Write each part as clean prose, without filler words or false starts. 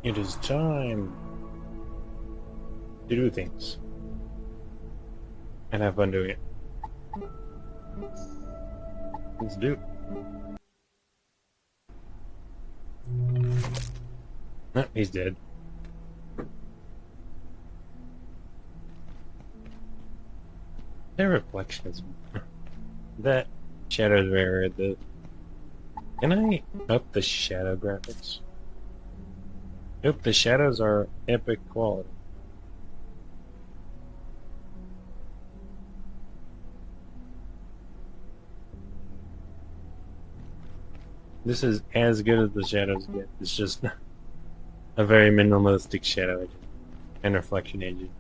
It is time to do things and have fun doing it. Let's do. Oh, he's dead. That reflection is that shadow's rare. Can I up the shadow graphics? Nope, the shadows are epic quality. This is as good as the shadows get. It's just a very minimalistic shadow engine and reflection engine.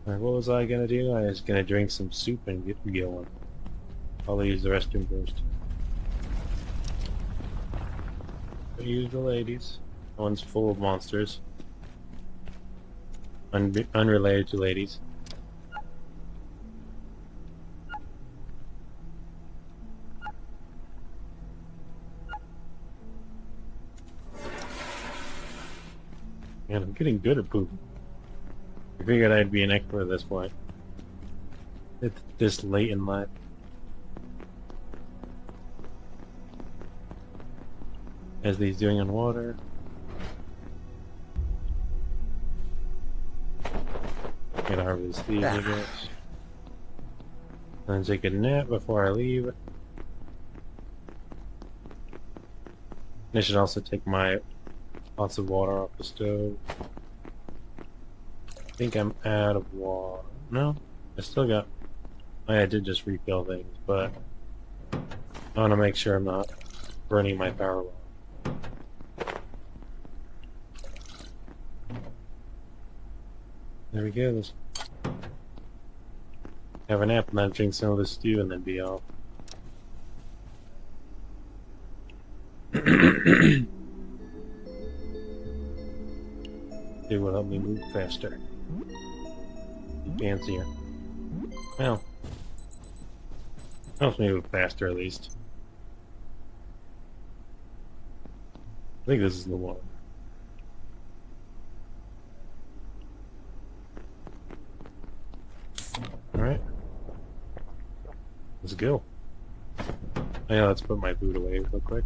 Alright, what was I gonna do? I was gonna drink some soup and get going. I'll use the restroom first. Use the ladies. One's full of monsters. Unrelated to ladies. Man, I'm getting good at pooping. I figured I'd be an expert at this point. It's this late in life. As he's doing on water. Gotta harvest these, I guess. And take a nap before I leave. I should also take my lots of water off the stove. I think I'm out of water. No, I still got. I did just refill things, but I want to make sure I'm not burning my power line. There we go. Let's have a nap and then drink some of the stew and then be off. It will help me move faster. Be fancier. Well, helps me move faster at least. I think this is the one. Alright. Let's go. Oh, yeah, let's put my food away real quick.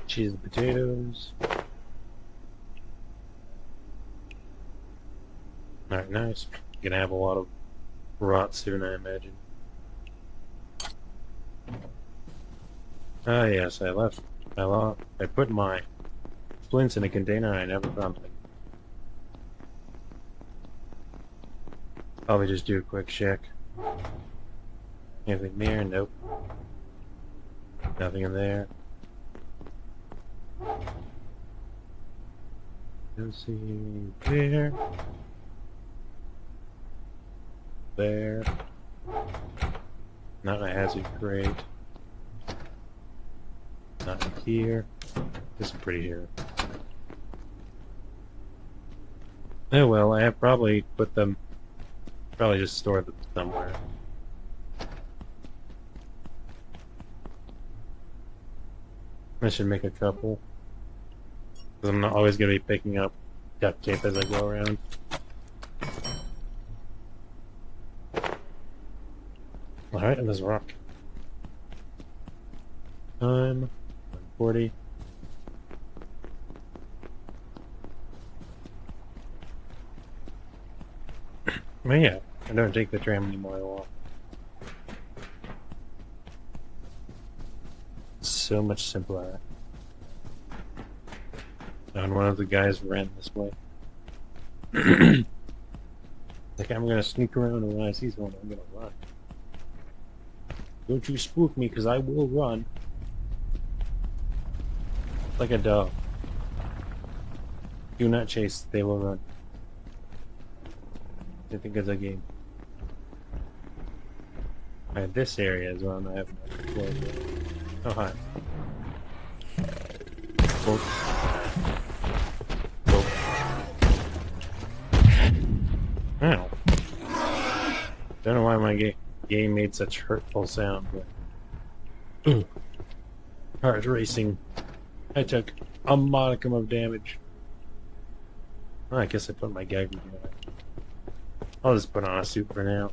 Cheese and potatoes. Alright, nice. Gonna have a lot of rot soon, I imagine. Ah, yes, I put my splints in a container and I never found them. Probably just do a quick check. Anything there? Nope. Nothing in there. Let's see. There. There. Not a hazard crate. Not here. This is pretty here. Oh well, I have probably put them. Probably just store them somewhere. I should make a couple. Because I'm not always going to be picking up duct tape as I go around. Alright, and this rock. Time 140. Oh yeah, I don't take the tram anymore. I walk. So much simpler. And one of the guys ran this way. Like, I'm gonna sneak around, and when I see someone, I'm gonna run. Don't you spook me, because I will run. Like a dog. Do not chase, they will run. I think it's a game. Alright, this area is one I have no clue. Oh, hi. Oh. Oh. Ow. Don't know why my game made such hurtful sound, but heart racing. I took a modicum of damage. Oh, I guess I put my gag together. I'll just put on a suit for now.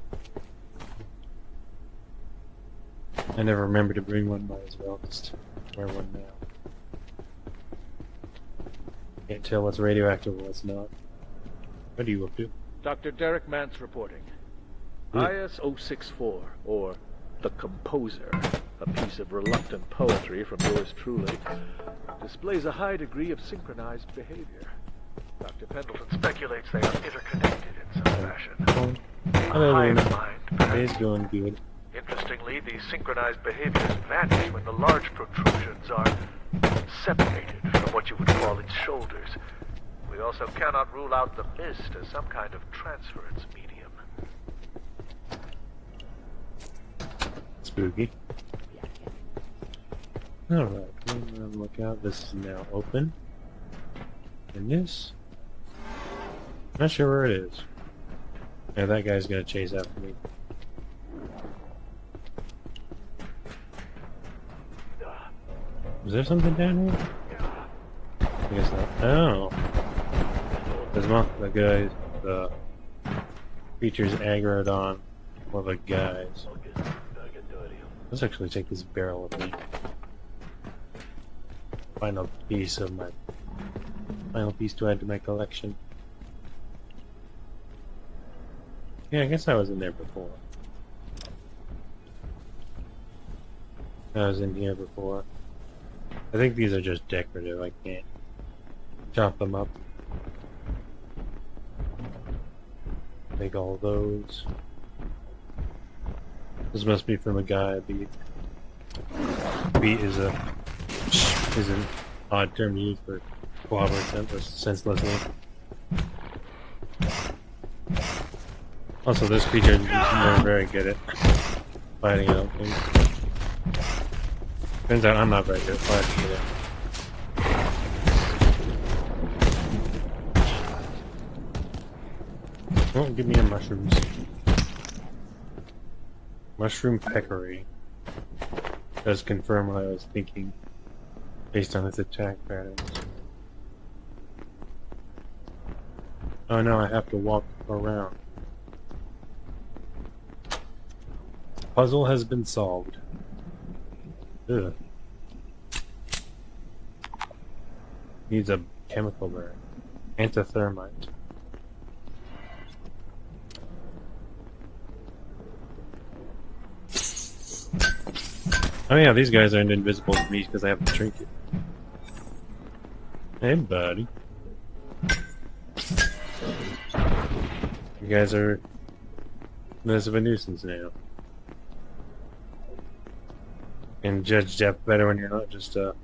I never remember to bring one, might as well just wear one now. Can't tell what's radioactive and what's not. What are you up to? Dr. Derek Mance reporting. Yeah. IS-064, or The Composer, a piece of reluctant poetry from yours truly, displays a high degree of synchronized behavior. Dr. Pendleton speculates they are interconnected in some fashion. Hello, A hive Luna. mind, Today's perhaps. going good. Interestingly, these synchronized behaviors vanish when the large protrusions are separated from what you would call its shoulders. We also cannot rule out the mist as some kind of transference medium. Spooky. Alright, look out. This is now open. And this? Not sure where it is. Yeah, that guy's gonna chase after me. Is there something down here? I guess not. Oh. There's the guys, the creatures aggroed on one of the guys. Let's actually take this barrel with me. Final piece to add to my collection. Yeah, I guess I was in there before. I was in here before. I think these are just decorative. I can't chop them up. Take all those. This must be from a guy. Beat. Beat is an odd term used for clobber senselessly. Also, this creature is never very good at fighting, I don't think. Turns out I'm not very good at fighting either. Oh, give me a mushrooms. Mushroom peccary. Does confirm what I was thinking based on its attack patterns. Oh no, I have to walk around. Puzzle has been solved. Ugh. Needs a chemical burn. Antithermite. Oh yeah, these guys aren't invisible to me because I have the trinket. Hey buddy. You guys are less of a nuisance now. And judge depth better when you're not just a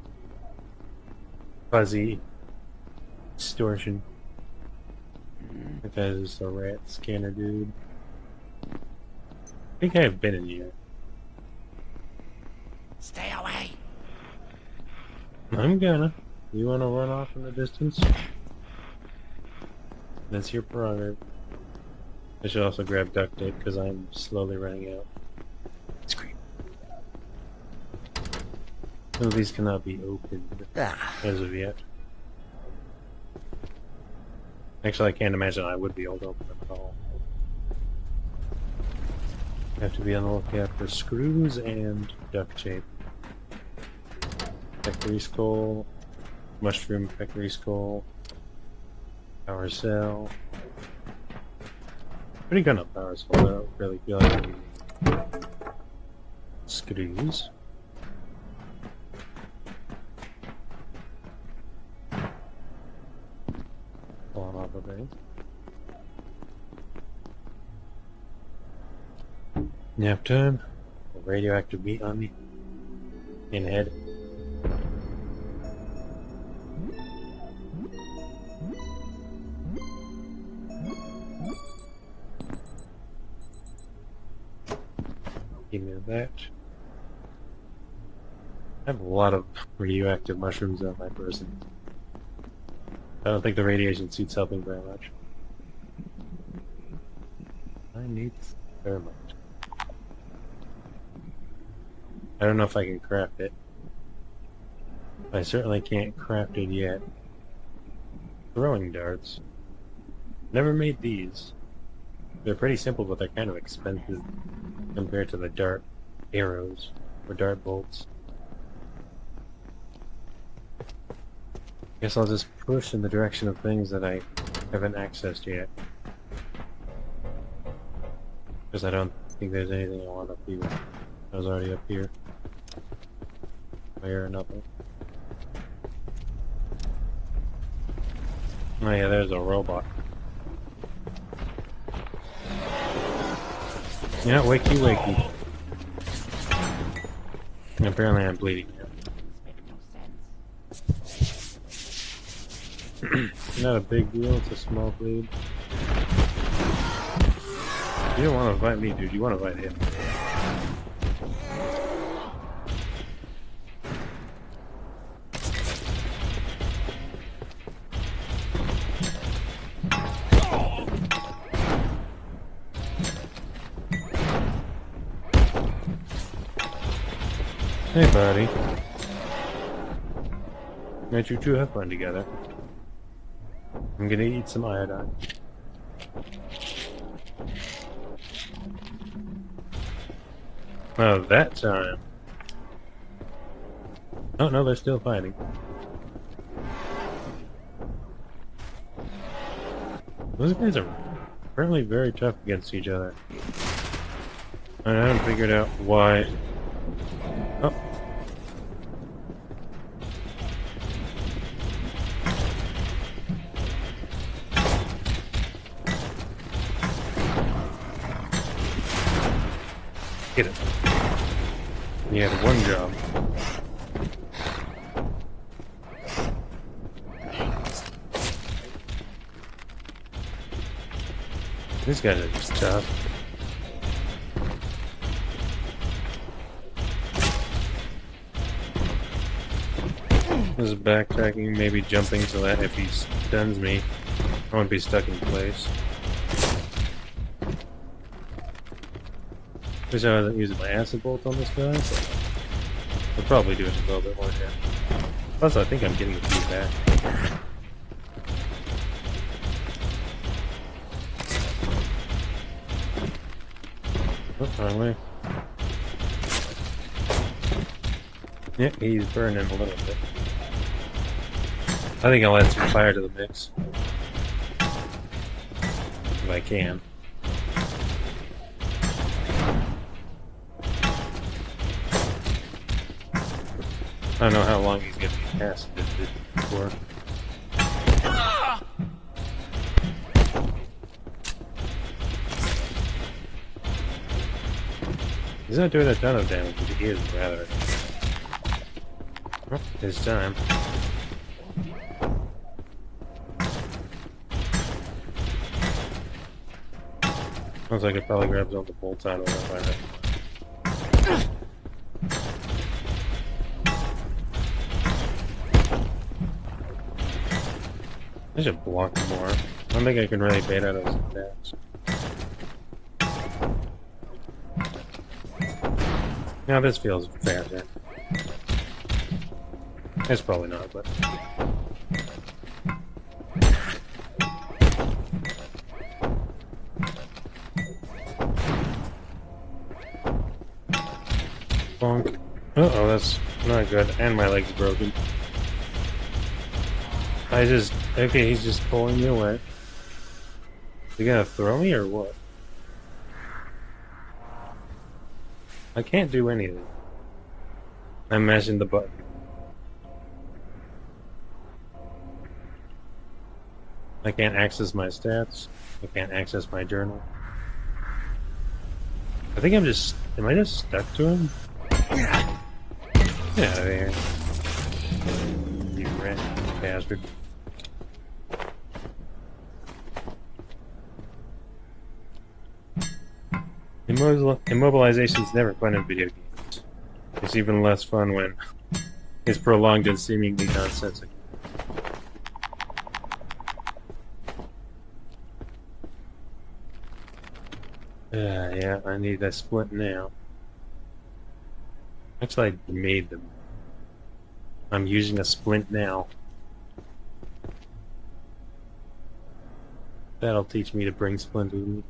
fuzzy distortion. That guy's just a rat scanner dude. I think I've been in here. Stay away. I'm gonna. You wanna run off in the distance? That's your prerogative. I should also grab duct tape because I'm slowly running out. Scream. No, these cannot be opened as of yet. Actually, I can't imagine I would be able to open them at all. I have to be on the lookout for screws and duct tape. Peccary skull, mushroom peccary skull, power cell. Pretty good enough power cell. I don't really feel like I need screws. Falling off a bit. Nap time. A radioactive beat on me. In head. Give me that. I have a lot of radioactive mushrooms on my person. I don't think the radiation suit's helping very much. I need very much. I don't know if I can craft it. I certainly can't craft it yet. Throwing darts. Never made these. They're pretty simple, but they're kind of expensive compared to the dart arrows or dart bolts. Guess I'll just push in the direction of things that I haven't accessed yet. Because I don't think there's anything I want up here. I was already up here. Fire or nothing. Oh yeah, there's a robot. Yeah, wakey wakey. And apparently I'm bleeding now. Not a big deal, it's a small bleed. You don't want to fight me, dude, you want to fight him. Hey, buddy. Met you two have fun together. I'm gonna eat some iodine. Oh, that time. Oh, no, they're still fighting. Those guys are apparently very tough against each other. I haven't figured out why. Oh. Get it. He had one job. These guys are just tough. This is backtracking, maybe jumping so that if he stuns me, I won't be stuck in place. Wish I wasn't using my acid bolt on this guy, but I'll probably do it a little bit more here. Plus, I think I'm getting a few back. Oops, wrong way. Yeah, he's burning a little bit. I think I'll add some fire to the mix. If I can. I don't know how long he's going to be casted for. He's not doing a ton of damage, but he is rather. Oh, his time. Looks like it probably grabs all the bolts out of the fire. I should block more. I don't think I can really bait out of his attacks. Now this feels fair then. It's probably not, but... Bonk. Uh-oh, that's not good. And my leg's broken. Okay, he's just pulling me away. Is he gonna throw me or what? I can't do anything. I'm mashing the button. I can't access my stats. I can't access my journal. I think am I just stuck to him? Get out of here. You rat bastard. Immobilization's never fun in video games. It's even less fun when it's prolonged and seemingly nonsensical. Yeah, I need that splint now. Actually, I made them. I'm using a splint now. That'll teach me to bring splint with me.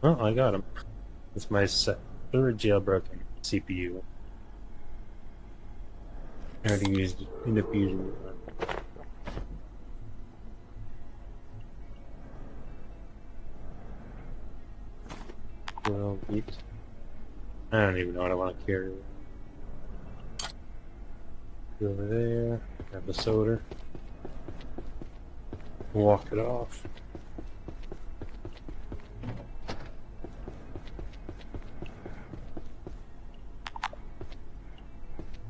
Oh, I got him. It's my third jailbroken CPU. I already used it in the fusion. Well, oops. I don't even know what I want to carry. Go over there, grab the soda, walk it off.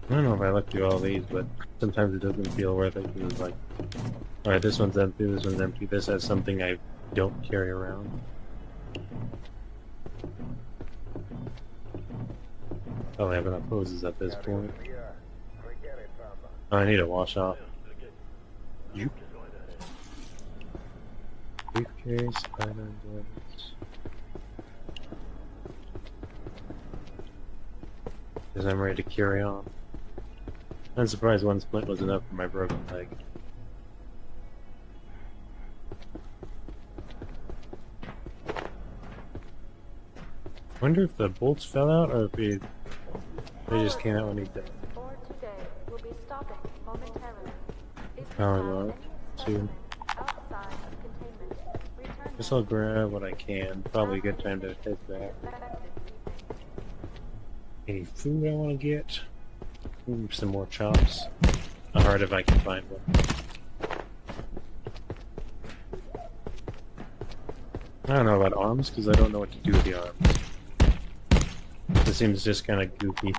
I don't know if I look through all these, but sometimes it doesn't feel worth it because it's like, alright, this one's empty, this one's empty, this has something I don't carry around. Probably have enough hoses at this point. Oh, I need to wash off. You? Briefcase, iron gloves. Because I'm ready to carry on. I'm surprised one splint was enough for my broken leg. Wonder if the bolts fell out or if they just came out when he died. For today, we'll be stopping momentarily. If you Power have lock, any too. specimen outside of containment, return Guess I'll grab what I can. Probably a good time to head back. Any food I want to get? Ooh, some more chops. A heart if I can find one. I don't know about arms because I don't know what to do with the arms. This seems just kind of goofy.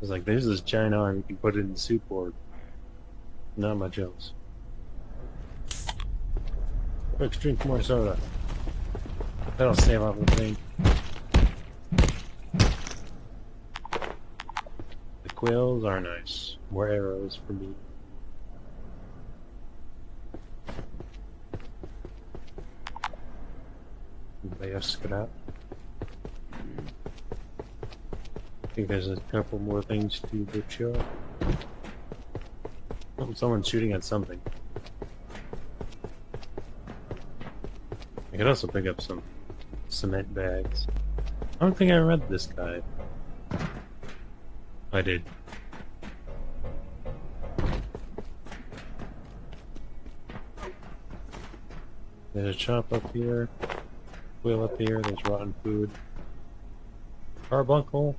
It's like, there's this giant arm, you can put it in the soup board. Not much else. Quick, drink more soda. That'll save off the thing. The quills are nice. More arrows for me. Anybody else scrap? I think there's a couple more things to butcher. Oh, someone's shooting at something. I could also pick up some cement bags. I don't think I read this guide. I did. There's a chop up here. Wheel up here. There's rotten food. Carbuncle.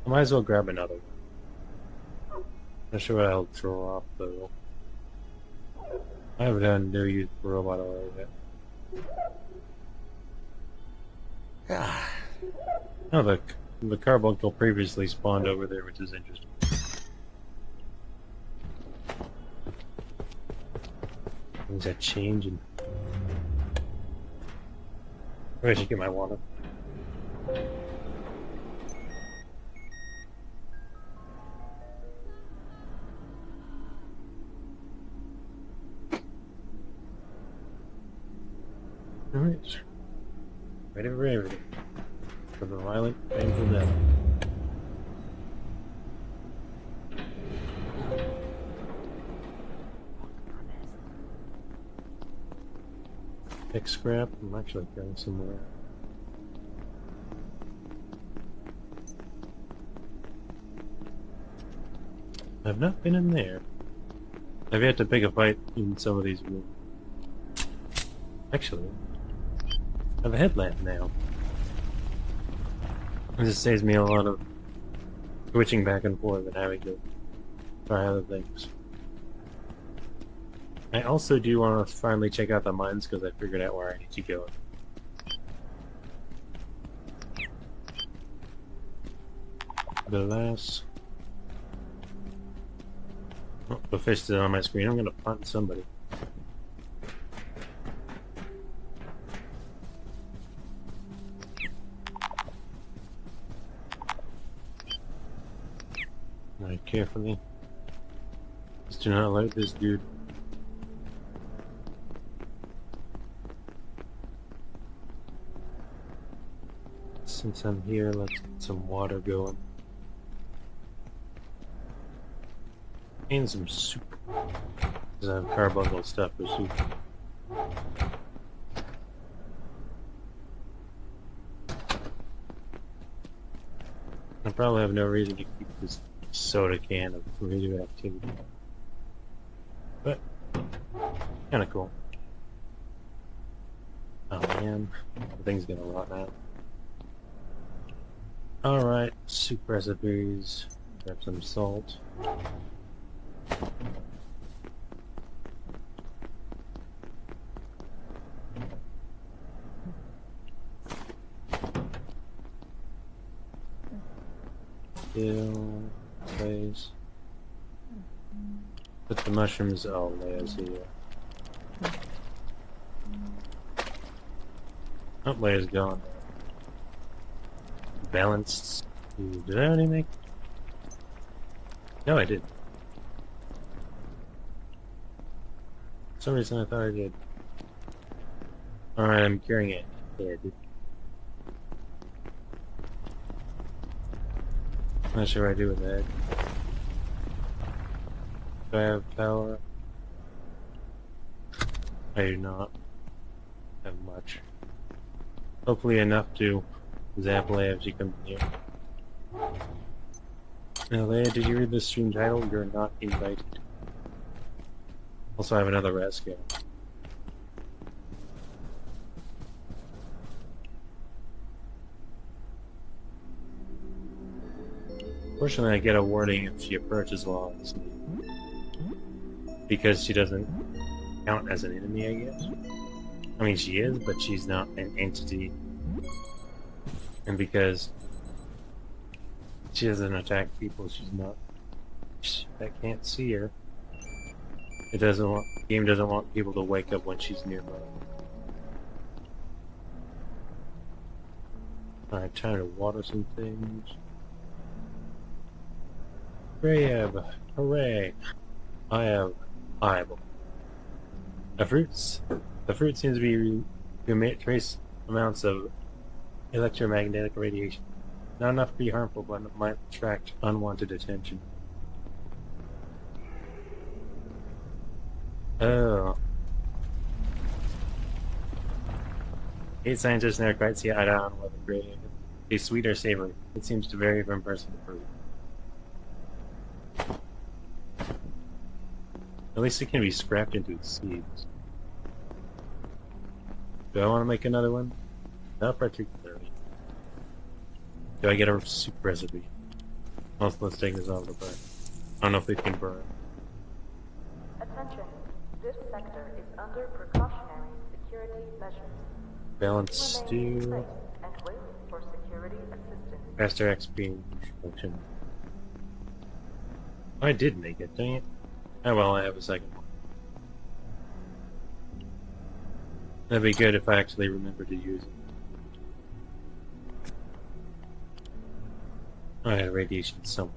I might as well grab another one. Not sure what I'll throw off though. I haven't done no use for robot oil yet. Oh, the carbuncle previously spawned over there, which is interesting. Things are changing. I should get my water. Alright. Ready for everything. For the violent, painful death. Pick scrap. I'm actually going somewhere. I've not been in there. I've yet to pick a fight in some of these rooms. Actually, I have a headlamp now. This saves me a lot of switching back and forth and having to try other things. I also do want to finally check out the mines because I figured out where I need to go. Glass. Oh, the fish is on my screen. I'm gonna punt somebody. Right, carefully. Just do not let this dude. Since I'm here, let's get some water going. And some soup. Because I have carbuncle stuff for soup. I probably have no reason to keep this soda can of radioactivity. But, kinda cool. Oh man, the thing's gonna rot now. Alright, soup recipes. Grab some salt. Dill, place. Put the mushrooms. Oh, Leia's here. Oh, Leia's gone. Balanced. Ooh, did I already make? No, I didn't. For some reason I thought I did. Alright, I'm curing it. Yeah, I did. Not sure what I do with that. Do I have power? I do not have much. Hopefully enough to zap Leia if she comes in here. Now, Leia, did you read the stream title? You're not invited. Also, I have another rescue. Fortunately, I get a warning if she approaches logs. Because she doesn't count as an enemy, I guess. I mean, she is, but she's not an entity. And because she doesn't attack people, she's not. That can't see her. It doesn't want. The game doesn't want people to wake up when she's nearby. Alright, time to water some things. Grab! Hooray! I have eyeball. The fruit seems to emit trace amounts of electromagnetic radiation. Not enough to be harmful, but it might attract unwanted attention. Oh. 8 scientists never quite see eye to eye on whether grading is sweet or savory. It seems to vary from person to person. At least it can be scrapped into its seeds. Do I want to make another one? Not particularly. Do I get a soup recipe? Let's take this off the burn. I don't know if it can burn. Attention. This sector is under precautionary security measures. Balanced Remain in stew. place and wait for security assistance. Faster XP function. I did make it, dang it. Oh well, I have a second one. That'd be good if I actually remember to use it. I had radiation somewhere.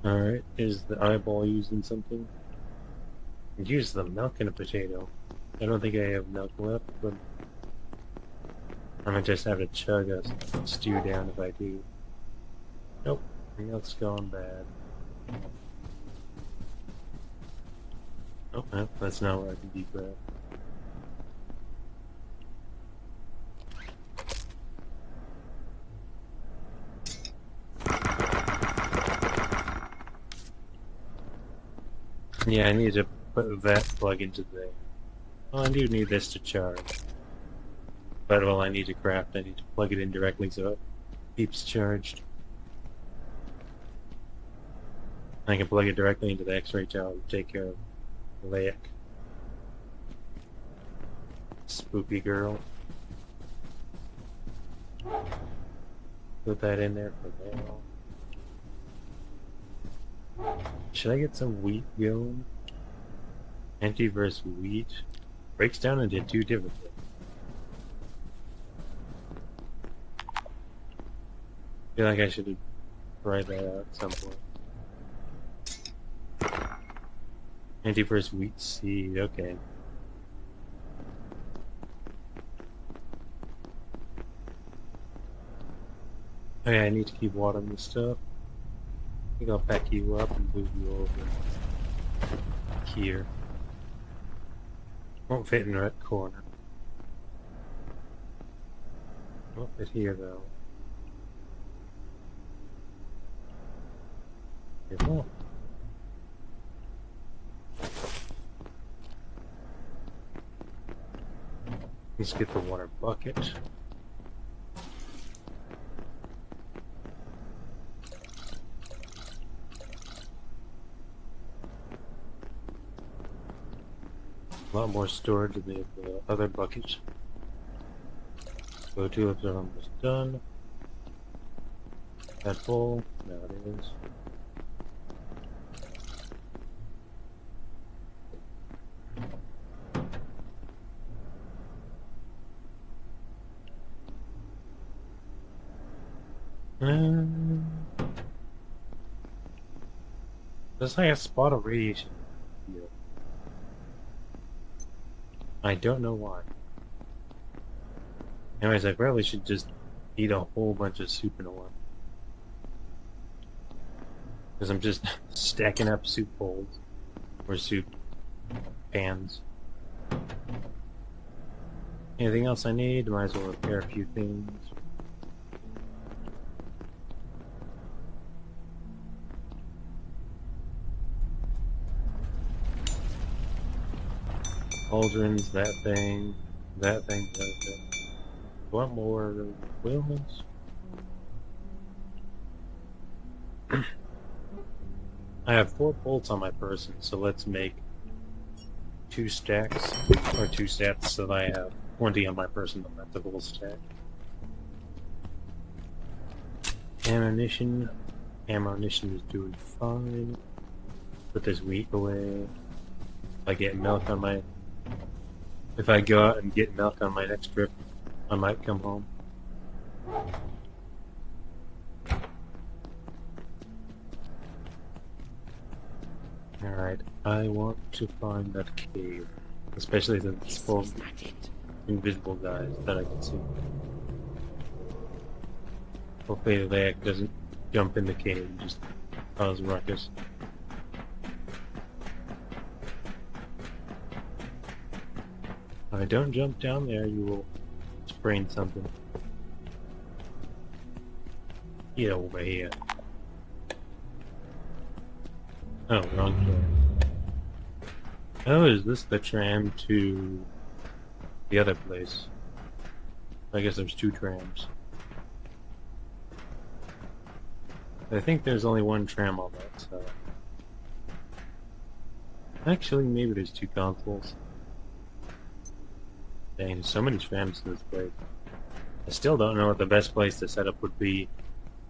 Alright, is the eyeball used in something? I'd use the milk in a potato. I don't think I have milk left, but I'm gonna just have to chug a stew down if I do. Nope, milk's gone bad. Oh, no, that's not where I can deep breath. Yeah, I need to put that plug into there. Well, I do need this to charge. But well, I need to craft. I need to plug it in directly so it keeps charged. I can plug it directly into the X-ray tower to take care of Layek. Spooky girl. Put that in there for now. Should I get some wheat going? Empty versus wheat. Breaks down into 2 different things. I feel like I should have tried that out at some point. Empty versus wheat seed, okay. Oh yeah, I need to keep watering this stuff. I think I'll pack you up and move you over here. Won't fit in the right corner. Won't fit here though. Careful. Let's get the water bucket. A lot more storage in the other buckets. So tulips are almost done. That full? No, it is. There's like a spot of radiation here. I don't know why. Anyways, I probably should just eat a whole bunch of soup in a one. Because I'm just stacking up soup bowls. Or soup pans. Anything else I need? Might as well repair a few things. Cauldrons, that thing, that thing, that thing. Want more wheels? I have 4 bolts on my person, so let's make 2 stacks, or 2 sets, so that I have 20 on my person, but that's a whole stack. Ammunition. Ammunition is doing fine. Put this wheat away. If I get milk on my... If I go out and get milk on my next trip, I might come home. Alright, I want to find that cave. Especially since it's full of invisible guys that I can see. Hopefully the Layek doesn't jump in the cave and just cause ruckus. If I don't jump down there, you will sprain something. Get over here. Oh, wrong tram. Oh, is this the tram to the other place? I guess there's 2 trams. I think there's only 1 tram on that, so... Actually, maybe there's 2 consoles. Dang, there's so many trams in this place. I still don't know what the best place to set up would be,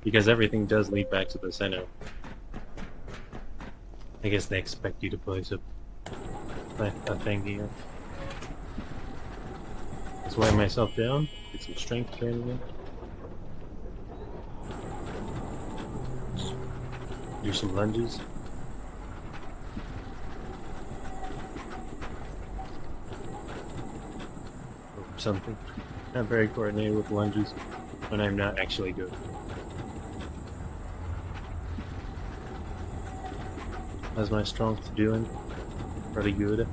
because everything does lead back to the center. I guess they expect you to place a thing here. Let's weigh myself down, get some strength training in. Do some lunges. Or something. Not very coordinated with lunges when I'm not actually good. How's my strength doing? Pretty good.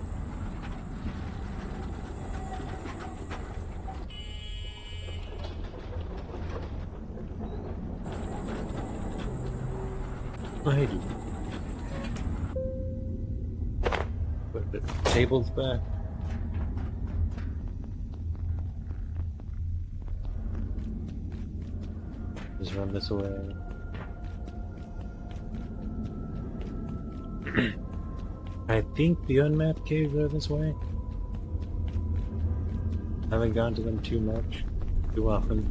Oh, hey, dude. Put the tables back. Just run this away. I think the unmapped caves are this way. Haven't gone to them too often.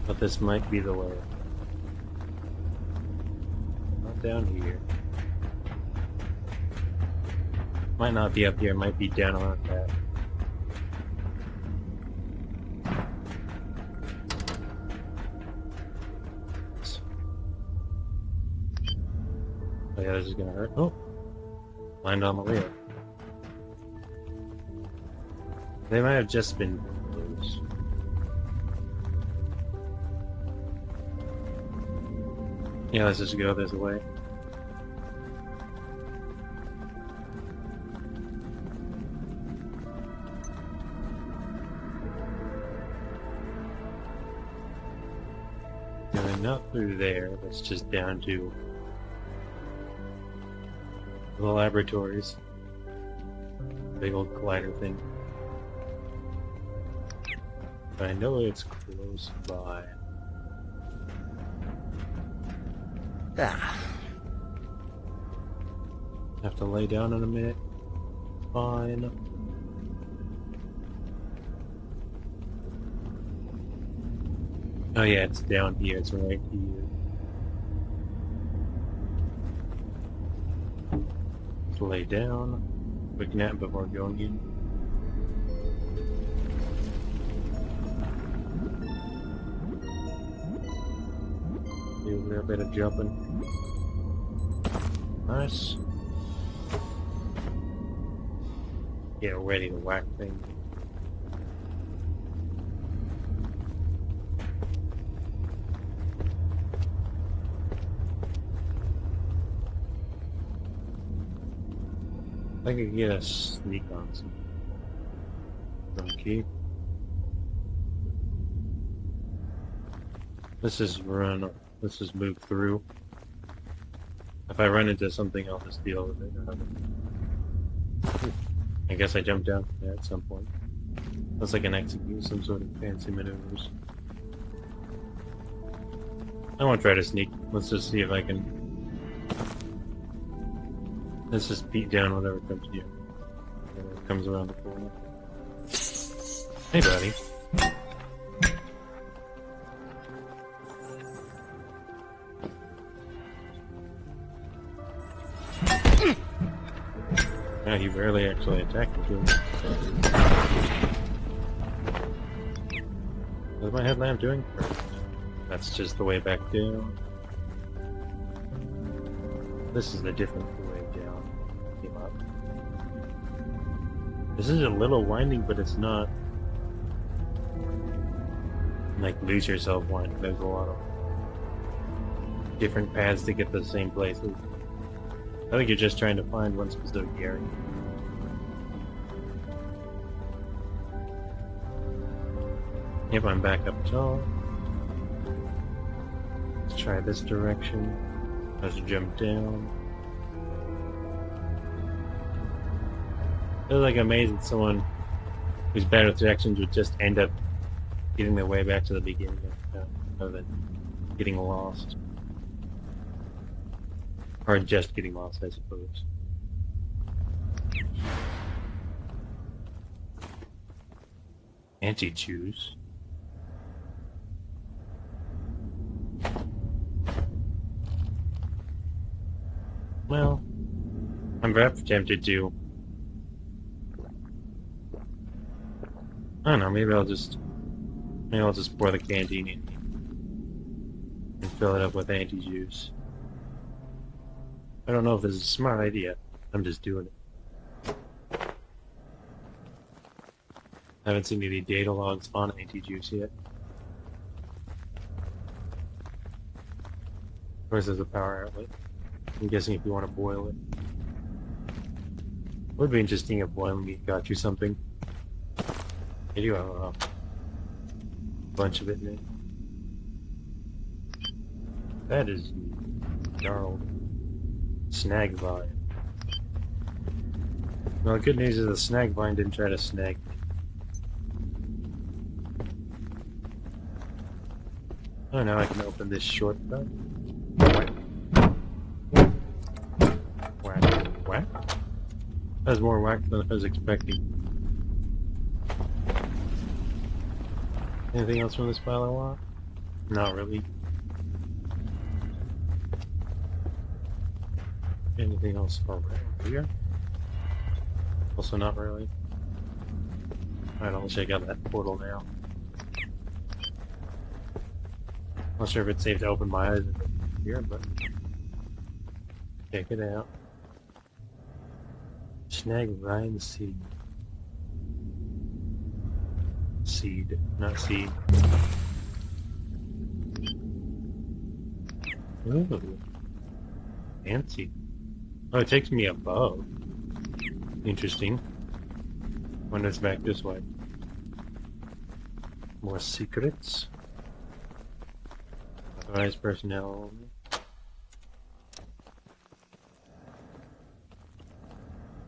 But this might be the way. Not down here. Might not be up here, might be down around that. Oh yeah, this is gonna hurt. Oh! Land on the wheel. They might have just been loose. Yeah, let's just go this way. Going not through there, that's just down to the laboratories. Big old collider thing. But I know it's close by. Have to lay down in a minute. Fine. Oh yeah, it's down here. It's right here. Let's lay down. Quick nap before going in. Do a little bit of jumping. Nice. Get ready to whack things. I could get a sneak on some key. Let's just run. Let's just move through. If I run into something, I'll just deal with it. I guess I jumped down there at some point. Looks like an execute some sort of fancy maneuvers. I won't try to sneak. Let's just see if I can. Let's just beat down whatever comes here. Whatever comes around the corner. Hey, buddy. Yeah, he barely actually attacked me. What's my headlamp doing? That's just the way back down. This is the different way down. Came up. This is a little winding, but it's not like lose yourself winding. There's a lot of different paths to get to the same places. I think you're just trying to find one specific area. Yep, I'm back up top. Let's try this direction. Let's jump down. I feel like amazed that someone who's bad with directions would just end up getting their way back to the beginning rather than getting lost. Or just getting lost, I suppose. Anti-Jews. Well, I'm very tempted to. I don't know, maybe I'll just pour the canteen in and fill it up with anti-juice. I don't know if this is a smart idea. I'm just doing it. I haven't seen any data logs on anti-juice yet. Of course, there's a power outlet. I'm guessing if you want to boil it. Would be interesting if boiling meat got you something. I do have a bunch of it in it. That is gnarled. Snag vine. Well, the good news is the snag vine didn't try to snag me. Oh, now I can open this shortcut. Whack. Whack. Whack. That was more whack than I was expecting. Anything else from this file I want? Not really. Anything else around here? Also not really. Alright, I'll check out that portal now. Not sure if it's safe to open my eyes here, but check it out. Snag vine seed. Seed, not seed. Ooh, fancy. Oh, it takes me above. Interesting. Wonder it's back this way. More secrets. Authorized personnel.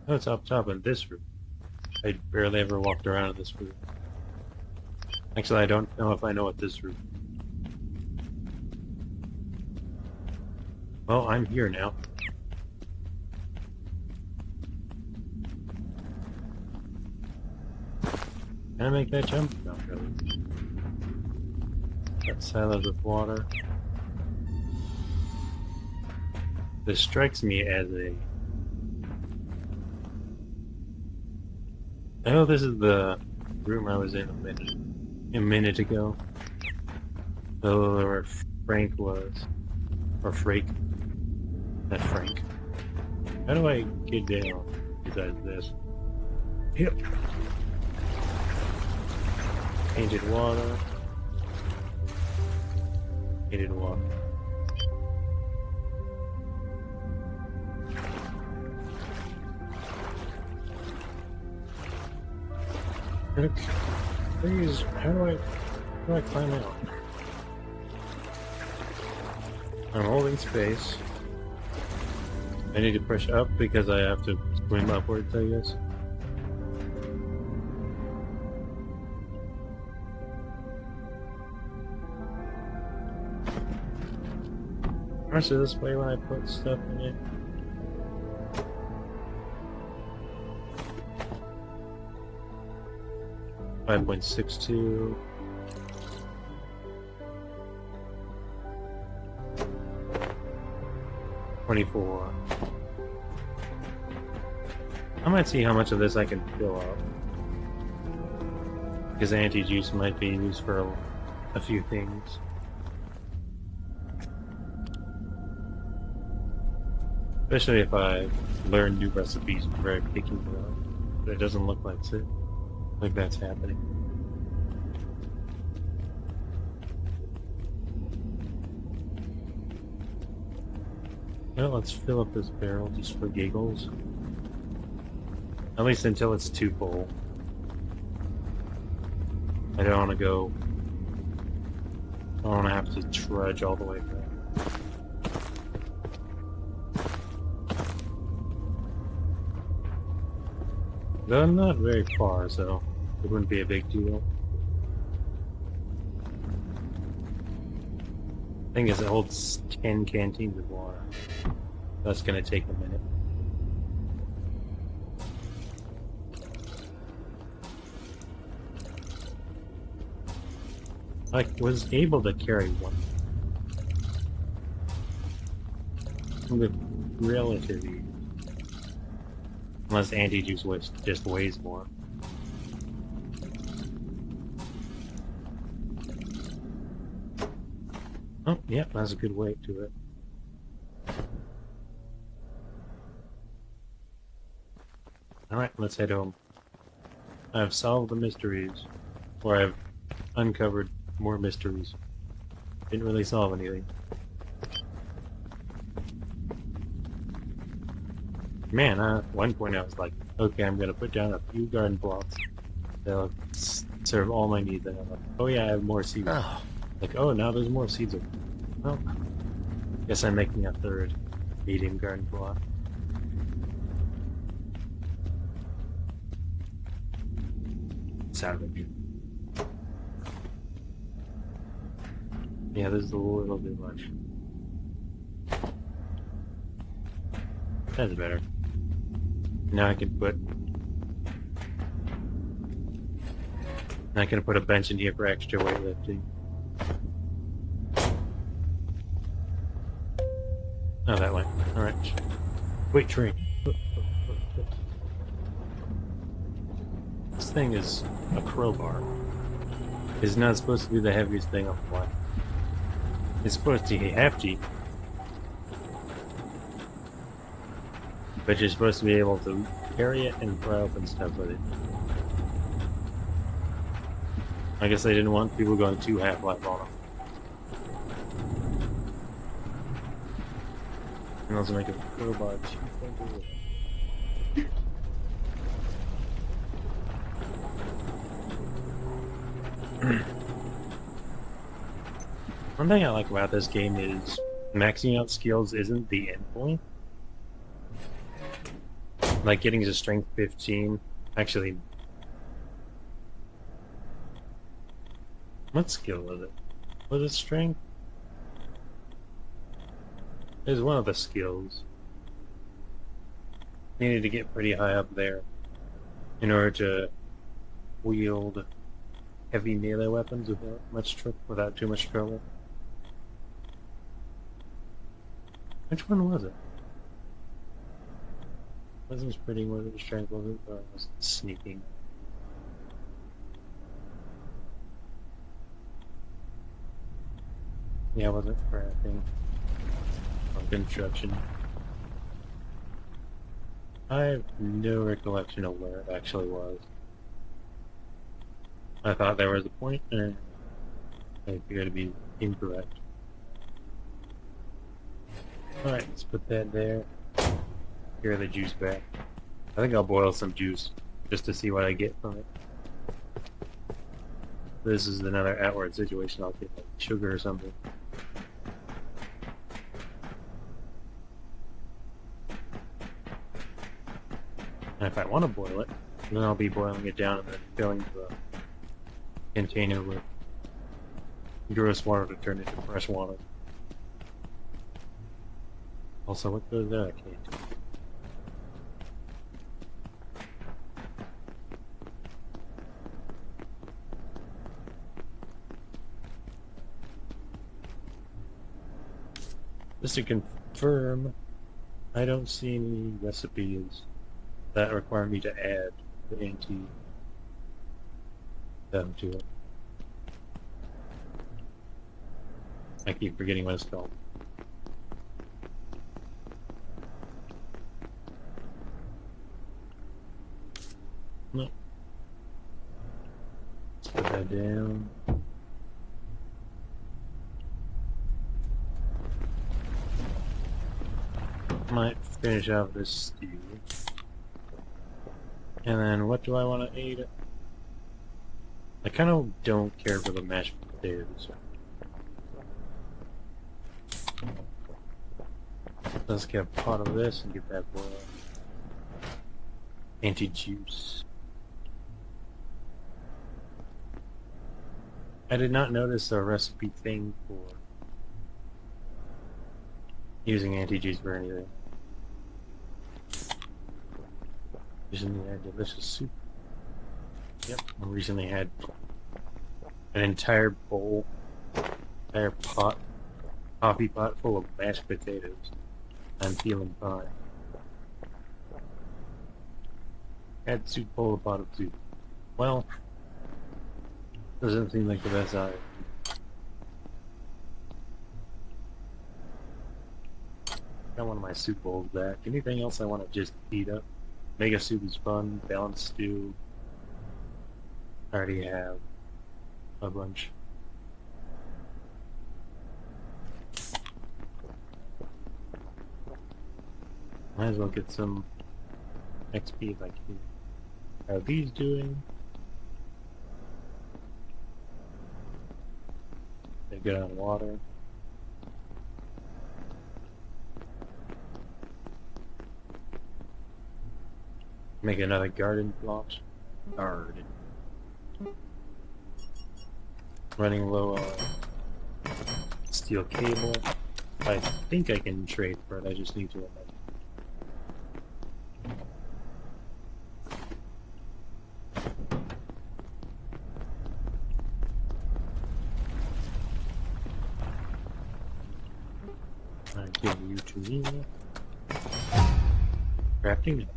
Oh, it's up top in this room. I barely ever walked around in this room. Actually, I don't know if I know what this room. Well, I'm here now. Can I make that jump? Not really. Got silos with water. This strikes me as a... Oh, this is the room I was in a minute ago. Oh, where Frank was. Or Frake. Not Frank. How do I get down besides this? Yep. Painted water. Painted water. Okay. Please, how do I climb out? I'm holding space. I need to push up because I have to swim upwards, I guess. How much does this weigh when I put stuff in it? .62. $24. I might see how much of this I can fill up. Because anti-juice might be used for a few things. Especially if I learn new recipes, I'm very picky about. But it doesn't look like that's happening. Well, let's fill up this barrel just for giggles. At least until it's too full. I don't want to go... I don't want to have to trudge all the way back. Though I'm not very far, so it wouldn't be a big deal. Thing is, it holds 10 canteens of water. That's gonna take a minute. I was able to carry one. With relative ease. Unless anti-juice just weighs more. Oh, yeah, that's a good weight to it. Alright, let's head home. I've solved the mysteries. Or I've uncovered more mysteries. Didn't really solve anything. Man, at one point I was like, okay, I'm gonna put down a few garden plots. They'll serve all my needs. And I'm like, oh yeah, I have more seeds. Oh. Like, oh, now there's more seeds. Well, guess I'm making a third medium garden plot. Savage. Yeah, this is a little bit much. That's better. Now I can put a bench in here for extra weightlifting. Oh, that way. Alright. Wait, train. This thing is a crowbar. It's not supposed to be the heaviest thing on the planet. It's supposed to be hefty. But you're supposed to be able to carry it and pry open stuff with it. I guess they didn't want people going too half-life on them. And also make a crowbar 2.0. One thing I like about this game is maxing out skills isn't the end point. Like getting to strength 15. Actually, what skill was it? Was it strength? It was one of the skills. Needed to get pretty high up there in order to wield heavy melee weapons without too much trouble. Which one was it? Wasn't pretty, was it strength, was it? Or was it sneaking? Yeah, was it crafting? Or construction? I have no recollection of where it actually was. I thought there was a point, and I appear to be incorrect. Alright, let's put that there. Here, the juice back. I think I'll boil some juice, just to see what I get from it. This is another outward situation, I'll get like sugar or something. And if I want to boil it, then I'll be boiling it down and then filling the container with gross water to turn into fresh water. Also, what goes there? I can't. Just to confirm, I don't see any recipes that require me to add the anti them to it. I keep forgetting what it's called. No. Let's put that down. Might finish off this stew. And then what do I want to eat? I kind of don't care for the mashed potatoes. Let's get a pot of this and get that boiled. Anti-juice. I did not notice a recipe thing for using anti-juice for anything. Recently had delicious soup. Yep, I recently had an entire bowl, entire pot, coffee pot full of mashed potatoes. I'm feeling fine. Had soup full of pot of soup. Well, doesn't seem like the best idea. Got one of my soup bowls back. Anything else I want to just heat up? Mega soup is fun. Balanced stew. I already have a bunch. Might as well get some XP if I can. How are these doing? They're good on water. Make another garden plot. Garden. Running low on steel cable. I think I can trade for it, I just need to remember. I give you to me. Crafting.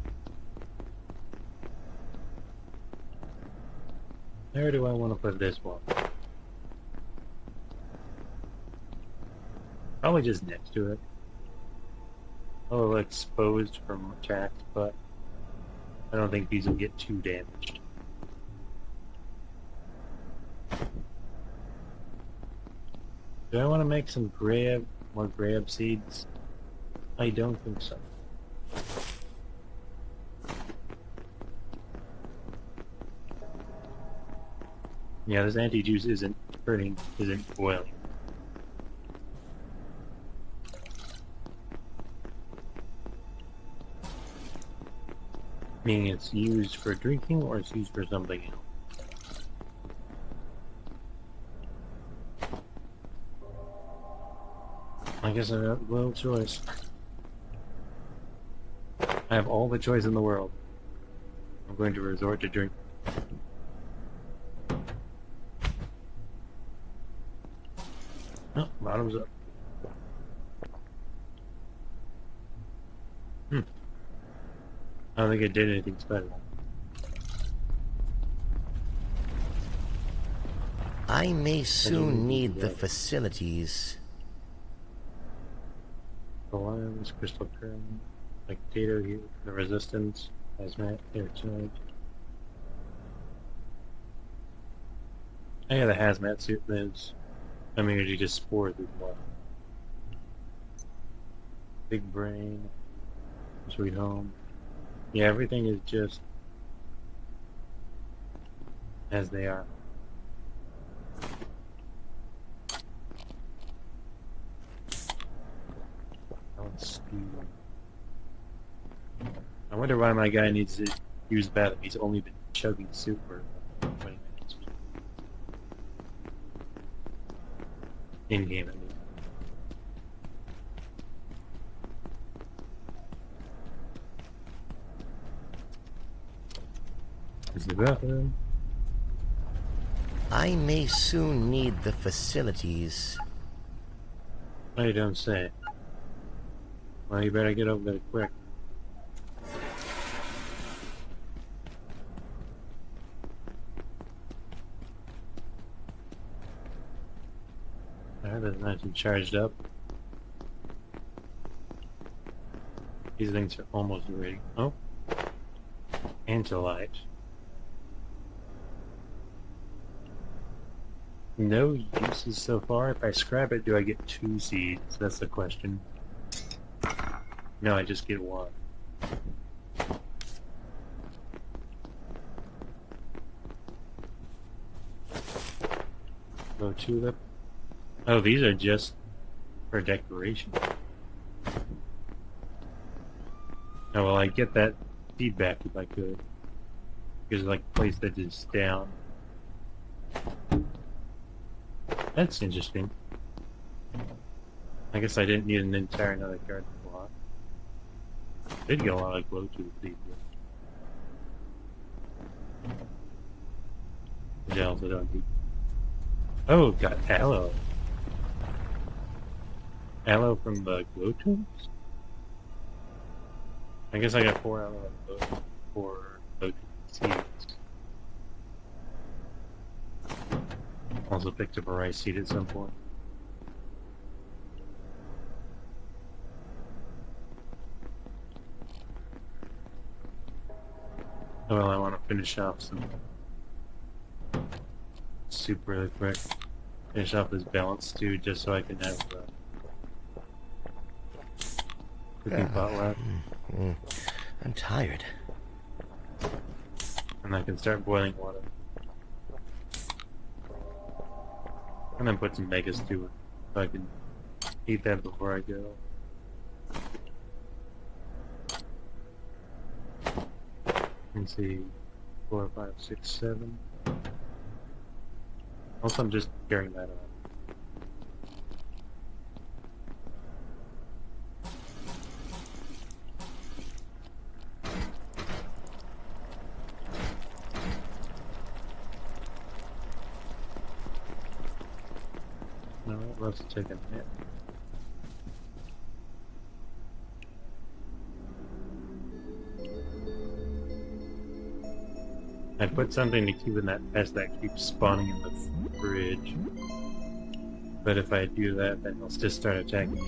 Where do I want to put this one? Probably just next to it. A little exposed from attack, but I don't think these will get too damaged. Do I want to make some more grab seeds? I don't think so. Yeah, this anti-juice isn't burning, isn't boiling. Meaning it's used for drinking or it's used for something else. I guess I have little choice. I have all the choice in the world. I'm going to resort to drink. Oh, bottoms up. I don't think it did anything special. I may soon need the facilities. Alliance, crystal current, like potato here, the resistance, hazmat, air tonight. I got a hazmat suit lives. Immunity to spores as well. Big brain, sweet home. Yeah, everything is just as they are. I wonder why my guy needs to use battle. He's only been chugging soup for 20 minutes. In game, at least. Is the bathroom? I may soon need the facilities. I don't say. Well, you better get over there quick. Alright, that's nice and charged up. These things are almost ready. Oh. Antolite. No uses so far. If I scrap it, do I get 2 seeds? That's the question. No, I just get 1. Go tulip. Oh, these are just for decoration. Oh, well, I'd get that feedback if I could. Because, like, place that is down. That's interesting. I guess I didn't need an entire another card slot. Did get a lot of glow to the which I also don't need. Oh, got aloe. Aloe from the glow tubes? I guess I got 4 aloe for glow seeds. Also picked up a rice seed at some point. Oh, well, I want to finish off some soup really quick. Finish off this balance stew just so I can have cooking pot left. I'm tired. And I can start boiling water. And then put some mega stew in so I can eat that before I go. Let's see, 4, 5, 6, 7. Also, I'm just carrying that on. Alright, let's take a nap. I put something to keep in that pest that keeps spawning in the fridge. But if I do that, then it'll just start attacking me.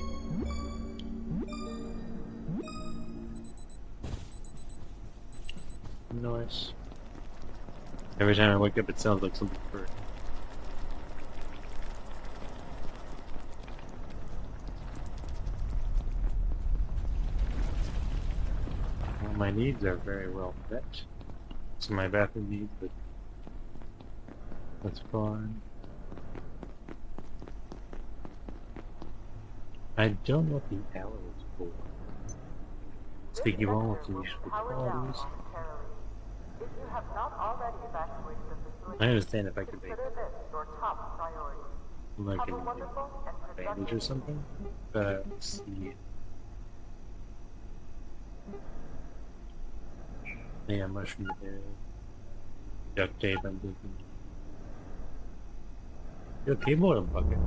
Nice. Every time I wake up, it sounds like something burnt. needs are very well met. So my bathroom needs, but that's fine. I don't know what the arrow is for. Speaking of all, to qualities. If you have not already evacuated the facility, I understand if I could make consider this your top priority. like Have an a wonderful and bandage or productive something. But let's see. Yeah, mushroom head. Duct tape, I'm thinking. Your keyboard and bucket.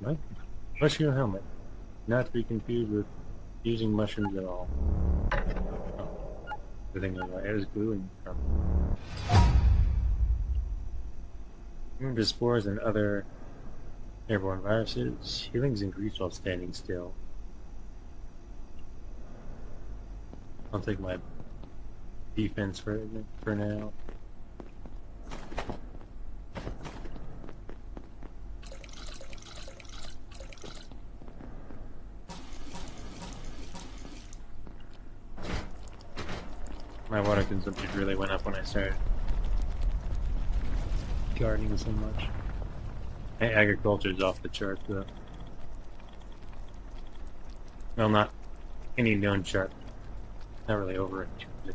What? Mushroom helmet. Not to be confused with using mushrooms at all. Oh. The thing on my hair is gluing. Remember spores and other airborne viruses. Healing's increased while standing still. I'll take my defense for now. My water consumption really went up when I started gardening so much. Hey, agriculture's off the charts though. Well, not any known chart. Not really over it.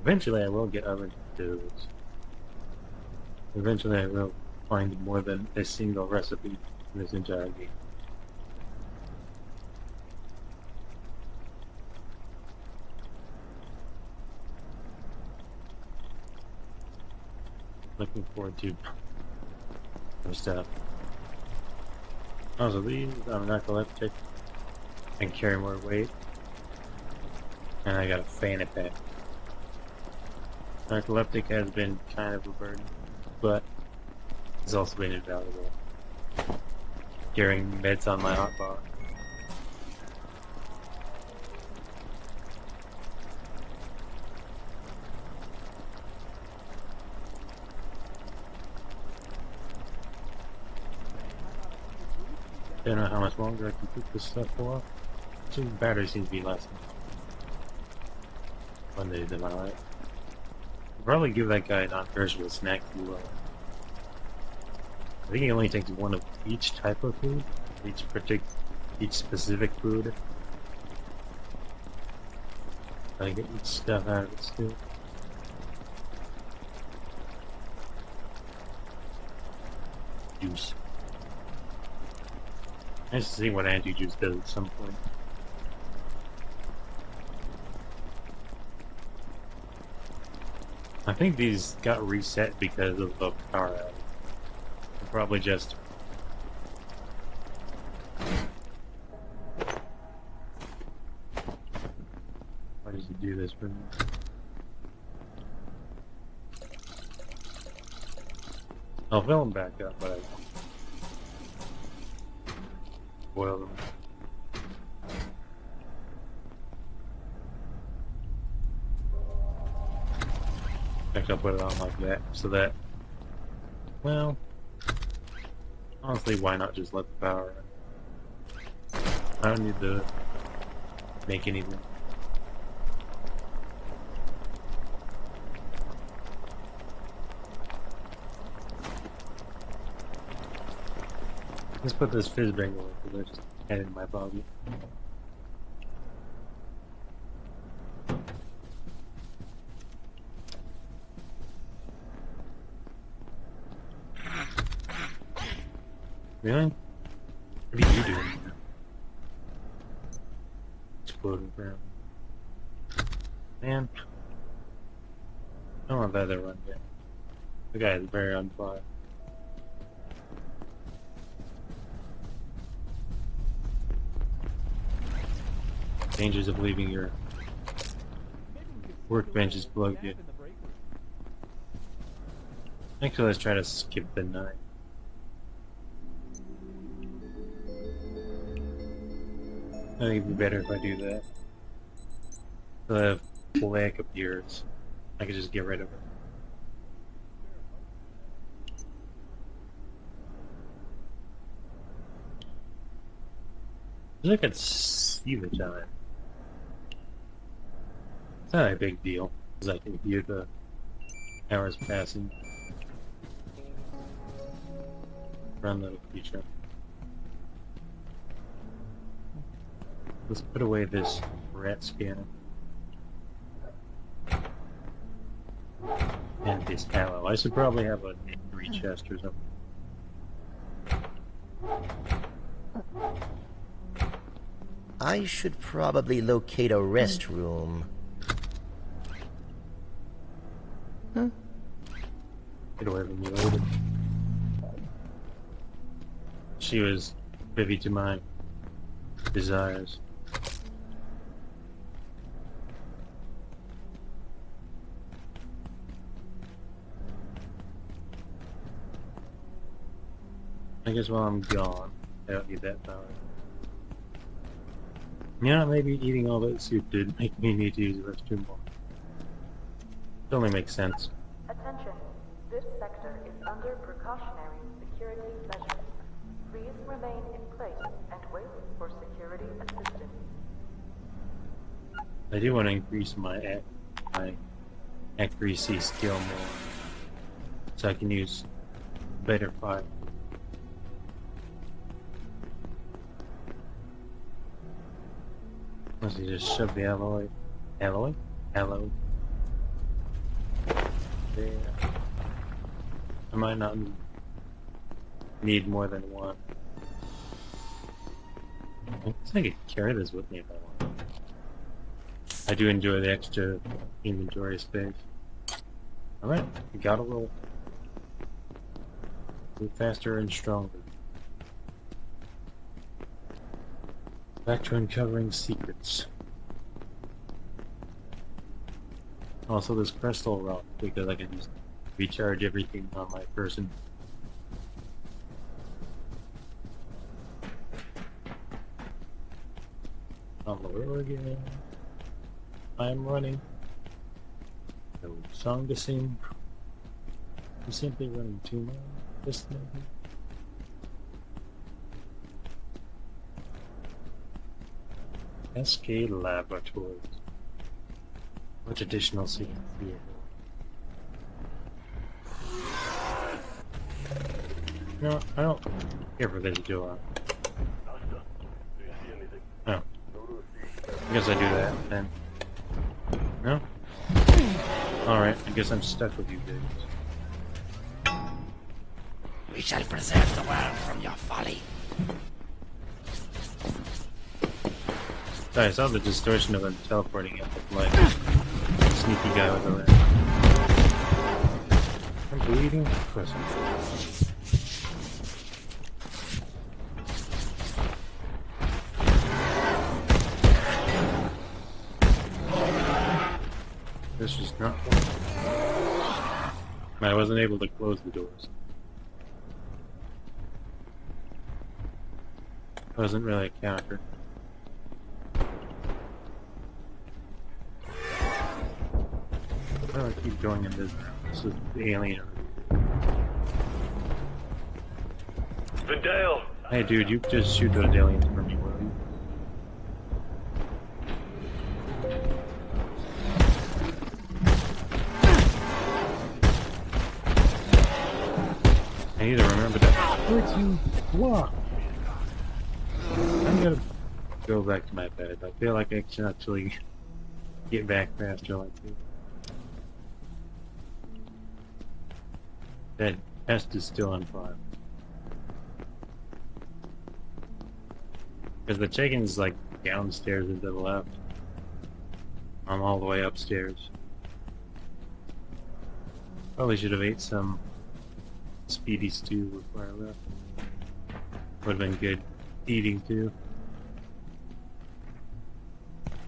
Eventually I will get ovens to do this. Eventually I will find more than a single recipe in this entire game. Looking forward to more stuff. Also, these I'm narcoleptic and carry more weight. And I got a fanny pack. Narcoleptic has been kind of a burden, but it's also been invaluable. Carrying meds on my hotbar. Don't know how much longer I can keep this stuff for. So the battery seems to be lasting. One day, then I like. I'll probably give that guy a non-perishable snack as well. I think he only takes one of each type of food, each specific food. I get each stuff out of it still. Juice. Nice to see what anti-juice does at some point. I think these got reset because of the power outage. They're probably just... Why does he do this for me? I'll fill them back up, but I won't. Boil them. I'll put it on like that, so that, well, honestly, why not just let the power in? I don't need to make anything. Let's put this fizz bang away, because I just had it in my pocket. Really? What are you doing here? Exploding around. Man. I don't want that to run down. The guy is very on fire. Dangers of leaving your workbench is plugged in. Actually, let's try to skip the night. I think it'd be better if I do that. The Layek appears. I could just get rid of it. I could see the time. It's not a big deal, because I can hear the hours passing around the future. Let's put away this rat scanner. And this tallow. I should probably have a injury chest or something. I should probably locate a restroom. Huh? Get away from me, lady. She was privy to my desires. I guess while I'm gone, I don't need that power. Yeah, maybe eating all that soup did make me need to use the restroom more. It only makes sense. Attention. This sector is under precautionary security measures. Please remain in place and wait for security assistance. I do want to increase my accuracy skill more, so I can use better fire. Unless you just shove the alloy there. I might not need more than one. I guess I could carry this with me if I want. I do enjoy the extra inventory space. Alright, we gotta roll. Move faster and stronger. Back to uncovering secrets. Also this crystal rock, because I can just recharge everything on my person. On the road again. I'm running. No song to sing. I'm simply running to my destination. SK Laboratories. What additional secrets here? No, I don't care for this door. Oh. I guess I do that then. No? Alright, I guess I'm stuck with you guys. We shall preserve the world from your folly. I saw the distortion of him teleporting it like a sneaky guy with a rat. I'm bleeding pussy. This is not fun. I wasn't able to close the doors. It wasn't really a counter. Why do I keep going in this room? This is the alien. Vidal! Hey dude, you just shoot those aliens for me, will you? I need to remember that freaking block. I'm gonna go back to my bed. I feel like I can actually get back faster like this. That test is still on fire. Because the chicken's like downstairs and to the left. I'm all the way upstairs. Probably should have ate some speedy stew before I left. Would have been good eating too.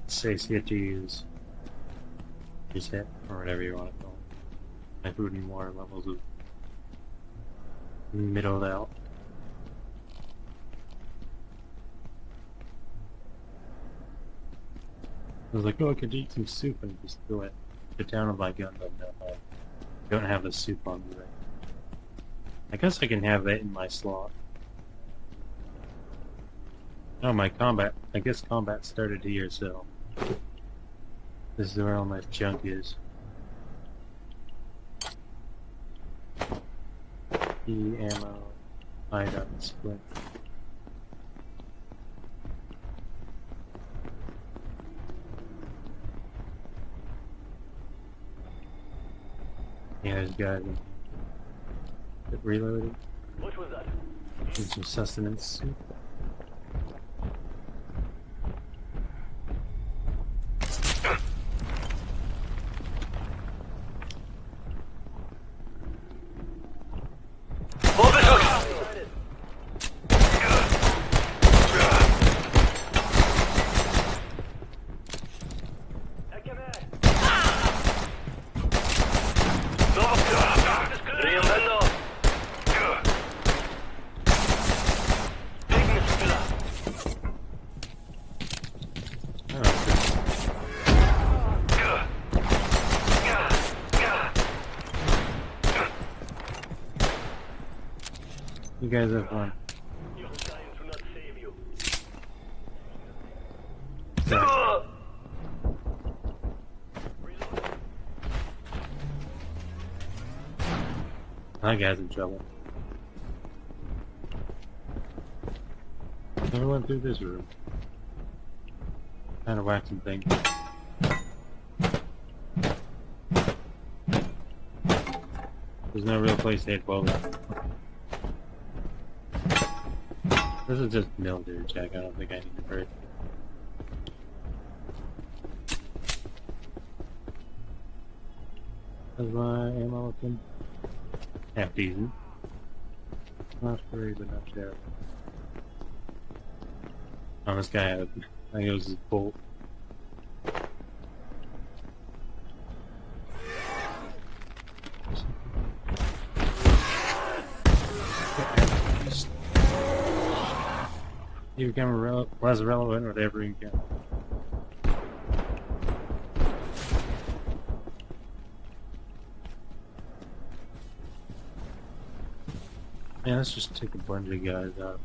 Satiety reset, or whatever you want to call it. My food and water levels have middled out. I was like, oh, I could eat some soup and just do it. The town of my gun, but no, I don't have the soup on me right. I guess I can have that in my slot. Oh, my combat. I guess combat started here, so this is where all my junk is. E ammo, hideout, splint. Yeah, there's guys in. Get reloaded. What was that? Need some sustenance. You guys have fun. Your science will not save you. Sorry. That guy's in trouble. Never went through this room. Kind of whacked some things. There's no real place to hit bullets. This is just mildew check. I don't think I need to break. How's my ammo looking? Half decent. Not free, but not terrible. Oh, this guy had, I think it was his bolt. You become less relevant with every encounter. Yeah, let's just take a bunch of guys out.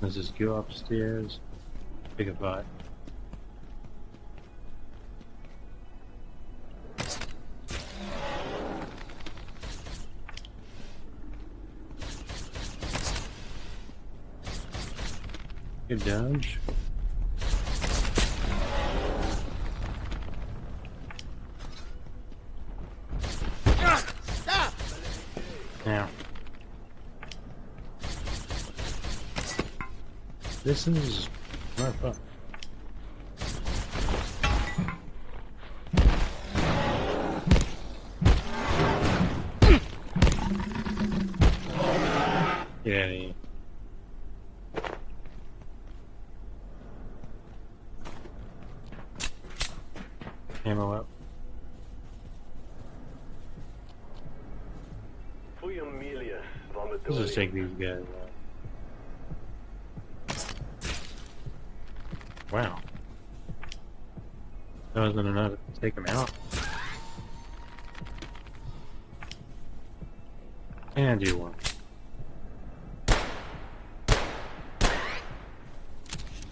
Let's just go upstairs, pick a fight. Good dodge. Stop! Now. This is not fun. Get out of here. Ammo up. Let's just take these guys out. Wow. That wasn't enough to take them out. And do one.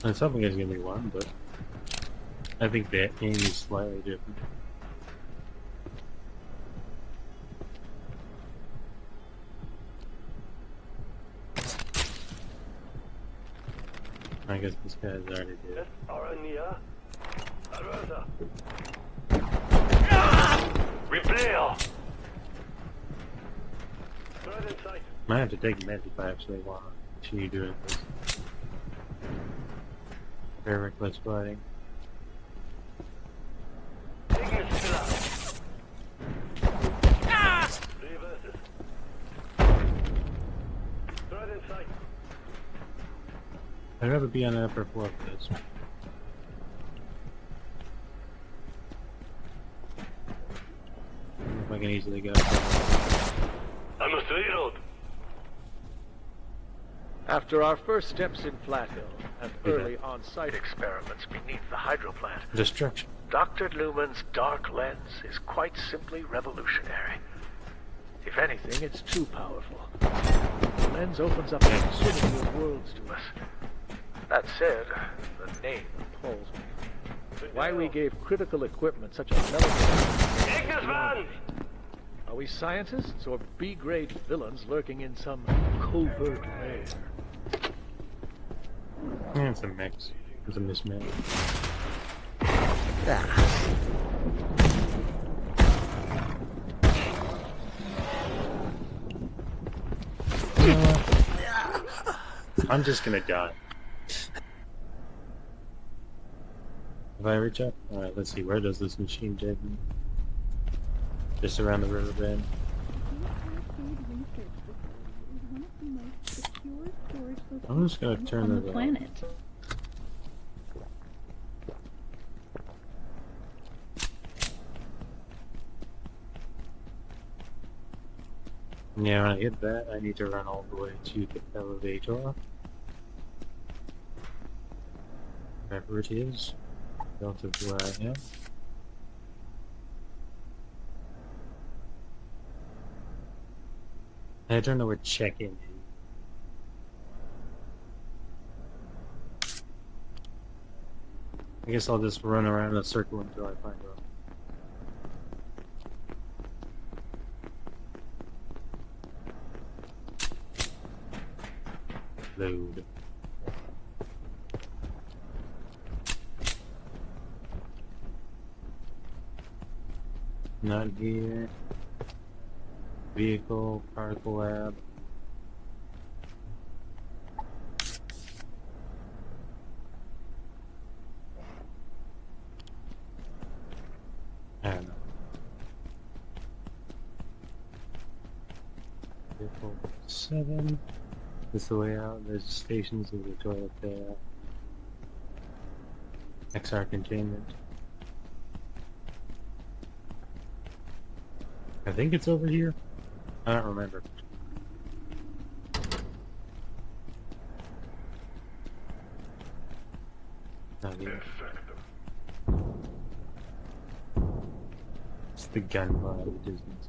And something is gonna be one, but I think the aim is slightly different. I guess this guy's already dead. Might have to take a minute if I actually want to continue doing this. Very reckless fighting. I'd rather be on the upper floor for this. I don't know if I can easily go. I must reload. After our first steps in Flat Hill and early on-site experiments beneath the hydro plant, Destruction. Dr. Lumen's dark lens is quite simply revolutionary. If anything, it's too powerful. The lens opens up an infinity of worlds to us. That said, the name appalls me. Why we gave critical equipment such a military... Are we scientists or B-grade villains lurking in some covert lair? Yeah, it's a mix. It's a mismatch. I'm just gonna die. If I reach up? Alright, let's see, where does this machine take me? Just around the river bend. I'm just gonna turn on the this planet. Yeah, when I hit that, I need to run all the way to the elevator. Wherever it is, relative to where I am. I don't know where check-in is. I guess I'll just run around in a circle until I find her. Load. Not here. Vehicle, particle lab. I don't know. Vehicle 7. This is the way out. There's stations, there's a toilet there. XR containment. I think it's over here. I don't remember. Not here. It's the gun bar of the distance.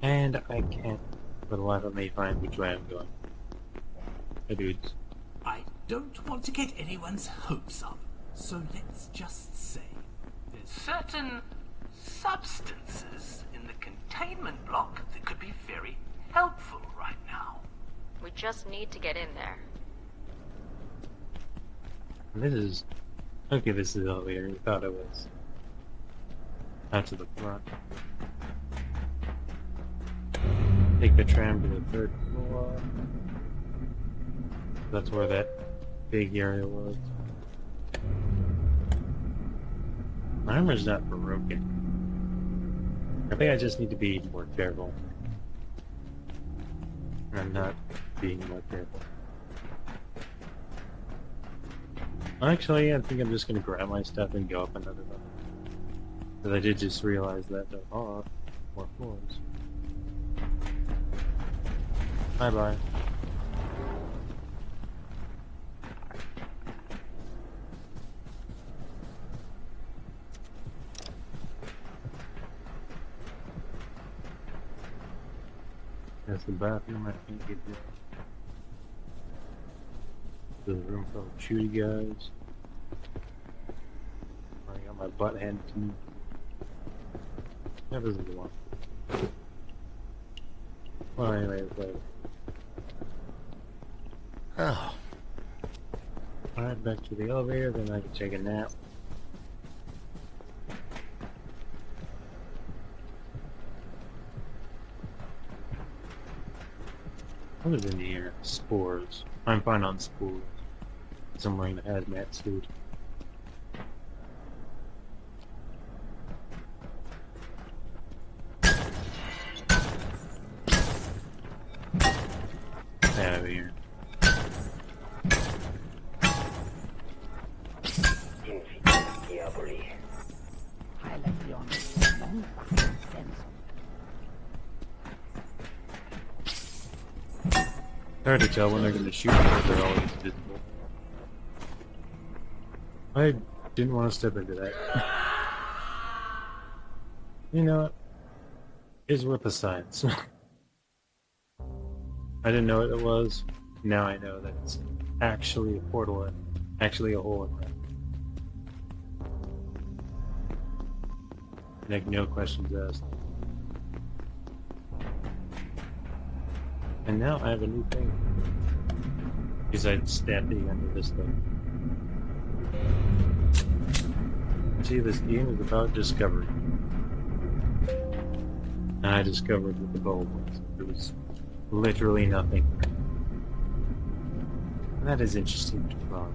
And I can't for the life of me find which way I'm going. Hey dudes. I don't want to get anyone's hopes up, so let's just say there's certain substances in the containment block that could be very helpful right now. We just need to get in there. This is... Okay, this is the elevator. I thought it was... out to the front. Take the tram to the 3rd floor. That's where that big area was. My armor's not broken. I think I just need to be more careful. I'm not being more careful. Actually, I think I'm just gonna grab my stuff and go up another level. Because I did just realize that there are more floors. Bye-bye. That's the bathroom, I can't get there. There's a room full of shooty guys. I got my butt handed to me. Yeah, this is the one. Well, anyway, it's later. Oh. Alright, back to the elevator, then I can take a nap. What is in the air? Spores. I'm fine on spores. I'm wearing a hazmat suit. Out of here. Hard to tell when they're going to shoot because they're always visible. I Didn't want to step into that. You know what? It's worth a science. I didn't know what it was. Now I know that it's actually a portal and actually a hole in that. Like, no questions asked. And now I have a new thing. Besides standing under this thing. See, this game is about discovery. And I discovered what the goal was. There was literally nothing. And that is interesting to find.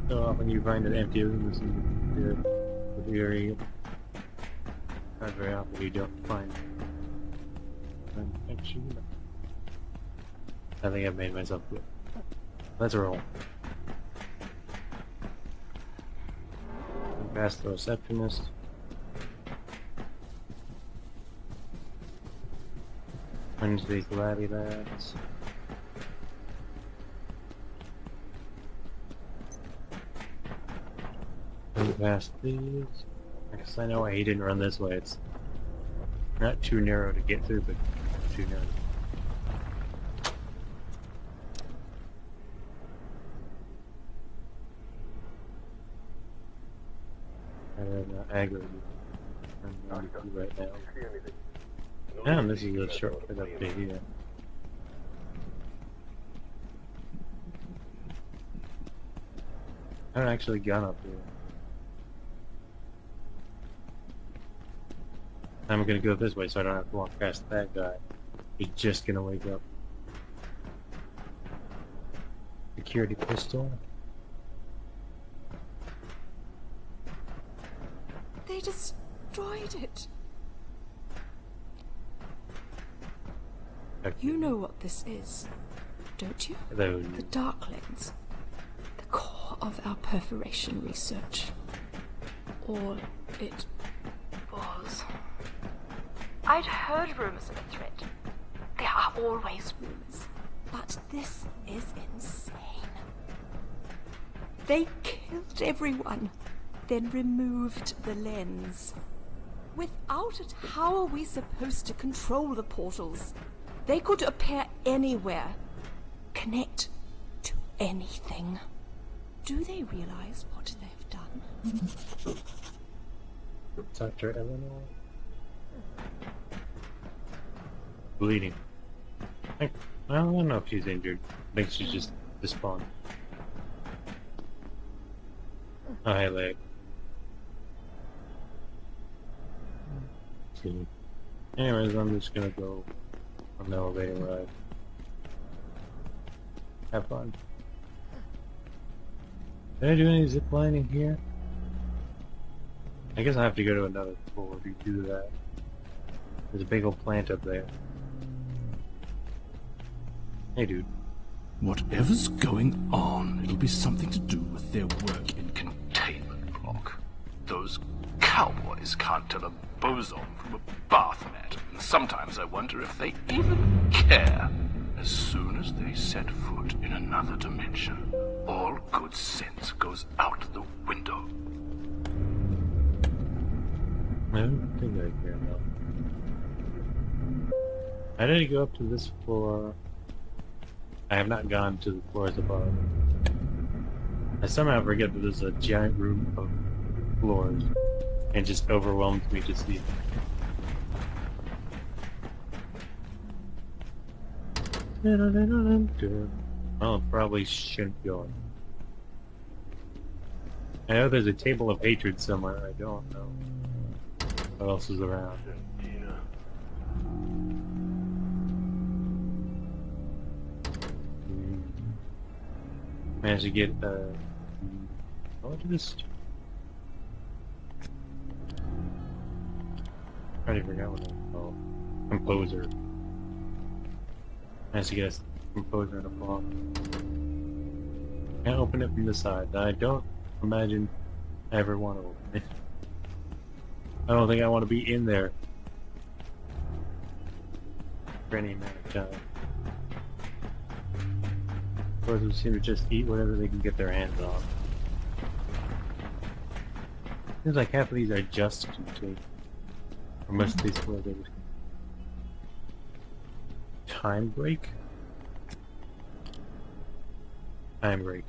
So often you find an empty rooms in the area. Not very often you don't find. Actually, I think I've made myself good. Let's roll. Past the receptionist. Wednesday Gladi Lads. Past these. I guess I know why he didn't run this way. It's not too narrow to get through, but too narrow. And aggro you. I'm right now. And this is a shortcut up to here. I haven't actually gone up here. I'm gonna go this way so I don't have to walk past that guy. He's just gonna wake up. Security pistol. They destroyed it. Okay. You know what this is, don't you? Hello. The Dark Lens. The core of our perforation research. Or it was. I'd heard rumors of a threat. There are always rumors. But this is insane. They killed everyone, then removed the lens. Without it, how are we supposed to control the portals? They could appear anywhere, connect to anything. Do they realize what they've done? Dr. Eleanor? Bleeding. I don't know if she's injured. I think she's just despawned. Oh, hey, Layek. See. Anyways, I'm just gonna go on the elevator ride. Have fun. Did I do any zip lining here? I guess I have to go to another floor to do that. There's a big old plant up there. Hey, dude. Whatever's going on, it'll be something to do with their work in containment block. Those cowboys can't tell a boson from a bath mat, and sometimes I wonder if they even care. As soon as they set foot in another dimension, all good sense goes out the window. I don't think I care about. How did I go up to this floor? I have not gone to the floors above. I somehow forget that there's a giant room of floors. And it just overwhelms me to see. Well, it probably shouldn't go in. I know there's a table of hatred somewhere. I don't know what else is around. Managed to get what is this? I already forgot what it's called. Composer. Managed to get a composer in a block. Can't open it from the side. I don't imagine I ever want to open it. I don't think I want to be in there for any amount of time. Others seem to just eat whatever they can get their hands on. Seems like half of these are just contained. Or most of these clothing. Time break? Time break.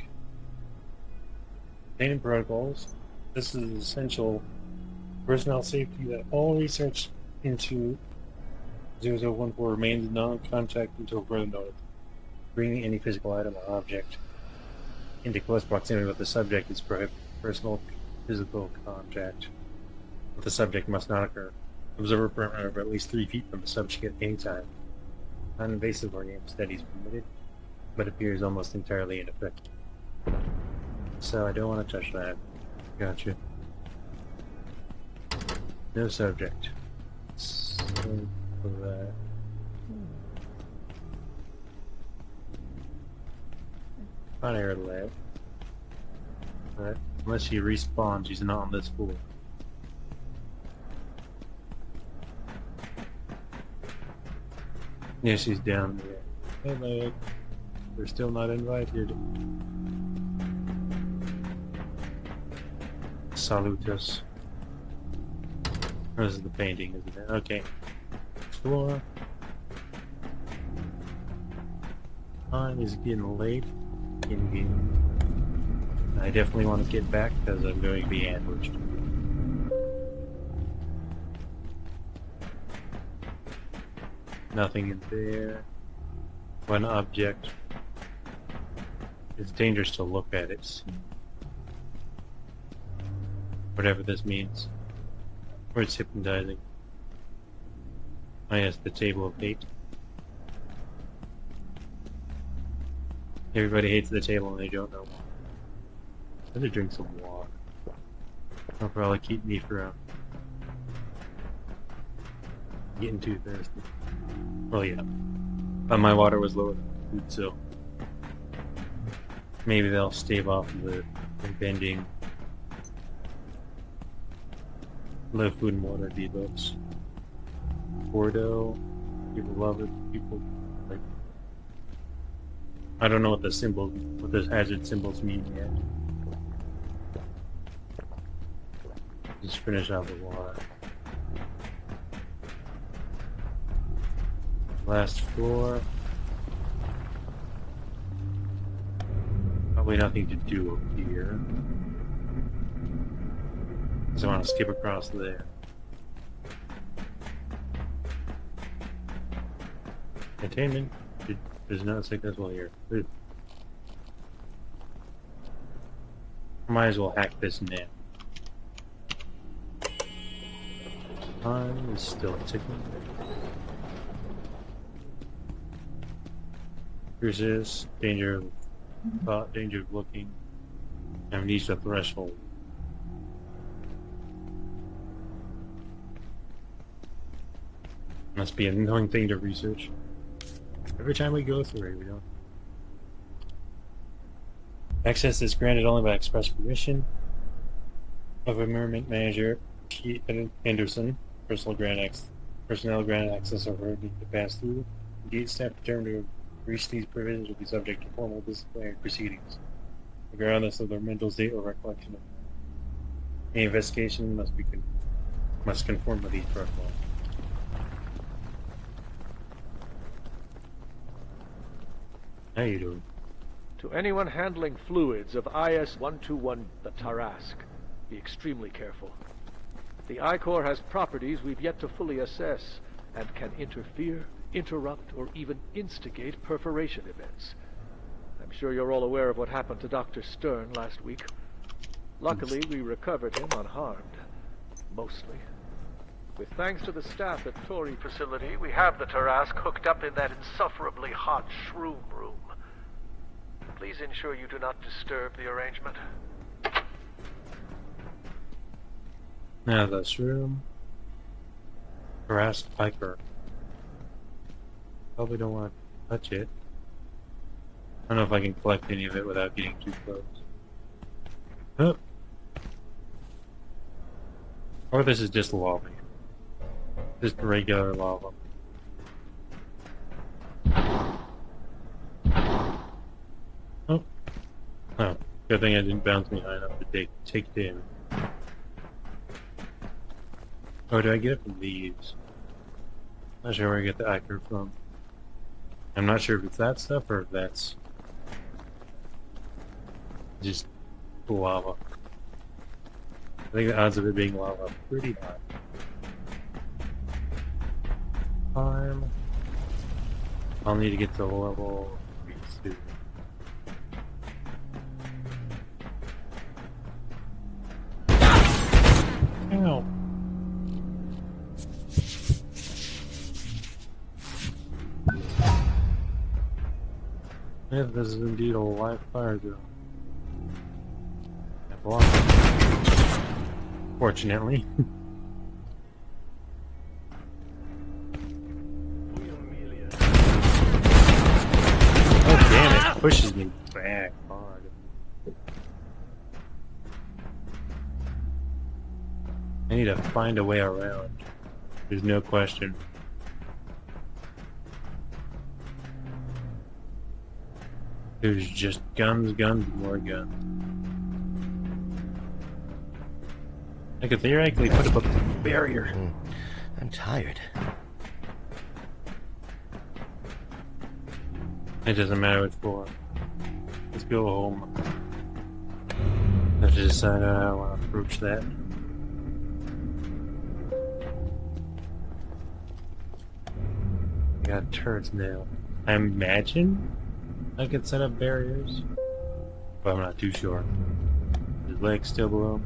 Containment protocols. This is essential personnel safety that all research into 0014 remains non-contact until further notice. Bringing any physical item or object into close proximity with the subject is prohibited. Personal physical contact with the subject must not occur. Observe a perimeter of at least 3 feet from the subject at any time. Non-invasive or aim studies permitted, but appears almost entirely ineffective. So I don't want to touch that. Gotcha. No subject. So for that. Hot air lab. Alright. Unless she respawns, she's not on this floor. Yeah, she's down there. Hey, Layek. We're still not invited. Salutus. This is the painting, isn't it? Okay. Floor. Time is getting late in game. I definitely want to get back because I'm going to be ambushed. Nothing in there. One object. It's dangerous to look at it. Whatever this means. Or it's hypnotizing. Oh yes, the table of hate. Everybody hates the table and they don't know why. I'm gonna drink some water. That'll probably keep me from getting too thirsty. Well, yeah. But my water was lower than food, so maybe they'll stave off the impending low food and water debuffs. Bordeaux, people love it. People like. I don't know what the symbols, what those hazard symbols mean yet. Just finish out the water. Last floor. Probably nothing to do up here. So I want to skip across there. Containment. There's no successful here. Might as well hack this now. Time is still ticking. Resist, danger of thought, danger of looking, amnesia threshold. Must be an annoying thing to research. Every time we go through it, we don't. Access is granted only by express permission of Environment Manager Anderson. Personnel grant access are permitted to pass through. Gate staff determined to reach these provisions will be subject to formal disciplinary proceedings, regardless of their mental state or recollection. Any investigation must conform with these protocols. How you doing? To anyone handling fluids of IS-121, the Tarask, be extremely careful. The I-Core has properties we've yet to fully assess, and can interfere, interrupt, or even instigate perforation events. I'm sure you're all aware of what happened to Dr. Stern last week. Luckily, we recovered him unharmed. Mostly. With thanks to the staff at Tory facility, we have the Tarask hooked up in that insufferably hot shroom room. Please ensure you do not disturb the arrangement. Now this room. Harassed Piper. Probably don't want to touch it. I don't know if I can collect any of it without getting too close. Oh. Or this is just lava. Just regular lava. Oh, good thing I didn't bounce me high enough to take damage. Oh, do I get it from these? Not sure where I get the ichor from. I'm not sure if it's that stuff or if that's just lava. I think the odds of it being lava are pretty high. I'll need to get to level 3 soon. Ow. Yeah, this is indeed a live fire zone. I blocked. Fortunately. Oh damn it, pushes me back hard. I need to find a way around. There's no question. There's just guns, guns, more guns. I could theoretically put up a barrier. I'm tired. It doesn't matter what for. Let's go home. I have to decide how I want to approach that. I got turrets now. I imagine I could set up barriers, but I'm not too sure. His leg's still below.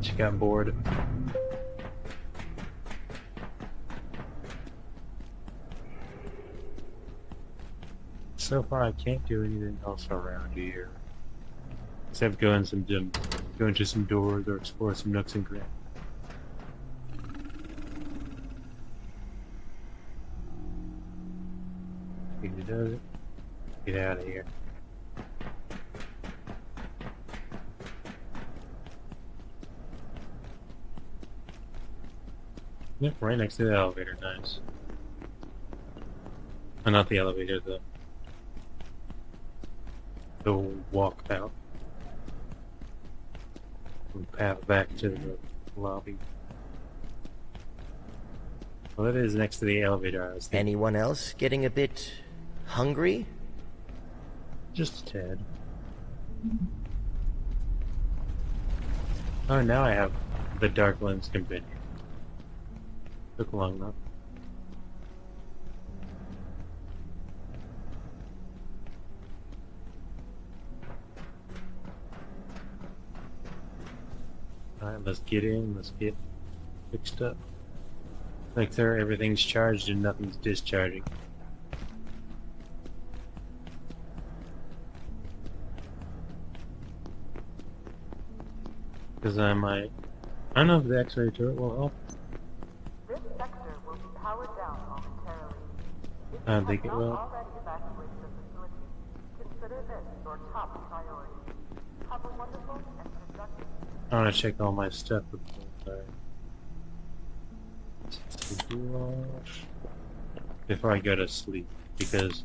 She got bored. So far, I can't do anything else around here, except go into some doors or explore some nooks and crannies. Think it does it. Get out of here. Yep, right next to the elevator. Nice. Oh, not the elevator, the walk out. And path back to the lobby. Well, that is next to the elevator, I was thinking. Anyone else getting a bit hungry? Just a tad. Oh, now I have the Dark Lens Companion. Took long enough. Alright, let's get in, let's get fixed up. Like there, everything's charged and nothing's discharging. Because I don't know if the X-ray turret will help. This sector will be powered down momentarily. If I don't you think have it not will. already evacuated the facility, consider this your top priority. Have a wonderful and productive I want to check all my stuff before I go to sleep, because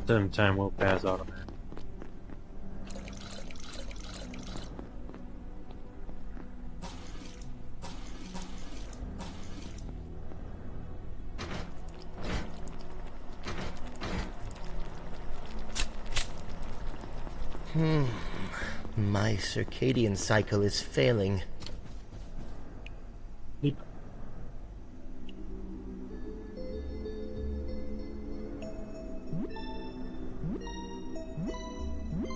some time will pass automatically. My circadian cycle is failing. Sleep.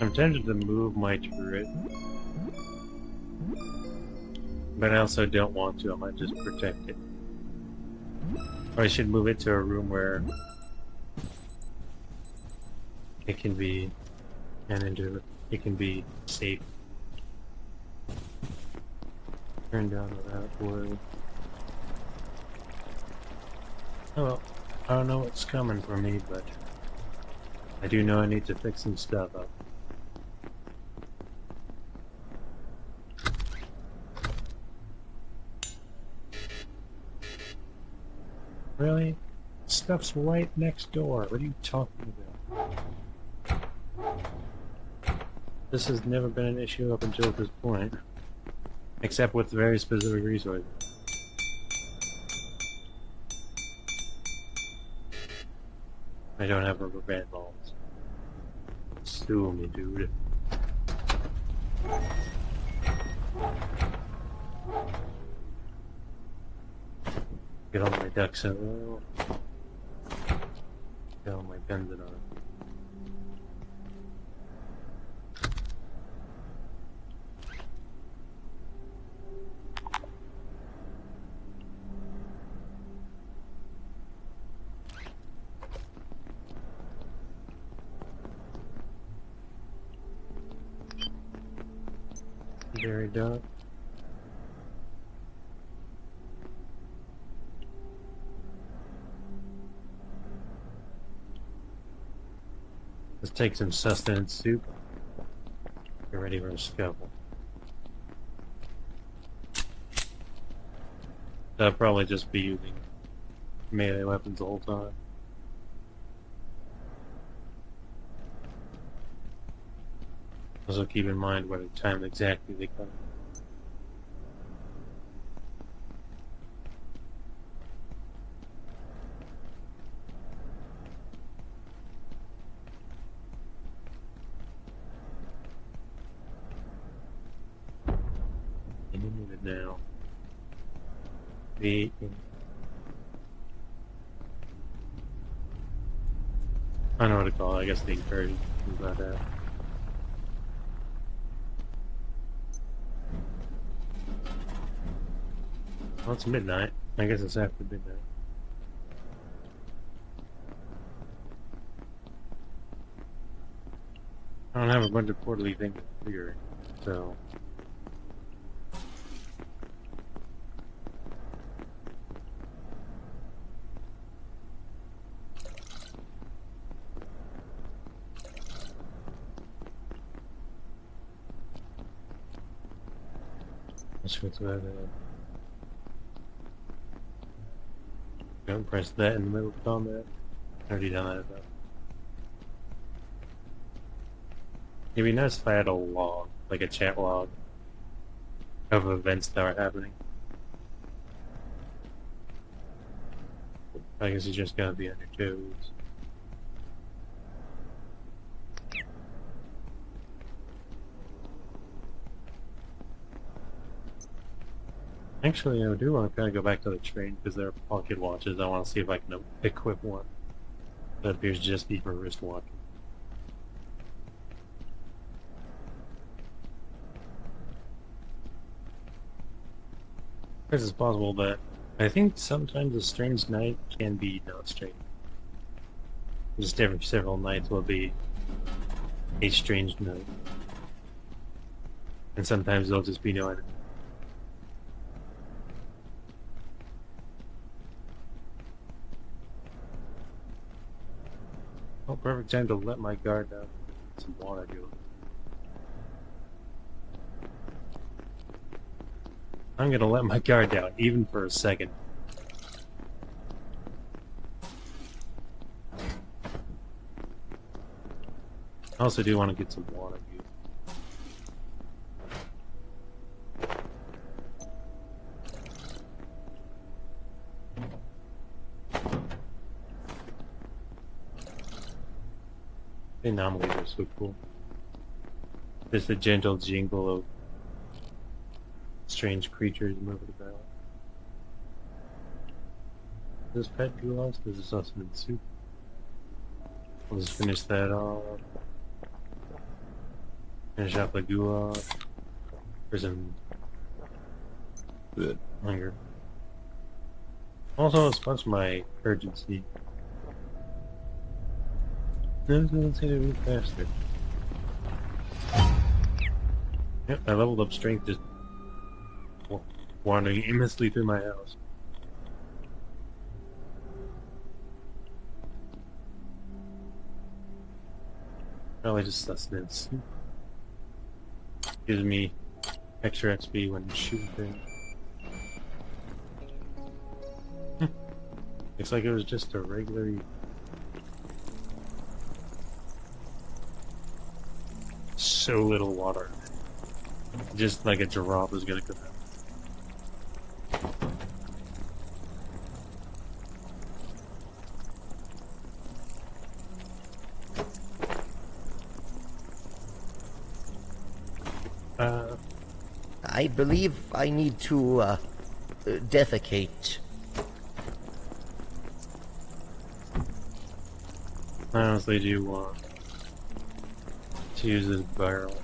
I'm tempted to move my turret, but I also don't want to. I might just protect it. Or I should move it to a room where it can be it can be safe. Turn down without worry. Oh well, I don't know what's coming for me, but I do know I need to fix some stuff up. Really? stuff's right next door. What are you talking about? This has never been an issue up until this point. Except with very specific resources. I don't have rubber band balls. Sue me, dude. Get all my ducks in a row. Get all my benzene on. Very dark. Let's take some sustenance soup. Get ready for a scuffle. I'll probably just be using melee weapons the whole time. Also keep in mind what time exactly they come. Any minute now. I don't know what to call it. I guess the incursion. About that. Well, it's midnight. I guess it's after midnight. I don't have a bunch of quarterly things to figure, so... Let's go to that. Don't press that in the middle of combat. Already done that enough. It'd be nice if I had a log, like a chat log, of events that are happening. I guess you just gotta be on your toes. Actually, I do want to kind of go back to the train because there are pocket watches. I want to see if I can equip one that appears to just be for wristwatch. This is possible, but I think sometimes a strange night can be not strange. Just every several nights will be a strange night. And sometimes there'll just be no enemy. Oh, perfect time to let my guard down. Some water go. I'm gonna let my guard down, even for a second. I also do want to get some water here. The anomalies are so cool. There's the gentle jingle of strange creatures moving about. This pet goulash, this is sustenance soup. I'll just finish that off. Finish up the goulash. For some hunger. Also, it's much my urgency. Let's say to move faster. Yep, I leveled up strength just wandering aimlessly through my house. Probably just sustenance. Gives me extra XP when shooting things. Looks like it was just a regular. So little water. Just like a drop is gonna come out. I believe I need to, defecate. I honestly do want to use this barrel.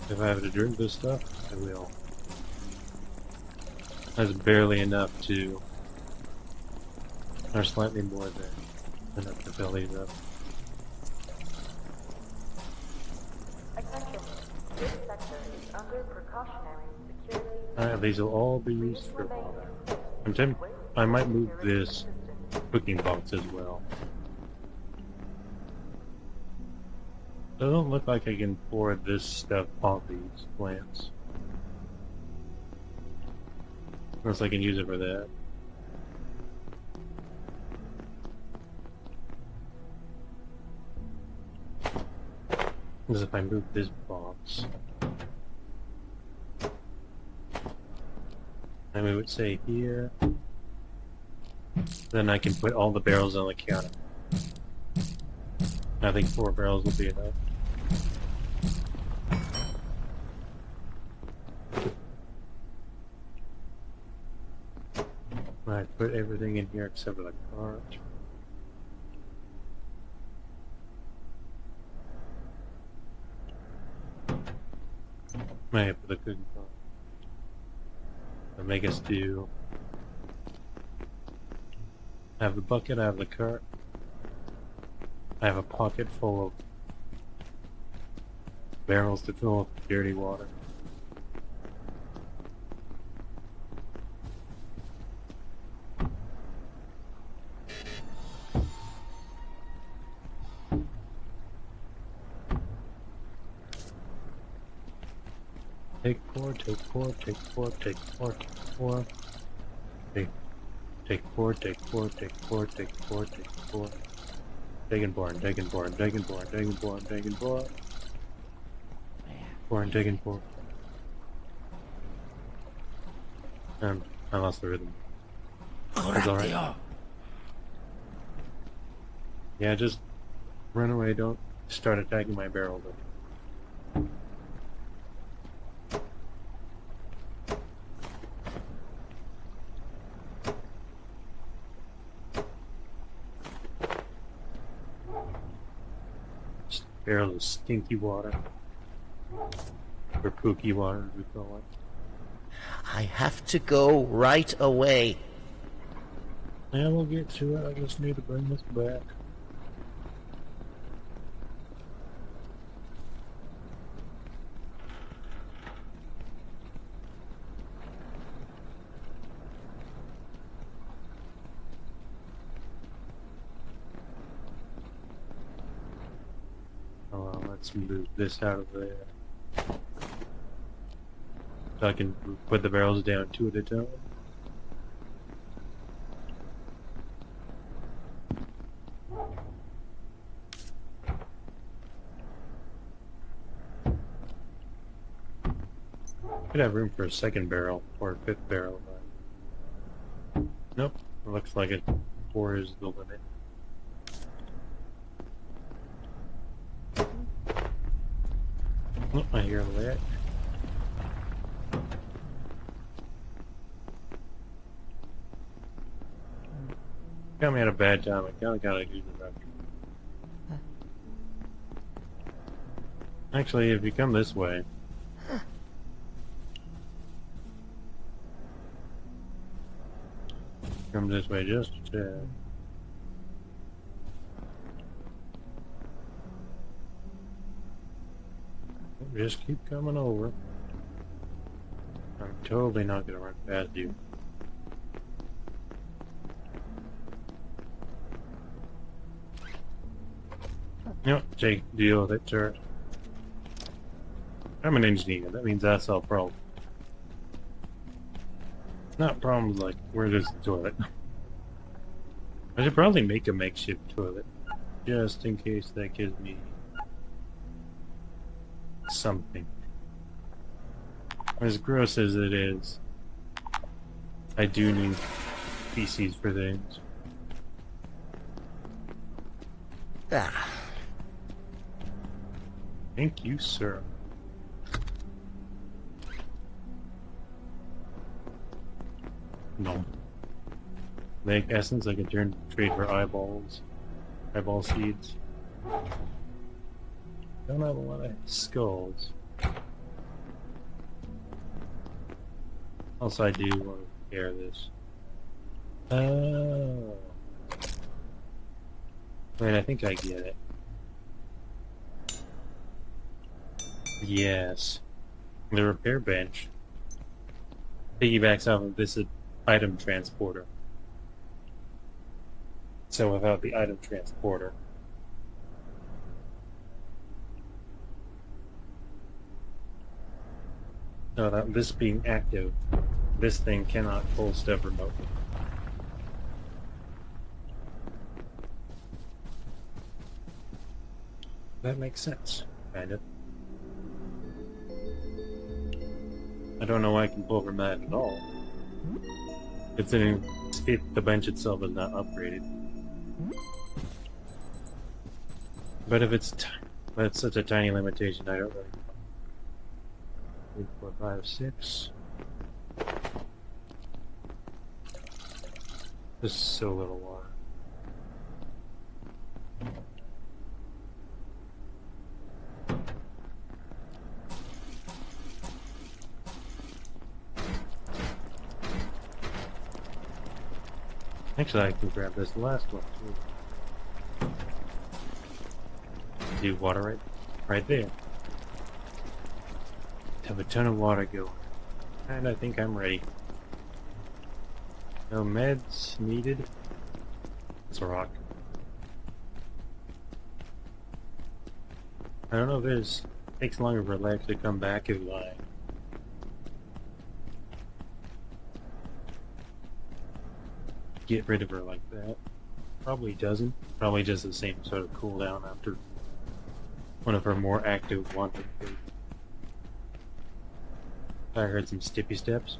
If I have to drink this stuff, I will. That's barely enough to, or slightly more than enough to fill these up. Attention. This sector is under precautionary security. Alright, these will all be used for water. I'm tempted, I might move this cooking box as well. Doesn't look like I can pour this stuff on these plants. Unless I can use it for that. As if I move this box. I move it, say, here. Then I can put all the barrels on the counter. I think 4 barrels will be enough. I put everything in here except for the cart. I have the cooking pot. I'll make us do. I have the bucket, I have the cart. I have a pocket full of barrels to fill with dirty water. Take 4, take 4, take 4, take 4, take 4. Take 4, take 4, take 4, take 4, take 4. Taking 4, and taking 4, and taking 4, and taking 4, and taking 4. 4 and taking 4. I lost the rhythm. That's alright. Yeah, just run away, don't start attacking my barrel. Barrel of stinky water. Or pooky water, as we call it. I have to go right away. Yeah, we'll get to it. I just need to bring this back. Let's move this out of there. So I can put the barrels down 2 at a time. Could have room for a 2nd barrel or a 5th barrel. But nope, it looks like 4 is the limit. Oh, I hear Layek. Got me at a bad time. I kinda gotta use the bathroom. Actually, if you come this way. Come this way just a tad. Just keep coming over. I'm totally not gonna run past you. Yep, deal with it, sir. I'm an engineer. That means I solve problems. not problems like where there's the toilet. I should probably make a makeshift toilet, just in case that gives me something. As gross as it is, I do need PCs for things. Ah, Thank you, sir. No. Make essence I can trade for eyeballs. Eyeball seeds. Don't have a lot of skulls. Also, I do want to repair this. Oh. Wait, I think I get it. Yes. The repair bench piggybacks off of this item transporter. So without the item transporter, without this being active, this thing cannot pull stuff remotely. That makes sense, kind of. I don't know why I can pull from that at all. Considering the bench itself is not upgraded. But if it's that's such a tiny limitation, I don't really know. 3, 4, 5, 6. There's so little water. Actually, I can grab this last one too. Do water right there. Have a ton of water going. And I think I'm ready. No meds needed. It's a rock. I don't know if it takes longer for Layek to come back if I get rid of her like that. Probably doesn't. Probably just the same sort of cooldown after one of her more active wanted phases. I heard some stippy steps.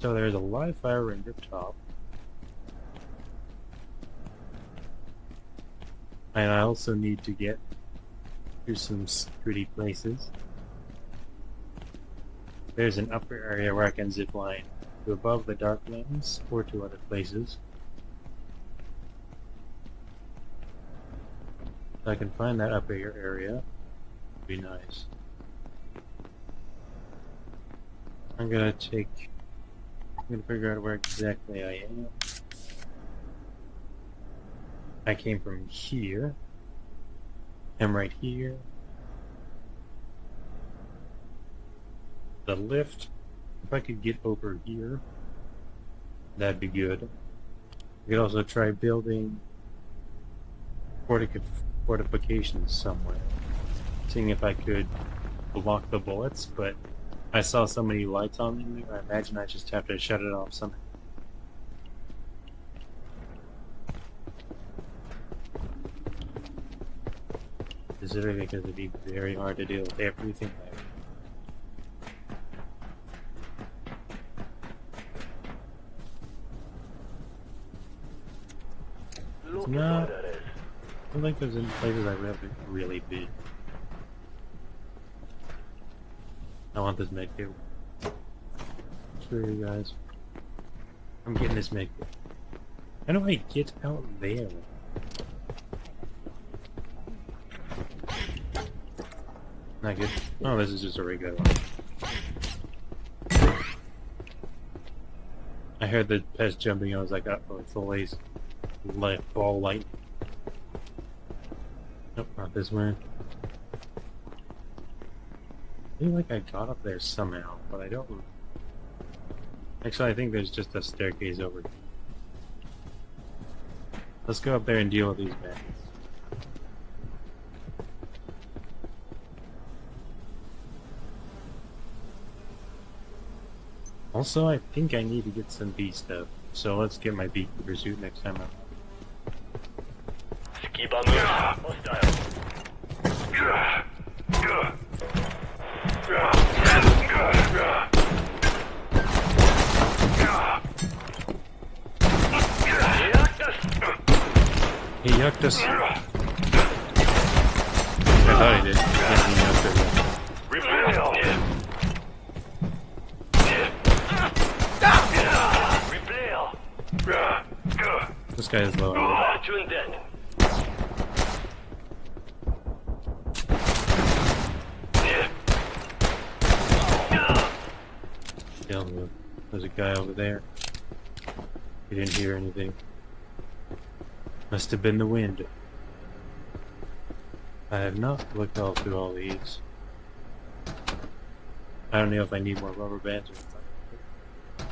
So there's a live fire ring up top. And I also need to get to some pretty places. There's an upper area where I can zipline to above the dark lands or to other places. If I can find that upper area, it'd be nice. I'm gonna figure out where exactly I am. I came from here. I'm right here. The lift, if I could get over here, that'd be good. I could also try building fortifications somewhere, seeing if I could block the bullets, but I saw so many lights on in there, I imagine I just have to shut it off somehow. Specifically because it'd be very hard to deal with everything there. It's not. I don't think there's any places I'd rather really be. I want this med kit. Screw you guys. I'm getting this med kit. How do I get out there? Not good. Oh, this is just a regular one. I heard the pest jumping. I was like, oh, it's the lace. Ball light. Nope, not this way. I feel like I got up there somehow, but I don't. Actually, I think there's just a staircase over here. Let's go up there and deal with these men. Also, I think I need to get some bee stuff, so let's get my beekeeper suit next time out. Ski bomb hostile. He yucked us. I thought he did. Yeah, he yucked us. This guy is low. There's a guy over there. He didn't hear anything. Must have been the wind. I have not looked all through all these. I don't know if I need more rubber bands or not.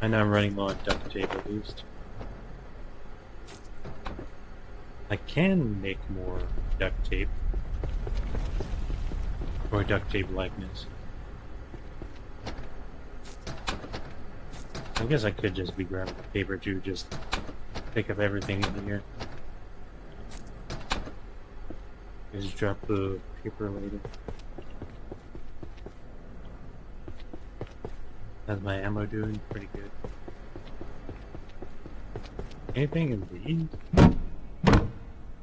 I know I'm running low on duct tape at least. I can make more duct tape. Or duct tape likeness. I guess I could just be grabbing the paper to just pick up everything in here. Just drop the paper later. How's my ammo doing? Pretty good. Anything in these?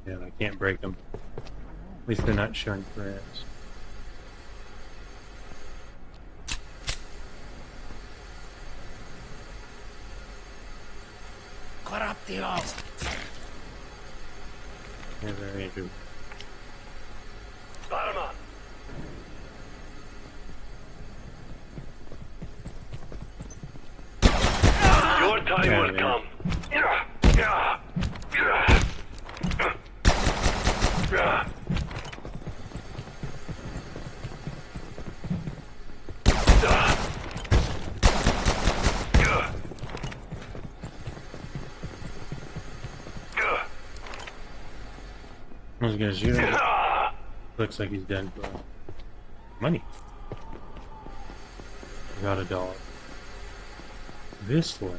Yeah, I can't break them. At least they're not showing cracks. Corruptios! Yeah, very good. Parma. Your time will come. I was gonna shoot him. Looks like he's dead for money. Got $1. This one.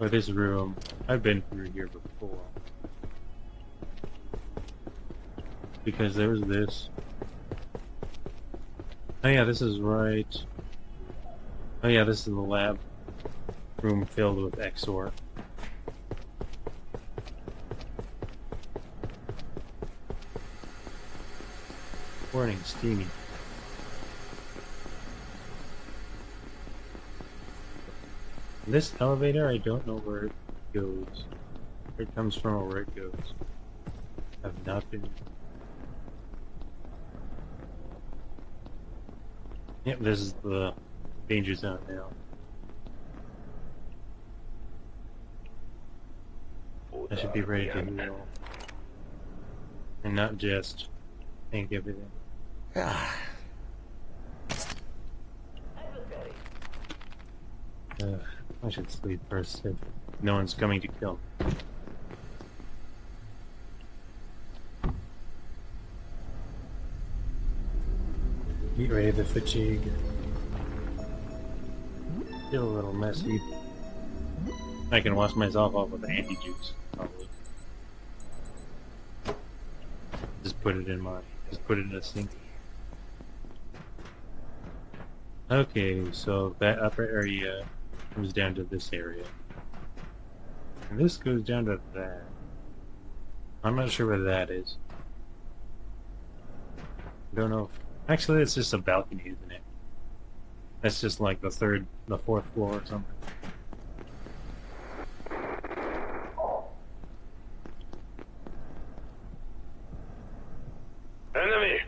Or this room. I've been through here before. Because there was this. Oh yeah, this is right. Oh yeah, this is the lab room filled with XOR. Warning, steamy. This elevator, I don't know where it goes. Where it comes from or where it goes. I've not been. Yep, this is the danger zone now. I should be ready to heal. And not just tank everything. I should sleep first if no one's coming to kill me. Get ready for fatigue. Still a little messy. I can wash myself off with anti-juice, probably. Just put it in a sink. Okay, so that upper area comes down to this area. And this goes down to that. I'm not sure where that is. Don't know if... Actually, it's just a balcony, isn't it? That's just like the fourth floor or something. Enemy!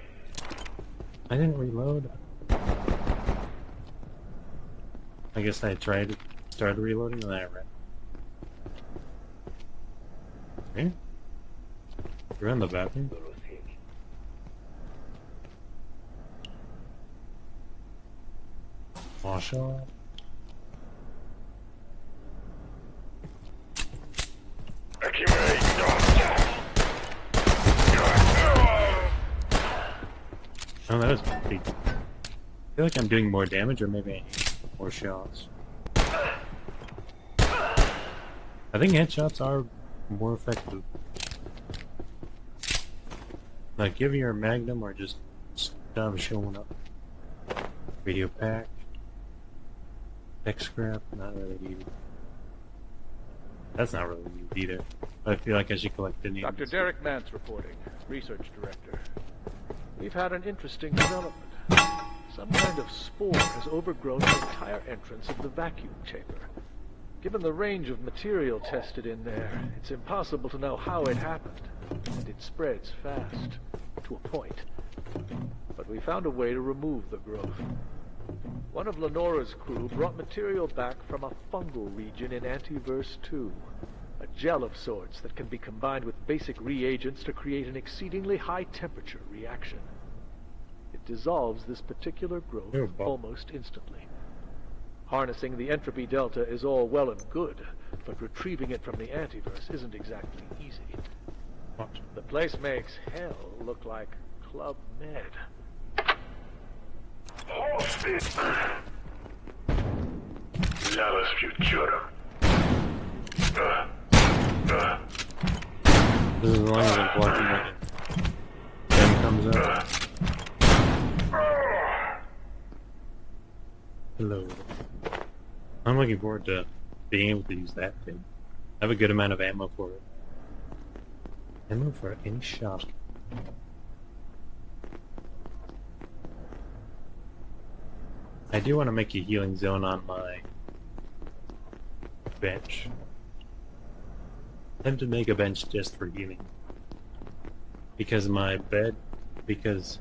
I didn't reload. I guess I started reloading and I ran. Okay. You're in the bathroom. Wash off. Oh, that was big. feel like I'm doing more damage, or maybe I need more shots. I think headshots are more effective. Like, give your magnum or just stop showing up. Radio pack. Tech scrap, not really needed. That's not really needed either. I feel like I should collect the names. Dr. Derek Mance reporting, Research Director. We've had an interesting development. Some kind of spore has overgrown the entire entrance of the vacuum chamber. Given the range of material tested in there, it's impossible to know how it happened, and it spreads fast, to a point. But we found a way to remove the growth. One of Lenora's crew brought material back from a fungal region in Antiverse 2. A gel of sorts that can be combined with basic reagents to create an exceedingly high-temperature reaction. It dissolves this particular growth almost instantly. Harnessing the entropy delta is all well and good, but retrieving it from the Antiverse isn't exactly easy. What? The place makes hell look like Club Med. Lalus Futura. This is as long as I'm blocking when it then comes up. Hello. I'm looking forward to being able to use that thing. I have a good amount of ammo for it. Ammo for any shot. I do want to make a healing zone on my bench. I'm to make a bench just for healing. Because my bed, because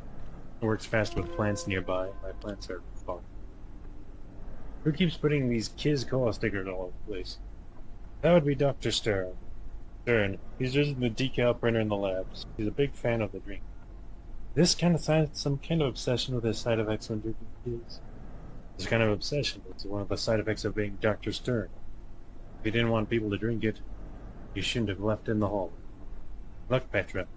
it works fast with plants nearby, my plants are fucked. Who keeps putting these Kiz Cola stickers all over the place? That would be Dr. Stern. He's using the decal printer in the labs. He's a big fan of the drink. This kind of some kind of obsession with his side effects when drinking Kiz. This kind of obsession is one of the side effects of being Dr. Stern. If you didn't want people to drink it, you shouldn't have left in the hall. Look, Petra.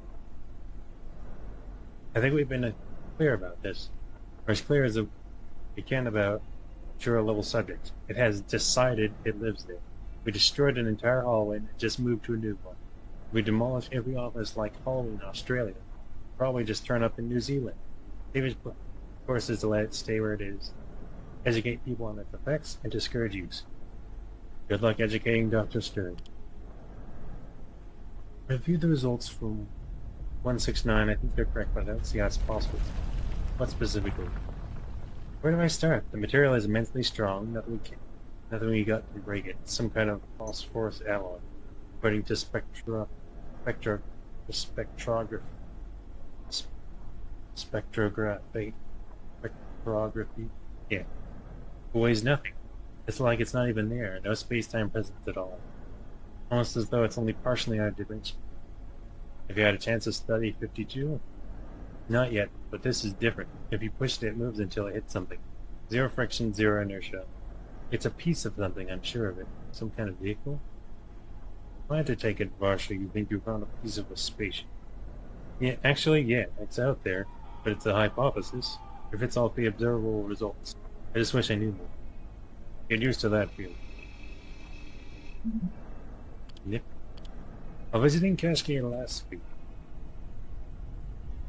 I think we've been clear about this. Or as clear as we can about level subjects. It has decided it lives there. We destroyed an entire hallway and just moved to a new one. We demolished every office like Halloween in Australia. Probably just turn up in New Zealand. David's course is to let it stay where it is. Educate people on its effects and discourage use. Good luck educating Dr. Stern. Review the results from 169. I think they're correct, but I don't see how it's possible. What specifically? Where do I start? The material is immensely strong. Nothing we got can break it. Some kind of phosphorus alloy. According to spectrography. Yeah. It weighs nothing. It's like it's not even there. No space-time presence at all. Almost as though it's only partially out of dimension. Have you had a chance to study 52? Not yet, but this is different. If you push it, it moves until it hits something. Zero friction, zero inertia. It's a piece of something, I'm sure of it. Some kind of vehicle? If I had to take it, Varsha, you think you found a piece of a spaceship. Yeah, actually, yeah, it's out there, but it's a hypothesis. It fits all the observable results. I just wish I knew more. Get used to that feeling. Yep. While visiting Cascade last week,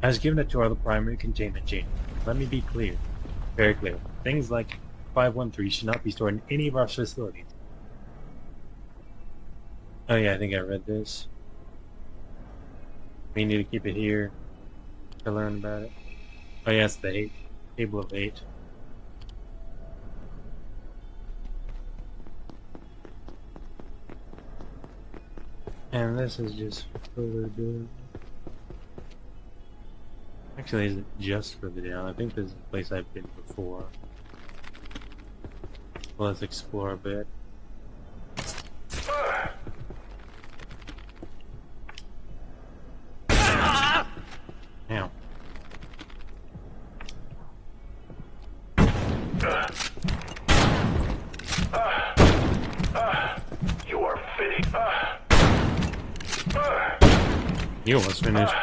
I was given a tour of the primary containment chamber. Let me be clear. Very clear. Things like 513 should not be stored in any of our facilities. Oh yeah, I think I read this. We need to keep it here to learn about it. Oh yeah, it's the table of 8. And this is just further down. Actually, isn't just further down. I think this is a place I've been before. Well, let's explore a bit. Ow. You are finished. You almost finished.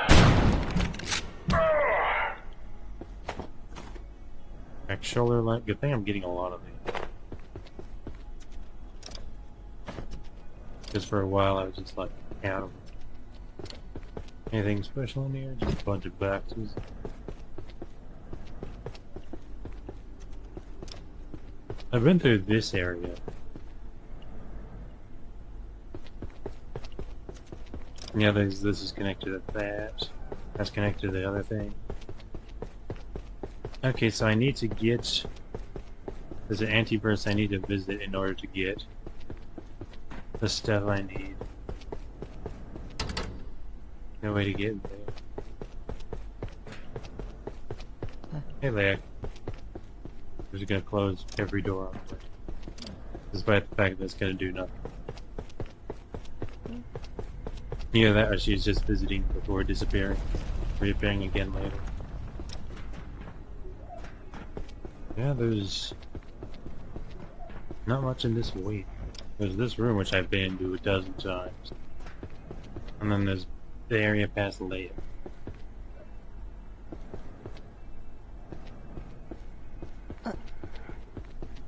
controller light. Good thing I'm getting a lot of these. Because for a while I was just like out of anything special in here, just a bunch of boxes. I've been through this area. Yeah, this is connected to that. That's connected to the other thing. Okay, so I need to get... There's an antiverse I need to visit in order to get the stuff I need. No way to get there. Hey, Layek. I'm just gonna close every door on the way. Despite the fact that it's gonna do nothing. Either that or she's just visiting before disappearing. Reappearing again later. Yeah, there's not much in this way. There's this room which I've been to a dozen times. And then there's the area past Layek.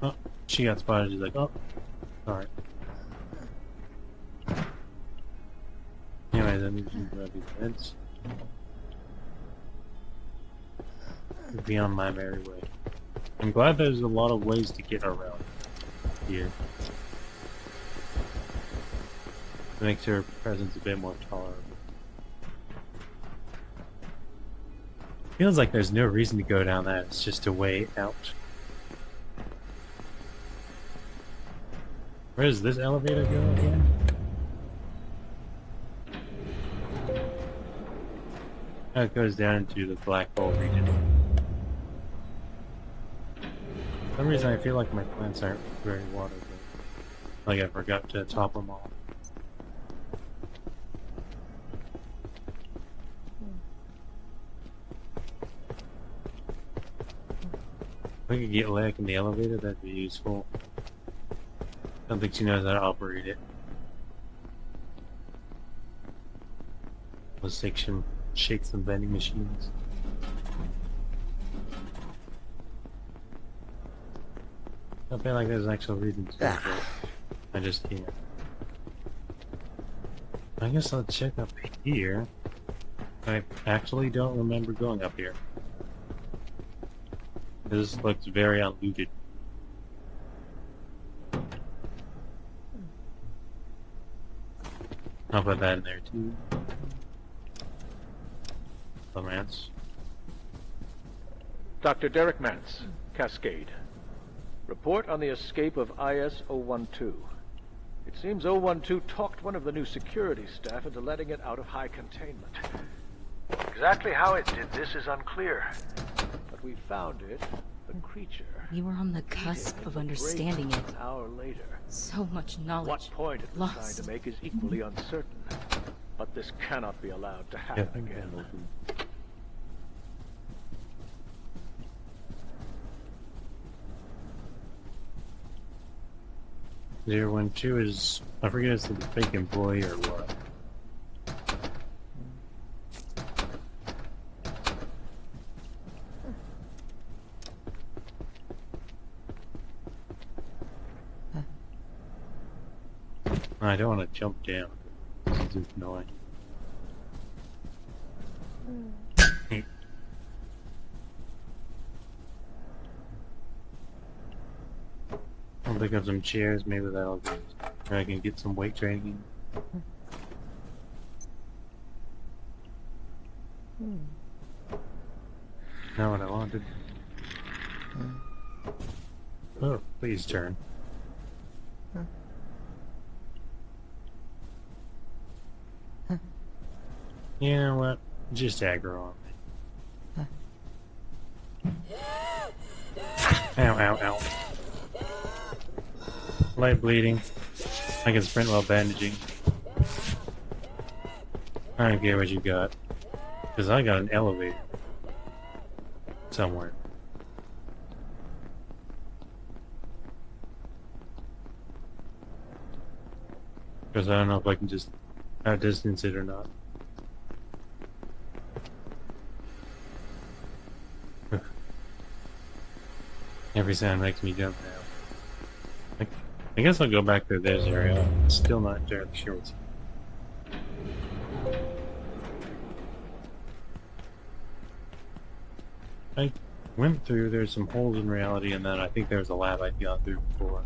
Oh, she got spotted. She's like, oh, sorry. Anyways, I need to grab these vents. Be on my merry way. I'm glad there's a lot of ways to get around here. It makes her presence a bit more tolerable. Feels like there's no reason to go down that, it's just a way out. Where does this elevator go again? Oh, it goes down into the black hole region. For some reason I feel like my plants aren't very watered. Like I forgot to top them all. If we could get Layek in the elevator, that'd be useful. I don't think she knows how to operate it. Let's shake some vending machines. I feel like there's an actual reason to do it. I just can't. I guess I'll check up here. I actually don't remember going up here. This looks very unlooted. I'll put that in there too. The Mance. Dr. Derek Mance, Cascade. Report on the escape of IS-012. It seems 012 talked one of the new security staff into letting it out of high containment. Exactly how it did this is unclear, but we found it, the creature. We were on the cusp of understanding it. An hour later. So much knowledge. What point it was trying lost. to make is equally uncertain. But this cannot be allowed to happen again. 012 is, I forget if it's a fake employee or what. I don't want to jump down. This is just annoying. I'll pick up some chairs, maybe that'll get, or I can get some weight training in. Not what I wanted. Oh, please turn. You know what? Just aggro on me. Ow, ow, ow. Light bleeding. I can sprint while bandaging. I don't care what you got. Because I got an elevator. Somewhere. Because I don't know if I can just outdistance it or not. Every sound makes me jump now. I guess I'll go back to this area. I'm still not entirely sure what's. I went through, there's some holes in reality, and then I think there's a lab I'd gone through before.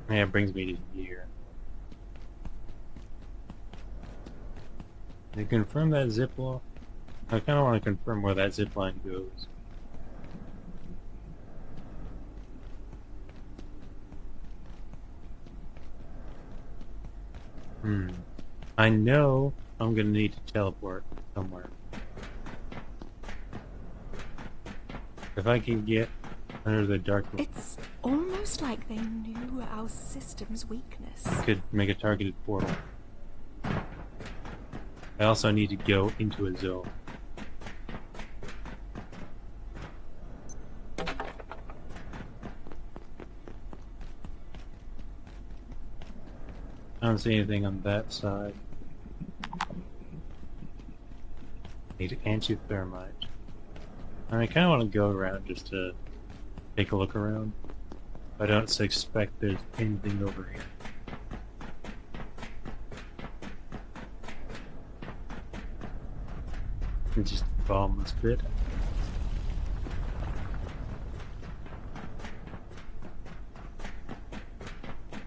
Yeah, it brings me to here. They confirm that zip line. I kind of want to confirm where that zip line goes. I know I'm gonna need to teleport somewhere. If I can get under the dark room, It's almost like they knew our system's weakness. I could make a targeted portal. I also need to go into a zone. I don't see anything on that side. Need anti-thermite. I kind of want to go around just to take a look around. I don't suspect there's anything over here. Just a bottomless pit.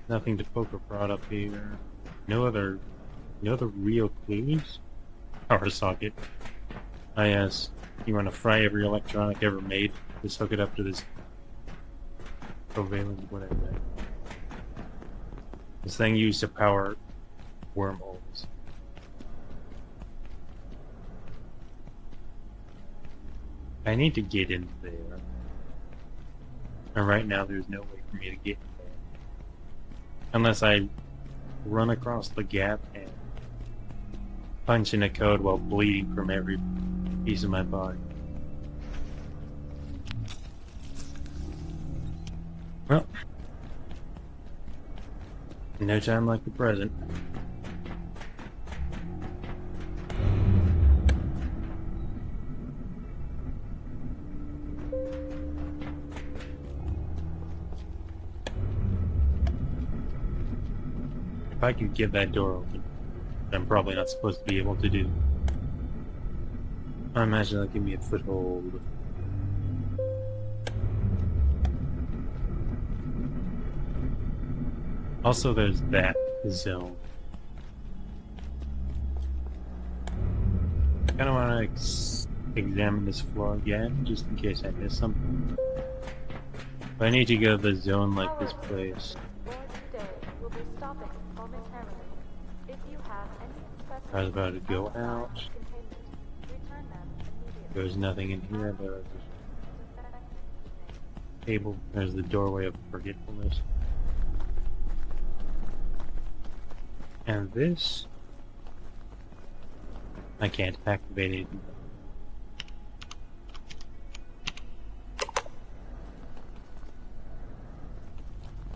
Nothing to poke or prod up here. No other real clues? Power socket. Ah yes, you want to fry every electronic ever made. Just hook it up to this covalent whatever. This thing used to power wormholes. I need to get in there. And right now there's no way for me to get in there. Unless I run across the gap and punch in a code while bleeding from every piece of my body. Well, no time like the present. If I can get that door open, I'm probably not supposed to be able to do. I imagine that'll give me a foothold. Also, there's that zone. I kind of want to examine this floor again, just in case I miss something. But I need to go to the zone like this place. Will be stopping momentarily. If you have any I was about to go out. return them immediately. There's nothing in here, but there's a table. There's the doorway of forgetfulness. And this, I can't activate it.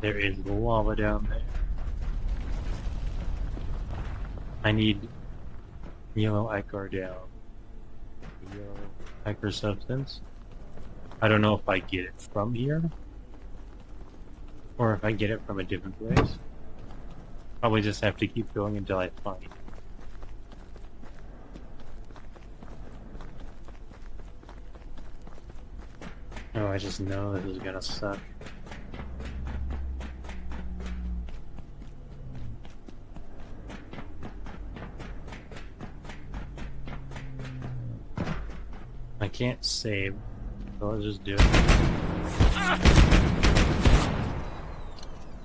There is lava down there. I need yellow ichor down. Yellow ichor substance. I don't know if I get it from here, or if I get it from a different place. Probably just have to keep going until I find it. Oh, I just know this is gonna suck. I can't save, so I'll just do it.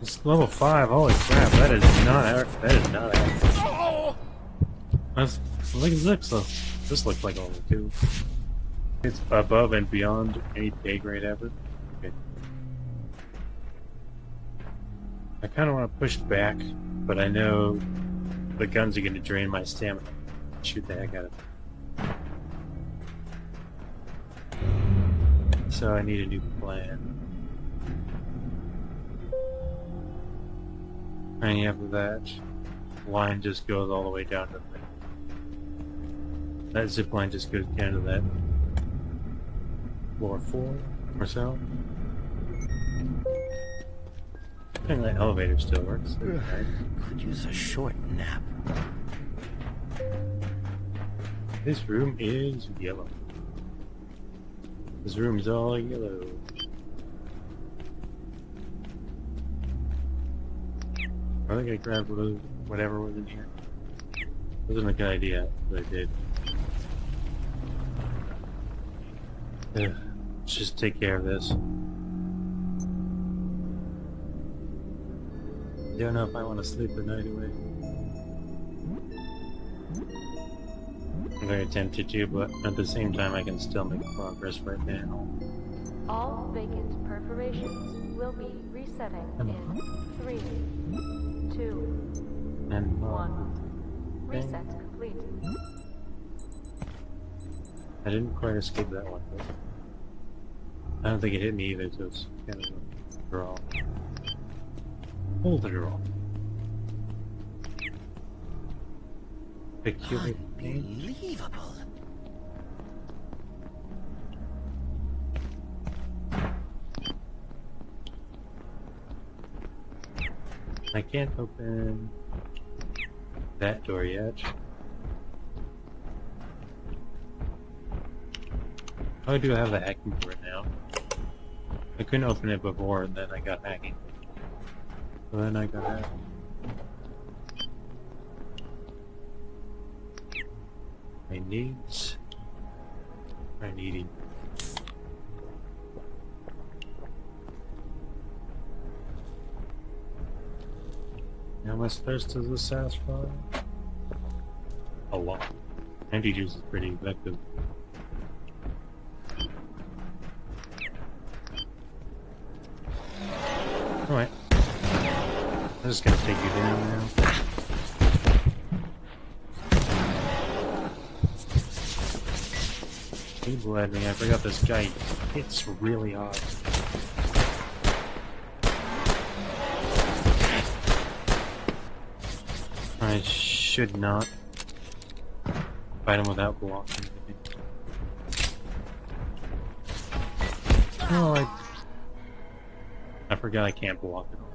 It's level 5, holy crap, that is not this looks like level 2. It's above and beyond any pay grade ever. Okay. I kinda wanna push back, but I know the guns are gonna drain my stamina. Shoot the heck out of it. So I need a new plan. And after that, line just goes all the way down to the... That zip line just goes down to that floor 4 or so. I think the elevator still works. Could use a short nap. This room is yellow. This room's all yellow. I think I grabbed whatever was in here. Wasn't a good idea, but I did. Let's just take care of this. Don't know if I want to sleep the night away. I'm very tempted to, but at the same time I can still make progress right now. All vacant perforations will be resetting in 3, 2, And 1. Reset complete. I didn't quite escape that one, but I don't think it hit me either, so it's kind of a draw. Hold the draw. Peculiar name. Unbelievable. I can't open that door yet. Oh, I do have the hacking door now. I couldn't open it before, and then I got hacking. So then I got hacked. My needs. I needy. How much thirst does this satisfy? A lot. Anti-juice is pretty effective. Alright. I'm just gonna take you down now. He bled me. I forgot this guy hits really hard. I should not fight him without blocking. Oh, I forgot I can't block it all.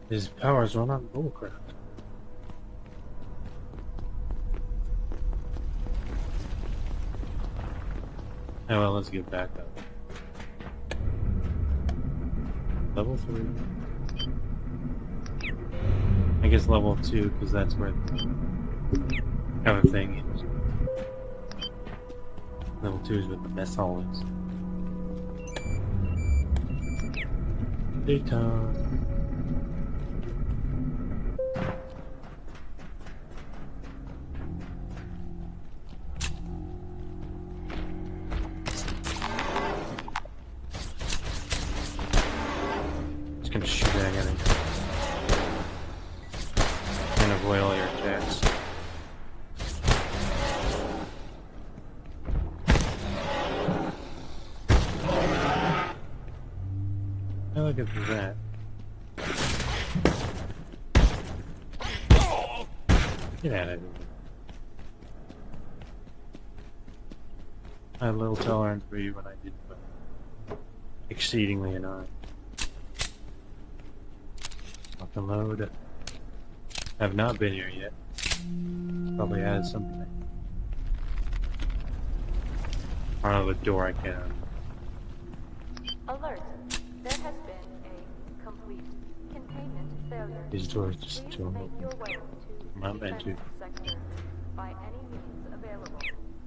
His powers run on bullcrap. Oh well, let's get back up. Level 3. I guess level 2, because that's where the other thing is. Level 2 is with the mess hall is. Daytime. Just gonna shoot at it. And avoid all your attacks. I look at that. Get out of here. I had a little tolerance for you when I did, but exceedingly annoying. Fucking load. I've not been here yet. Probably has something. I don't know the door I can. Alert. There has been a complete containment failure. These doors just Please don't make open. your way to Not meant to. defense sector by any means available.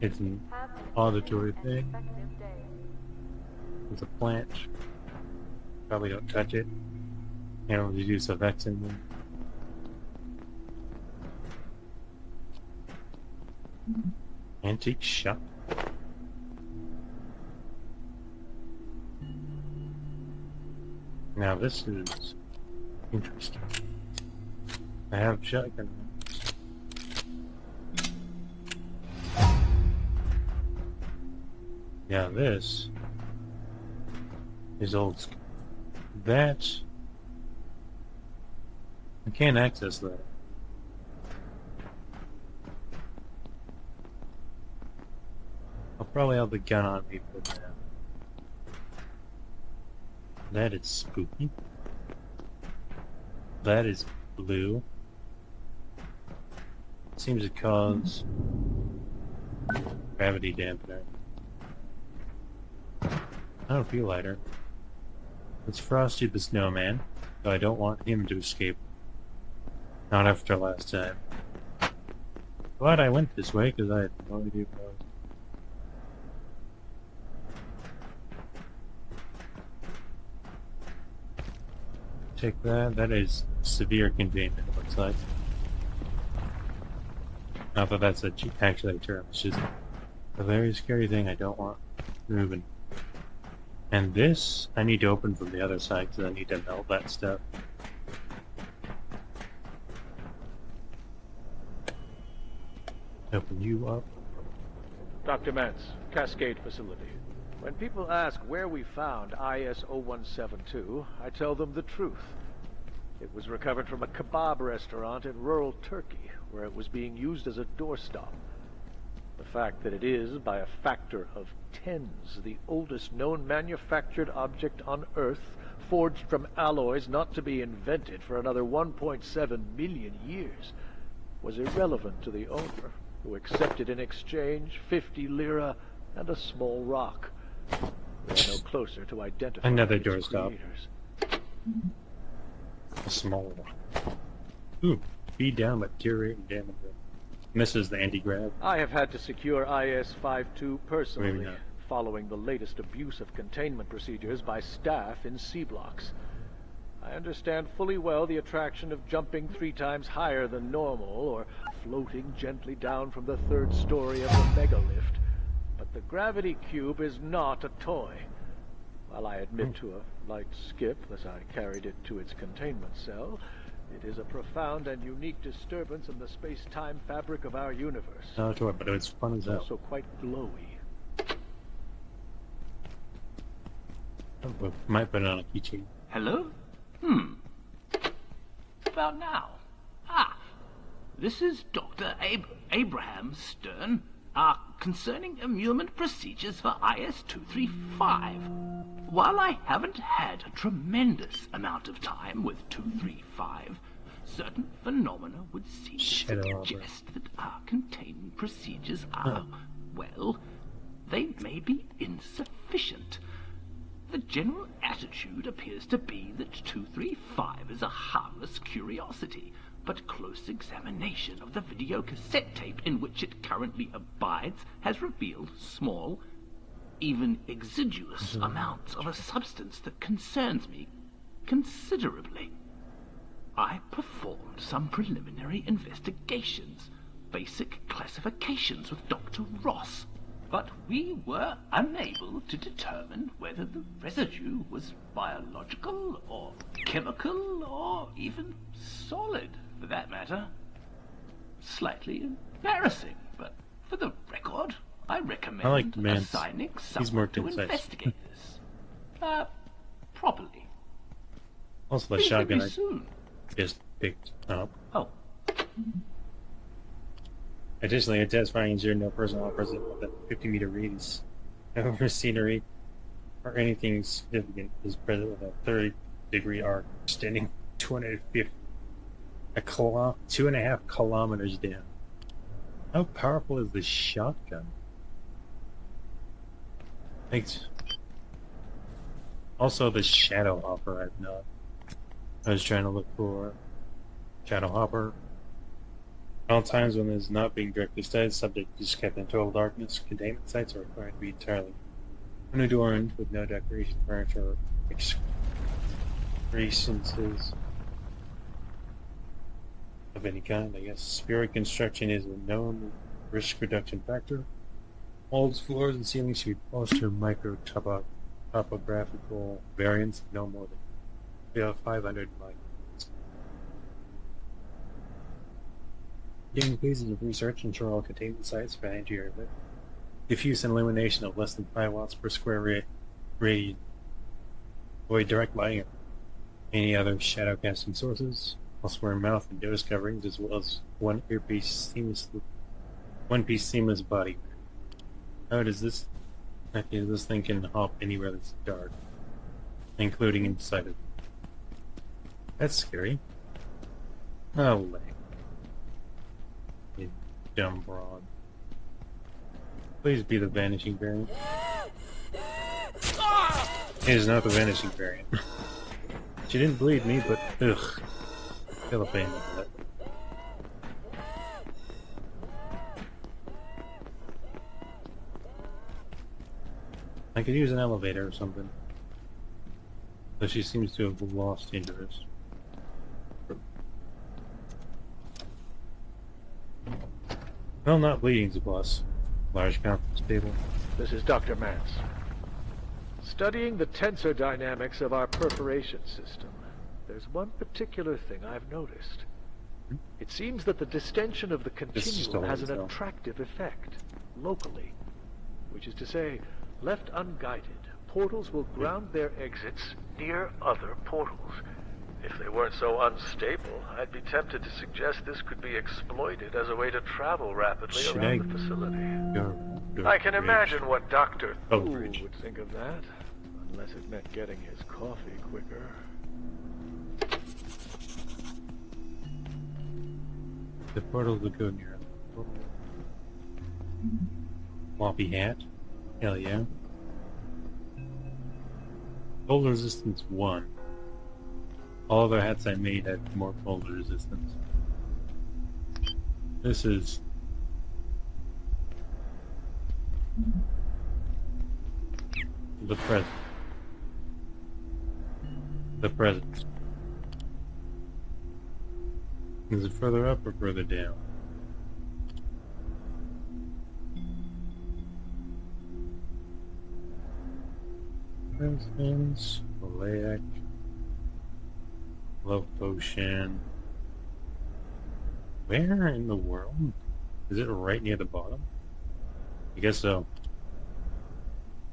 It's an Have an auditory efficient thing. and effective day. It's a plant. Probably don't touch it. You know, reduce the vex in them. Antique shop. Now this is interesting. I have shotgun rounds. Yeah, this is old school. That I can't access that. I'll probably have the gun on me for that. That is spooky. That is blue. Seems to cause gravity dampener. I don't feel lighter. It's Frosty the Snowman, so I don't want him to escape. Not after last time. Glad I went this way, because I had no idea what I was. Take that. That is severe containment, it looks like. Not that that's actually a term, it's just a very scary thing I don't want moving. And this, I need to open from the other side because I need to melt that stuff. Open you up. Dr. Mance, Cascade Facility. When people ask where we found IS-0172, I tell them the truth. It was recovered from a kebab restaurant in rural Turkey, where it was being used as a doorstop. The fact that it is, by a factor of tens, the oldest known manufactured object on Earth, forged from alloys not to be invented for another 1.7 million years, was irrelevant to the owner, who accepted in exchange 50 lira and a small rock. We are no closer to identifying Another its doorstop. creators. A small one. Ooh, feed down but deteriorating damage. This is the anti-grav. I have had to secure IS-52 personally, Maybe not. following the latest abuse of containment procedures by staff in C-blocks. I understand fully well the attraction of jumping 3 times higher than normal, or floating gently down from the 3rd story of the megalift. But the gravity cube is not a toy. While I admit to a light skip as I carried it to its containment cell, it is a profound and unique disturbance in the space-time fabric of our universe. Not a toy, but it's fun as It's hell. also quite glowy. We might put it on a keychain. Hello? About now. This is Dr. Abraham Stern, concerning immune procedures for IS-235. While I haven't had a tremendous amount of time with 235, certain phenomena would seem to suggest that our containment procedures are, well, they may be insufficient. The general attitude appears to be that 235 is a harmless curiosity, but close examination of the videocassette tape in which it currently abides has revealed small, even exiguous amounts of a substance that concerns me considerably. I performed some preliminary investigations, basic classifications with Dr. Ross, but we were unable to determine whether the residue was biological or chemical or even solid, for that matter. Slightly embarrassing, but for the record, I recommend assigning someone to investigate this. Properly. Also, the shotgun I just picked up. Oh. Additionally, a test finding no personal present within 50-meter radius over scenery or anything significant is present with a 30-degree arc extending 2.5 kilometers down. How powerful is this shotgun? Thanks. Also, the Shadow Hopper I've not. I was trying to look for Shadow Hopper. At all times when it is not being directly studied, subject is kept in total darkness. Containment sites are required to be entirely unadorned with no decoration, furniture, or excrescences of any kind. I guess spirit construction is a known risk reduction factor. Walls, floors, and ceilings should foster topographical variance of no more than 500 microns. Getting phases of research ensure all containment sites for interior diffuse and illumination of less than 5 watts per square radian. Avoid direct lighting or any other shadow casting sources. also wearing mouth and nose coverings, as well as one piece seamless body. How does this? Okay, this thing can hop anywhere that's dark, including inside of it. That's scary. Oh, Layek. You dumb broad. Please be the vanishing variant. It is not the vanishing variant. She didn't bleed me, but ugh. Feel the pain of that. I could use an elevator or something. Though she seems to have lost interest. Well, not bleeding's a plus. Large conference table. This is Dr. Mance. Studying the tensor dynamics of our perforation system, there's one particular thing I've noticed. It seems that the distension of the continuum has an attractive effect, locally. Which is to say, left unguided, portals will ground their exits near other portals. If they weren't so unstable, I'd be tempted to suggest this could be exploited as a way to travel rapidly around the facility. I can imagine what Dr. Thu would think of that, unless it meant getting his coffee quicker. The portal would go near. Floppy hat. Hell yeah. Cold resistance 1. All other hats I made had more cold resistance. This is... the present. The present. Is it further up or further down? Presence, Layek, love potion. Where in the world? Is it right near the bottom? I guess so.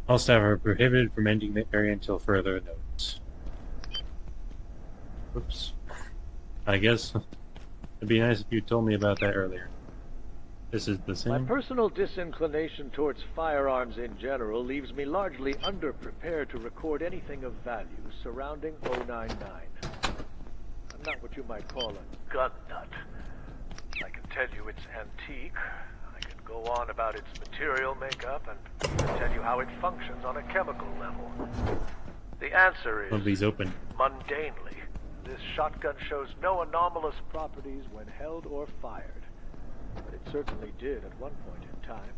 All staff are prohibited from entering the area until further notice. Oops. I guess it'd be nice if you told me about that earlier. This is the same. My personal disinclination towards firearms in general leaves me largely underprepared to record anything of value surrounding 099. I'm not what you might call a gun nut. I can tell you it's antique. I can go on about its material makeup and tell you how it functions on a chemical level. The answer is, mundanely, this shotgun shows no anomalous properties when held or fired. But it certainly did at one point in time.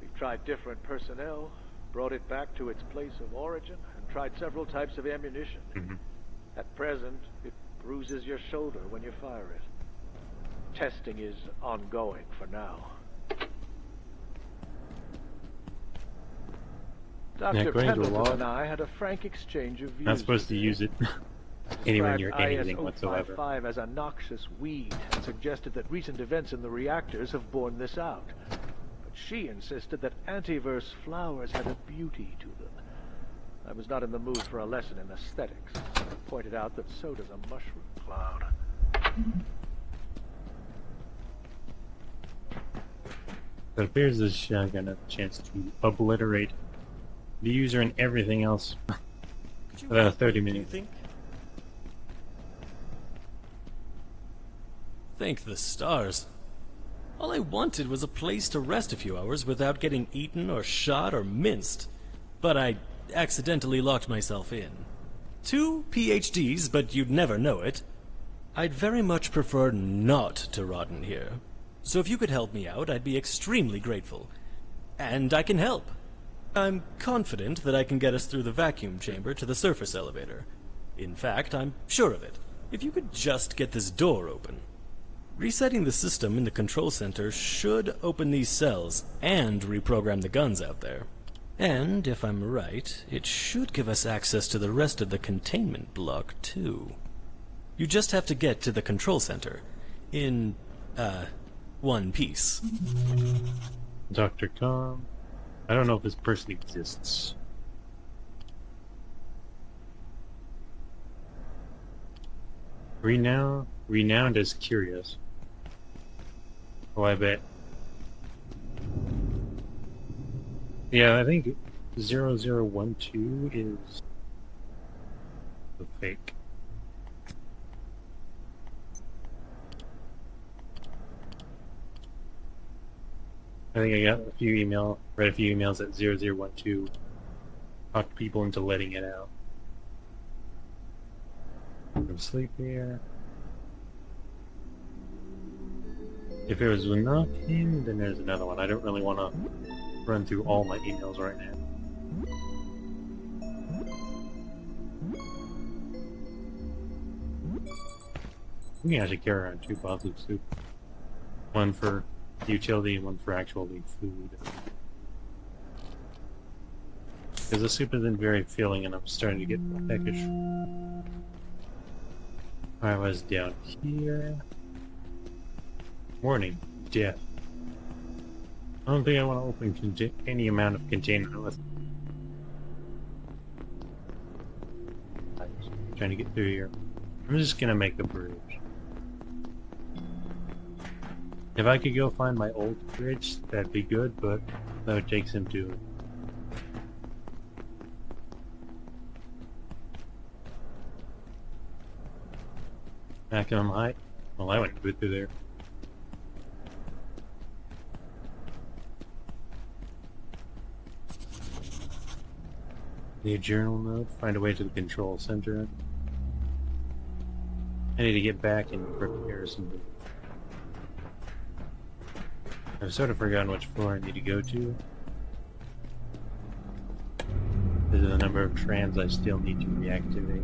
We've tried different personnel, brought it back to its place of origin, and tried several types of ammunition. At present, it bruises your shoulder when you fire it. Testing is ongoing for now. Dr. Pendleton and I had a frank exchange of views. Not supposed to use it anywhere near anything whatsoever. IS-055 as a noxious weed and suggested that recent events in the reactors have borne this out. But she insisted that antiverse flowers had a beauty to them. I was not in the mood for a lesson in aesthetics. I pointed out that so does a mushroom cloud. It appears this shotgun has a chance to obliterate the user and everything else within 30 minutes. Thank the stars. All I wanted was a place to rest a few hours without getting eaten or shot or minced. But I accidentally locked myself in. 2 PhDs, but you'd never know it. I'd very much prefer not to rot in here. So if you could help me out, I'd be extremely grateful. And I can help. I'm confident that I can get us through the vacuum chamber to the surface elevator. In fact, I'm sure of it. If you could just get this door open. Resetting the system in the control center should open these cells and reprogram the guns out there. And, if I'm right, it should give us access to the rest of the containment block, too. You just have to get to the control center. In, one piece. Dr. Tom. I don't know if this person exists. Read now. Renowned as curious. Oh, I bet. Yeah, I think 0012 is the fake. I think I got a few read a few emails that 0012 talked people into letting it out. I'm asleep here. If it was nothing, then there's another one. I don't really want to run through all my emails right now. I think I should carry around 2 bottles of soup. One for utility and one for actually food. Because the soup isn't very filling and I'm starting to get peckish. I was down here. Warning, death. I don't think I want to open any amount of container unless I'm trying to get through here. I'm just gonna make a bridge. If I could go find my old bridge, that'd be good, but that would take some doing. Back on height. Well, I went good through there. The journal node, find a way to the control center. I need to get back and prepare some. I've sort of forgotten which floor I need to go to. This is the number of trams I still need to reactivate.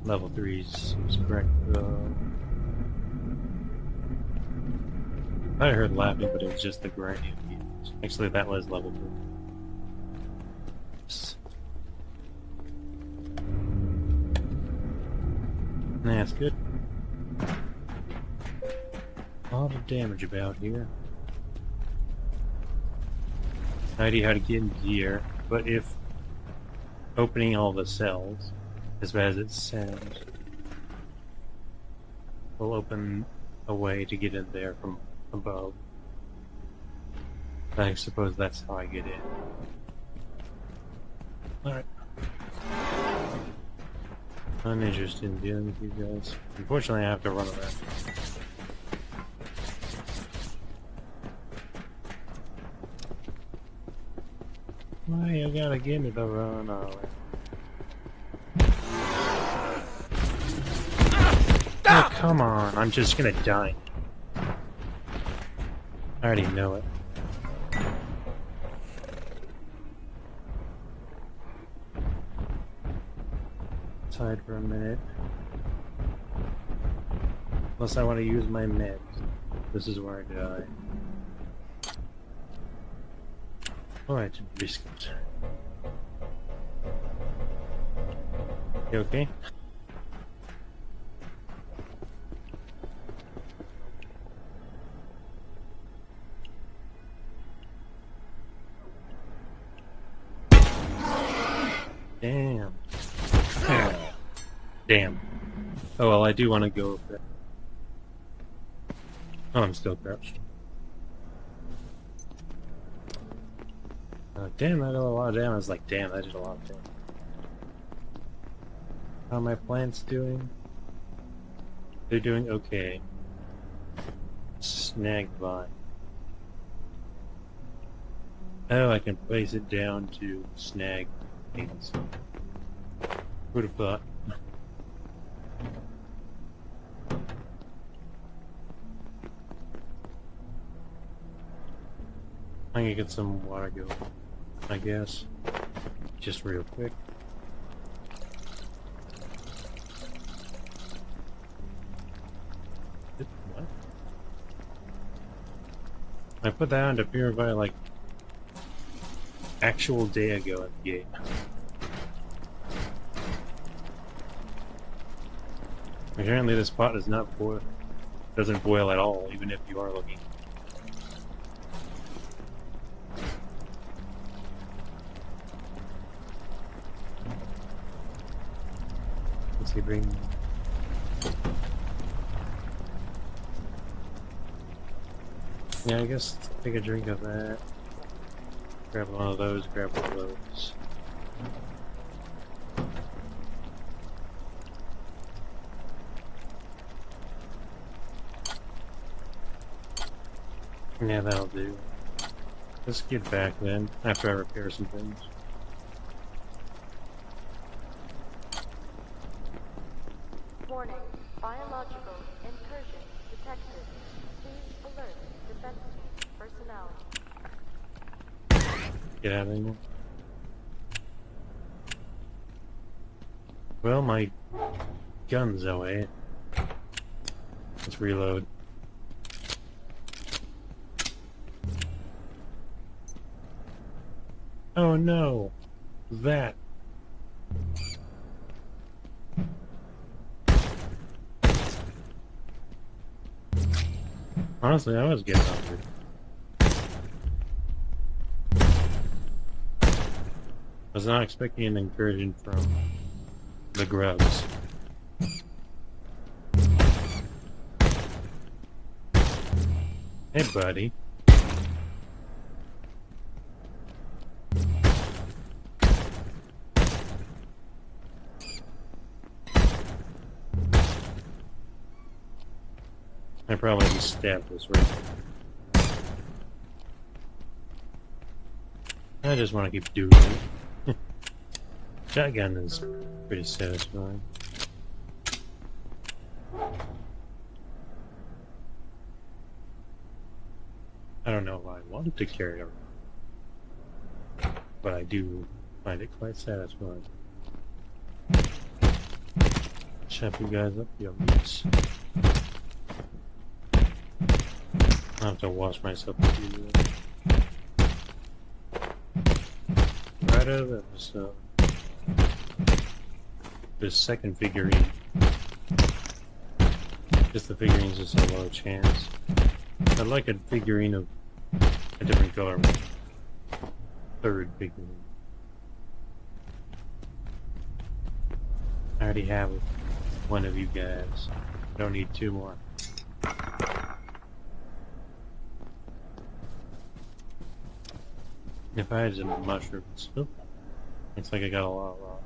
Level 3 is correct though. I heard laughing, but it was just the grinding of gears. Actually, that was level 3. That's good. A lot of damage about here. No idea how to get in gear, but if opening all the cells, as bad as it sounds, will open a way to get in there from above. I suppose that's how I get in. Alright. Uninterested in dealing with you guys. Unfortunately, I have to run around. Why you gotta give me the run away? Oh, come on. I'm just gonna die. I already know it. Let's hide for a minute. Unless I want to use my meds. This is where I die. Alright, biscuit. You okay? Damn. Damn. Oh well, I do want to go up there. Oh, I'm still crouched. Damn, that did a lot of damage. I was like, damn, that did a lot of damage. How are my plants doing? They're doing okay. Snag vine. Oh, I can place it down to snag things. Who'd have thought? I'm gonna get some water going, I guess. Just real quick. What? I put that on to purify like actual day ago at the gate. Apparently this pot does not boil. Doesn't boil at all, even if you are looking. You bring. Yeah, I guess take a drink of that. Grab one of those, grab one of those. Yeah, that'll do. Let's get back then, after I repair some things. Warning. Biological incursion detected. Please alert defense team personnel. Get out of there. Well, my gun's away. Let's reload. Oh no! That! Honestly, I was getting hungry. I was not expecting an incursion from the grubs. Hey, buddy. I probably just stabbed this right. I just want to keep doing it. Shotgun is pretty satisfying. I don't know if I wanted to carry it around, but I do find it quite satisfying. Chop you guys up, yummies. I have to wash myself to do that. Right out of it, so this second figurine. Just the figurine's just a low chance. I'd like a figurine of a different color. Third figurine. I already have one of you guys. I don't need two more. If I had some mushrooms. Oh, looks like I got a lot of rock.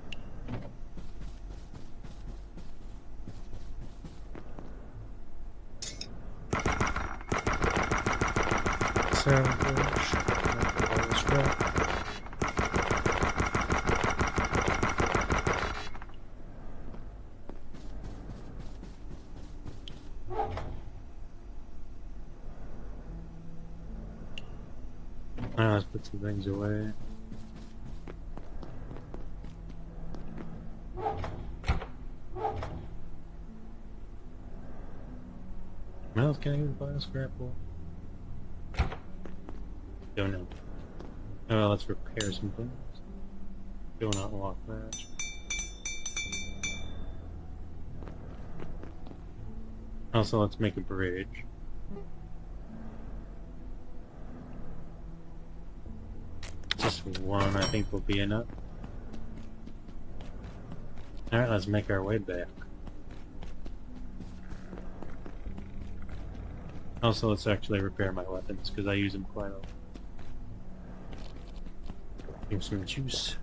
Let's put some things away. Well, can I even buy a scrap wool? Don't know. Oh, let's repair some things. Go not unlock that. Also, let's make a bridge. Just one, I think, will be enough. Alright, let's make our way back. Also, let's actually repair my weapons, because I use them quite a lot. Give some juice.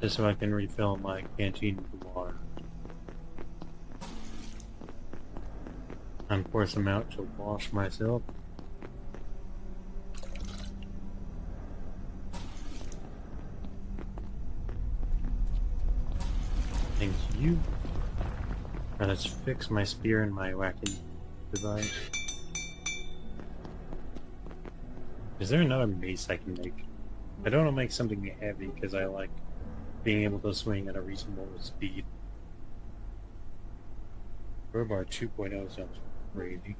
Just so I can refill my canteen with water. And pour some out to wash myself. Thank you. Now let's fix my spear and my whacking device. Is there another mace I can make? I don't want to make something heavy because I like being able to swing at a reasonable speed. Crowbar 2.0 sounds crazy.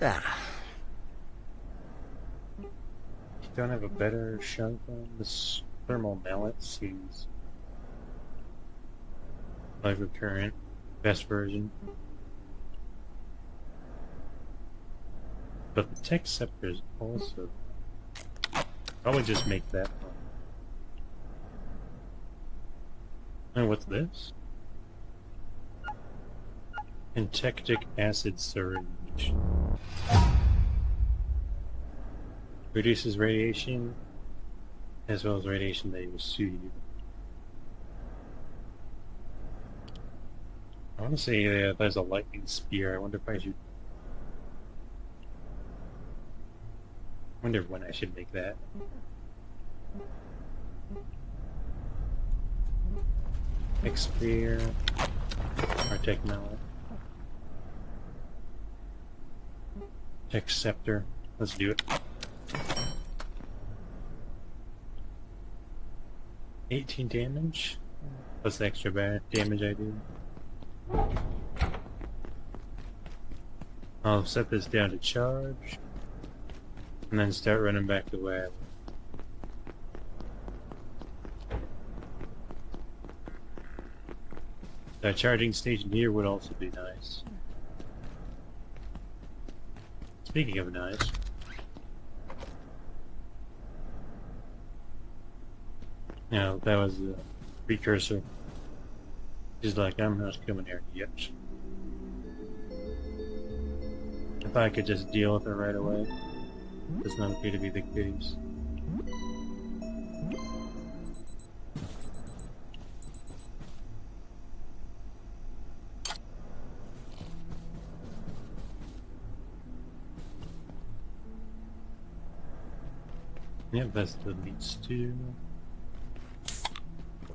Ah. You don't have a better shotgun? This thermal mallet seems like the current best version. But the tech scepter is also... Probably just make that one. And what's this? Entectic acid syringe. Reduces radiation as well as radiation they receive. I want to say there's a lightning spear. I wonder if I should. Wonder when I should make that. X-Spear or Technology. X-Scepter. Let's do it. 18 damage plus the extra damage I do. I'll set this down to charge and then start running back the way I went. That charging station here would also be nice. Speaking of nice, yeah, that was the precursor. He's like, I'm not coming here yet. If I could just deal with it right away, does not appear to be the case. Yep, that's the meats too.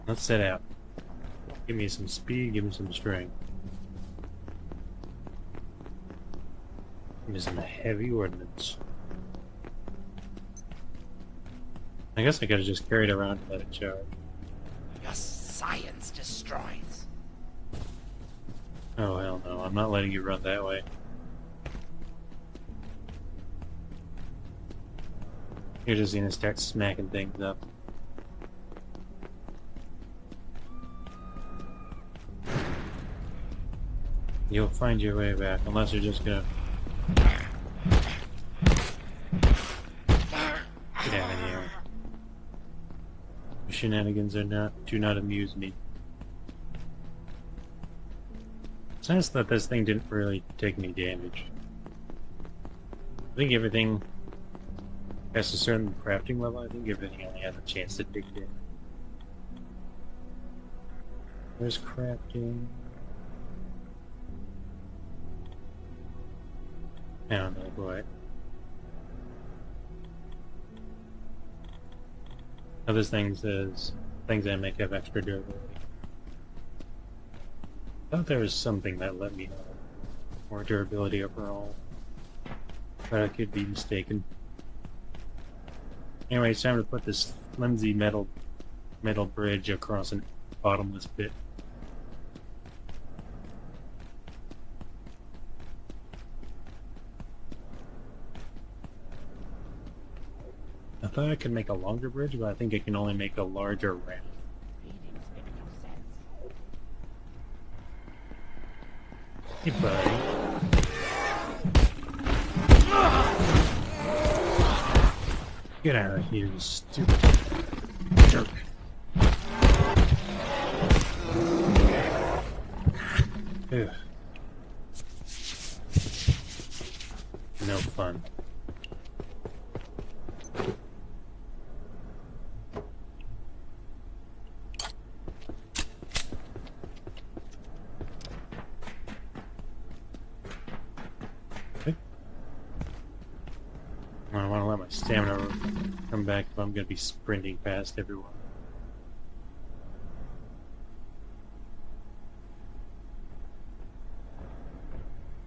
Let's set out. Give me some speed, give me some strength. Give me some heavy ordnance. I guess I could've just carried around and let it charge. Your science destroys. Oh hell no, I'm not letting you run that way. You're just gonna start smacking things up. You'll find your way back, unless you're just gonna... Get out of here. Your shenanigans do not amuse me. It's nice that this thing didn't really take any damage. I think everything past a certain crafting level, I think everything only has a chance to take damage. There's crafting. I don't know what. Other things is things I make have extra durability. I thought there was something that let me have more durability overall, but I could be mistaken. Anyway, it's time to put this flimsy metal bridge across an bottomless pit. I thought I could make a longer bridge, but I think I can only make a larger raft. Hey, buddy. Get out of here, you stupid jerk. Ugh. No fun. I don't want to let my stamina come back if I'm going to be sprinting past everyone.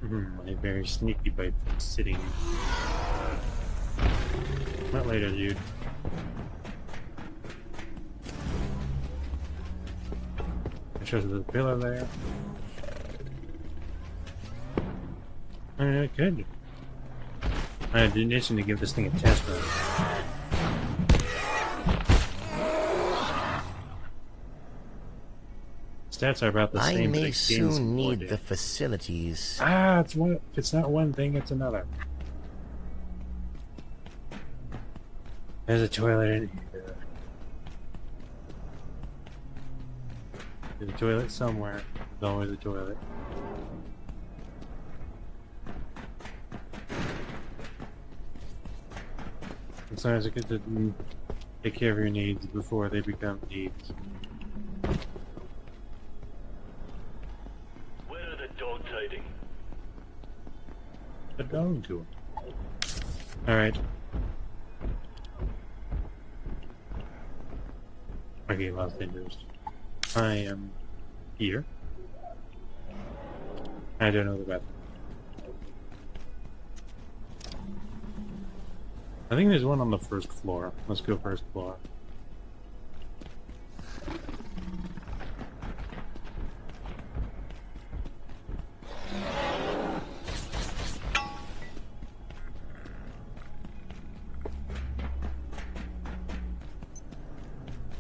I'm very sneaky by sitting. Not later, dude. I chose the pillar there. Good. I had an itching to give this thing a test run. Stats are about the same. I may soon need the facilities. Ah, it's not one thing, it's another. There's a toilet in here. There's a toilet somewhere. There's always a toilet. Sometimes you get to take care of your needs before they become needs. Where are the dogs hiding? The dog to him. Alright. Okay, lost interest. I am here. I don't know the bathroom. I think there's one on the first floor. Let's go first floor.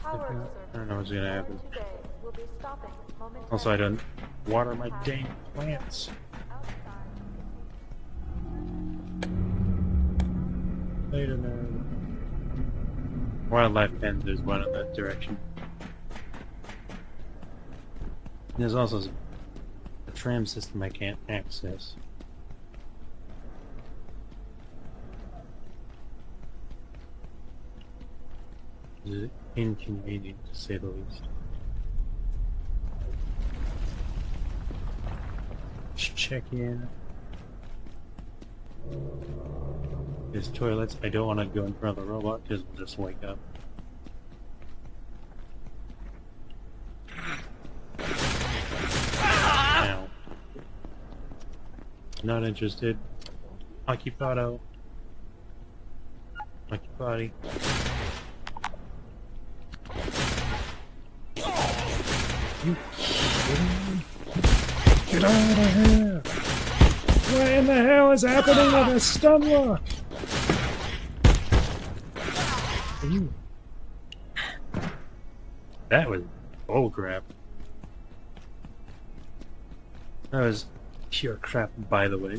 I don't know what's gonna happen. Also, I don't water my dang plants. Wait a minute. Wildlife pens, there's one in that direction. There's also a tram system I can't access. It's inconvenient to say the least. Let's check in. There's toilets. I don't want to go in front of the robot because we'll just wake up. Ow. Not interested. Occupado. Occupati. You kidding me? Get out of here! What in the hell is happening with a stun lock? You. That was bullcrap. That was pure crap, by the way.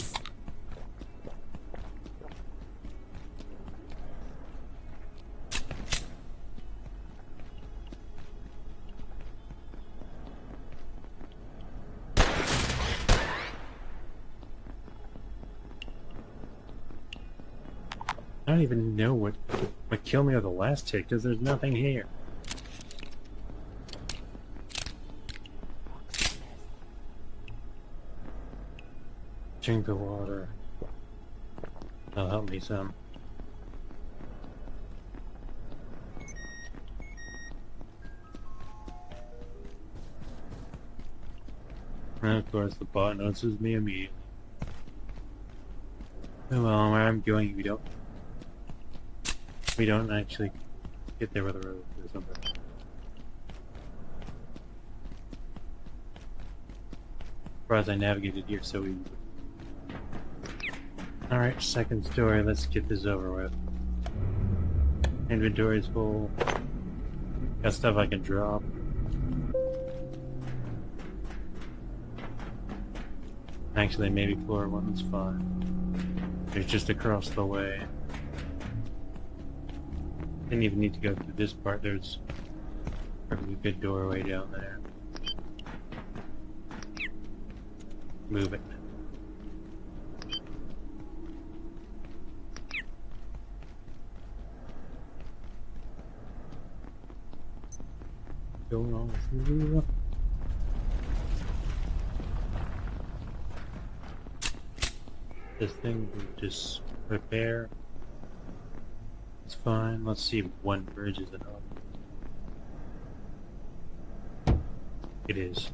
I don't even know what killed me with the last tick, because there's nothing here. Drink the water. That'll help me some. And of course the bot notices me immediately. Oh well, where I'm going we don't actually get there with a road or something. Surprised I navigated here so easily. Alright, second story, let's get this over with. Inventory's full. Got stuff I can drop. Actually, maybe floor one's fine. There's just across the way. Didn't even need to go through this part, there's a perfectly good doorway down there. Move it. Go on through. This thing we just repair. It's fine. Let's see if one bridge is enough. It is.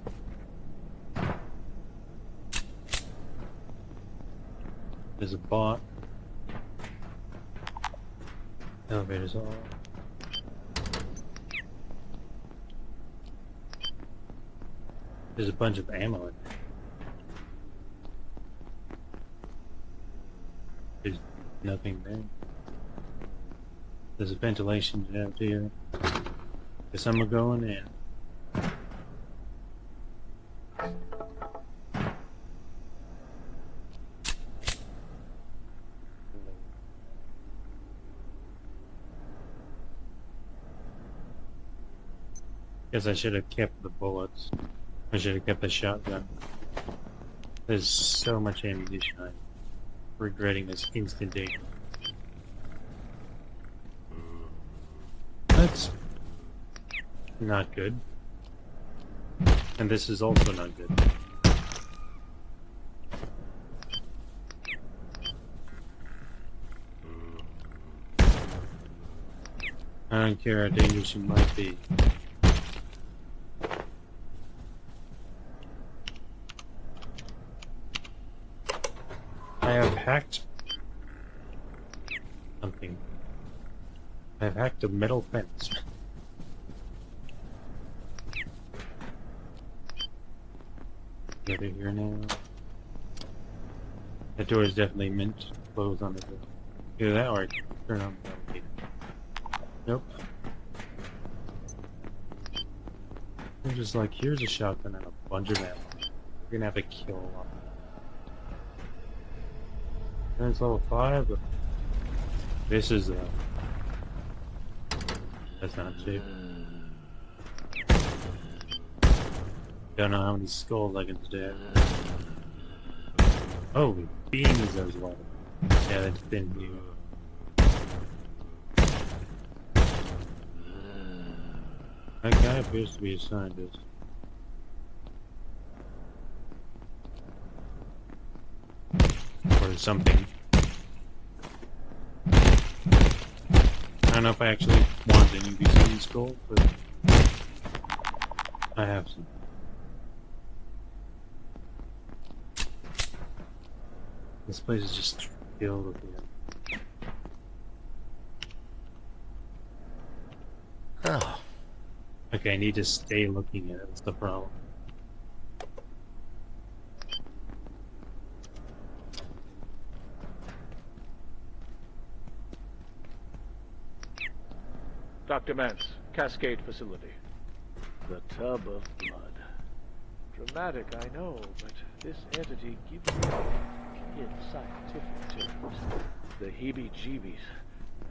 There's a bot. Elevator's off. There's a bunch of ammo in there. There's nothing there. There's a ventilation shaft here. Guess I'm going in. Guess I should have kept the bullets. I should have kept the shotgun. There's so much ammunition. I'm regretting this instantaneously. That's not good. And this is also not good. I don't care how dangerous you might be. I have hacked something. I have hacked a metal fence. Get it here now. That door is definitely meant to close on the door. Either that or I can turn on the elevator. Nope. I'm just like, here's a shotgun and a bunch of ammo. You're gonna have to kill a lot. And it's level 5, but this is that's not safe. Don't know how many skulls I can stab. Oh, beams as well. Yeah, that's been new. That guy appears to be a scientist. Or something. I don't know if I actually want any of these new skulls, but I have some. This place is just filled with it. Oh. Okay, I need to stay looking at it, that's the problem. Dr. Mance, Cascade Facility. The tub of blood. Dramatic, I know, but this entity gives me, in scientific terms, the heebie-jeebies,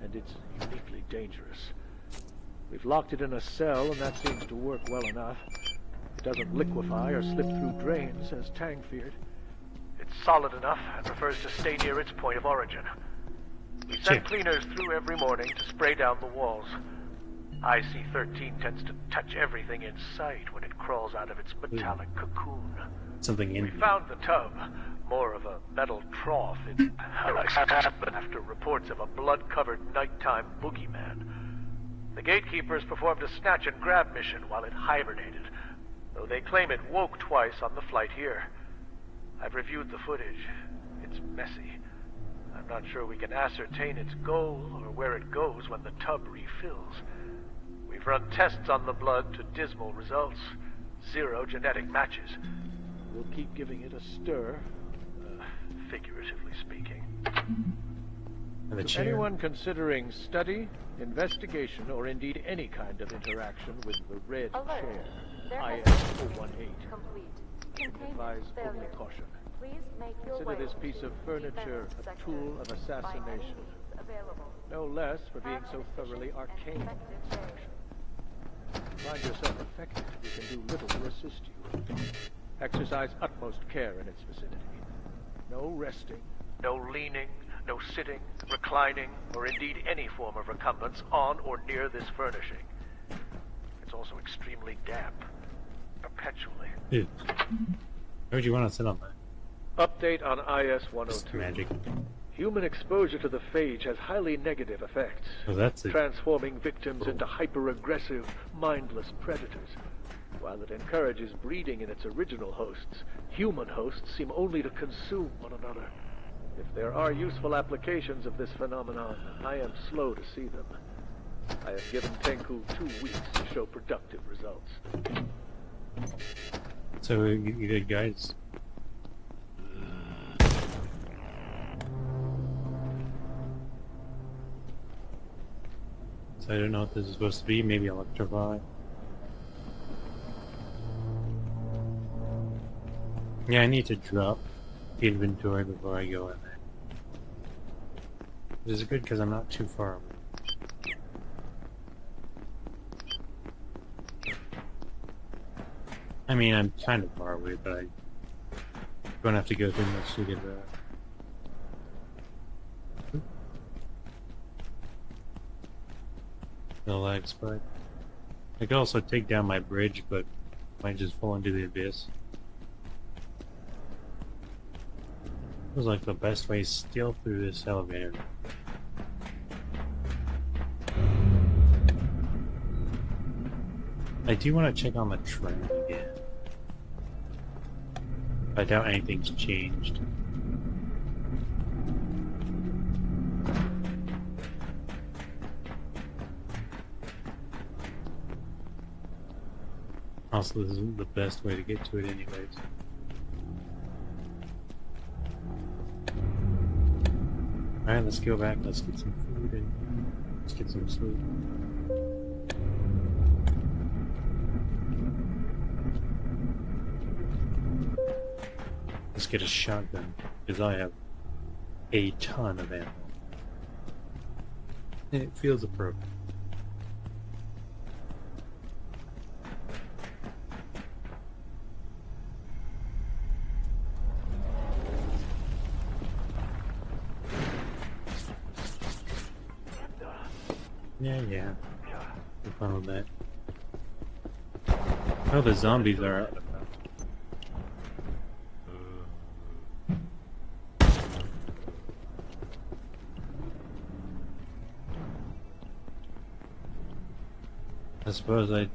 and it's uniquely dangerous. We've locked it in a cell, and that seems to work well enough. It doesn't liquefy or slip through drains, as Tang feared. It's solid enough and prefers to stay near its point of origin. We send cleaners through every morning to spray down the walls. IC-13 tends to touch everything in sight when it crawls out of its metallic cocoon. Something in We found the tub, more of a metal trough in after reports of a blood-covered nighttime boogeyman. The gatekeepers performed a snatch and grab mission while it hibernated, though they claim it woke twice on the flight here. I've reviewed the footage. It's messy. I'm not sure we can ascertain its goal or where it goes when the tub refills. We've run tests on the blood to dismal results. 0 genetic matches. We'll keep giving it a stir, figuratively speaking. To anyone considering study, investigation, or indeed any kind of interaction with the red Alert. chair, IS-018, advise only caution. Please make your Consider way this piece of furniture defense a sector tool of by any assassination. means available. No less for being Have so an thoroughly efficient and arcane. effective day. Find yourself affected, we can do little to assist you. Exercise utmost care in its vicinity. No resting, no leaning, no sitting, reclining, or indeed any form of recumbence on or near this furnishing. It's also extremely damp, perpetually. Dude, why would you want to sit on that? Update on IS-102. Just magic. Human exposure to the phage has highly negative effects, Oh, that's it. transforming victims into hyper-aggressive, mindless predators. While it encourages breeding in its original hosts, human hosts seem only to consume one another. If there are useful applications of this phenomenon, I am slow to see them. I have given Tenku 2 weeks to show productive results. So you did, guys. So I don't know what this is supposed to be. Maybe electrify. Yeah, I need to drop the inventory before I go in there. This is good because I'm not too far away. I mean, I'm kind of far away, but I don't have to go through much to get there. No lag spike. I could also take down my bridge, but might just fall into the abyss. Feels like the best way to steal through this elevator. I do want to check on the train again. I doubt anything's changed. Also, this isn't the best way to get to it anyways. Alright, let's go back, let's get some food and let's get some sleep. Let's get a shotgun, because I have a ton of ammo. And it feels appropriate. Yeah. We'll follow that. Oh, the zombies are out. I suppose I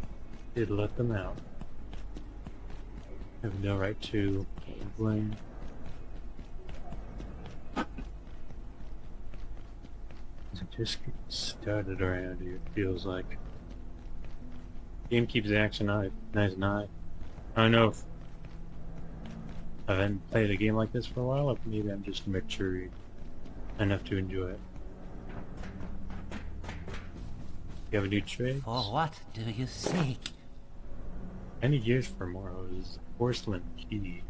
did let them out. I have no right to complain. Just get started around here, it feels like. Game keeps the action nice and high. I don't know if I haven't played a game like this for a while, or maybe I'm just mature enough to enjoy it. You have a new trade? For what do you seek? Any gears for more is porcelain key.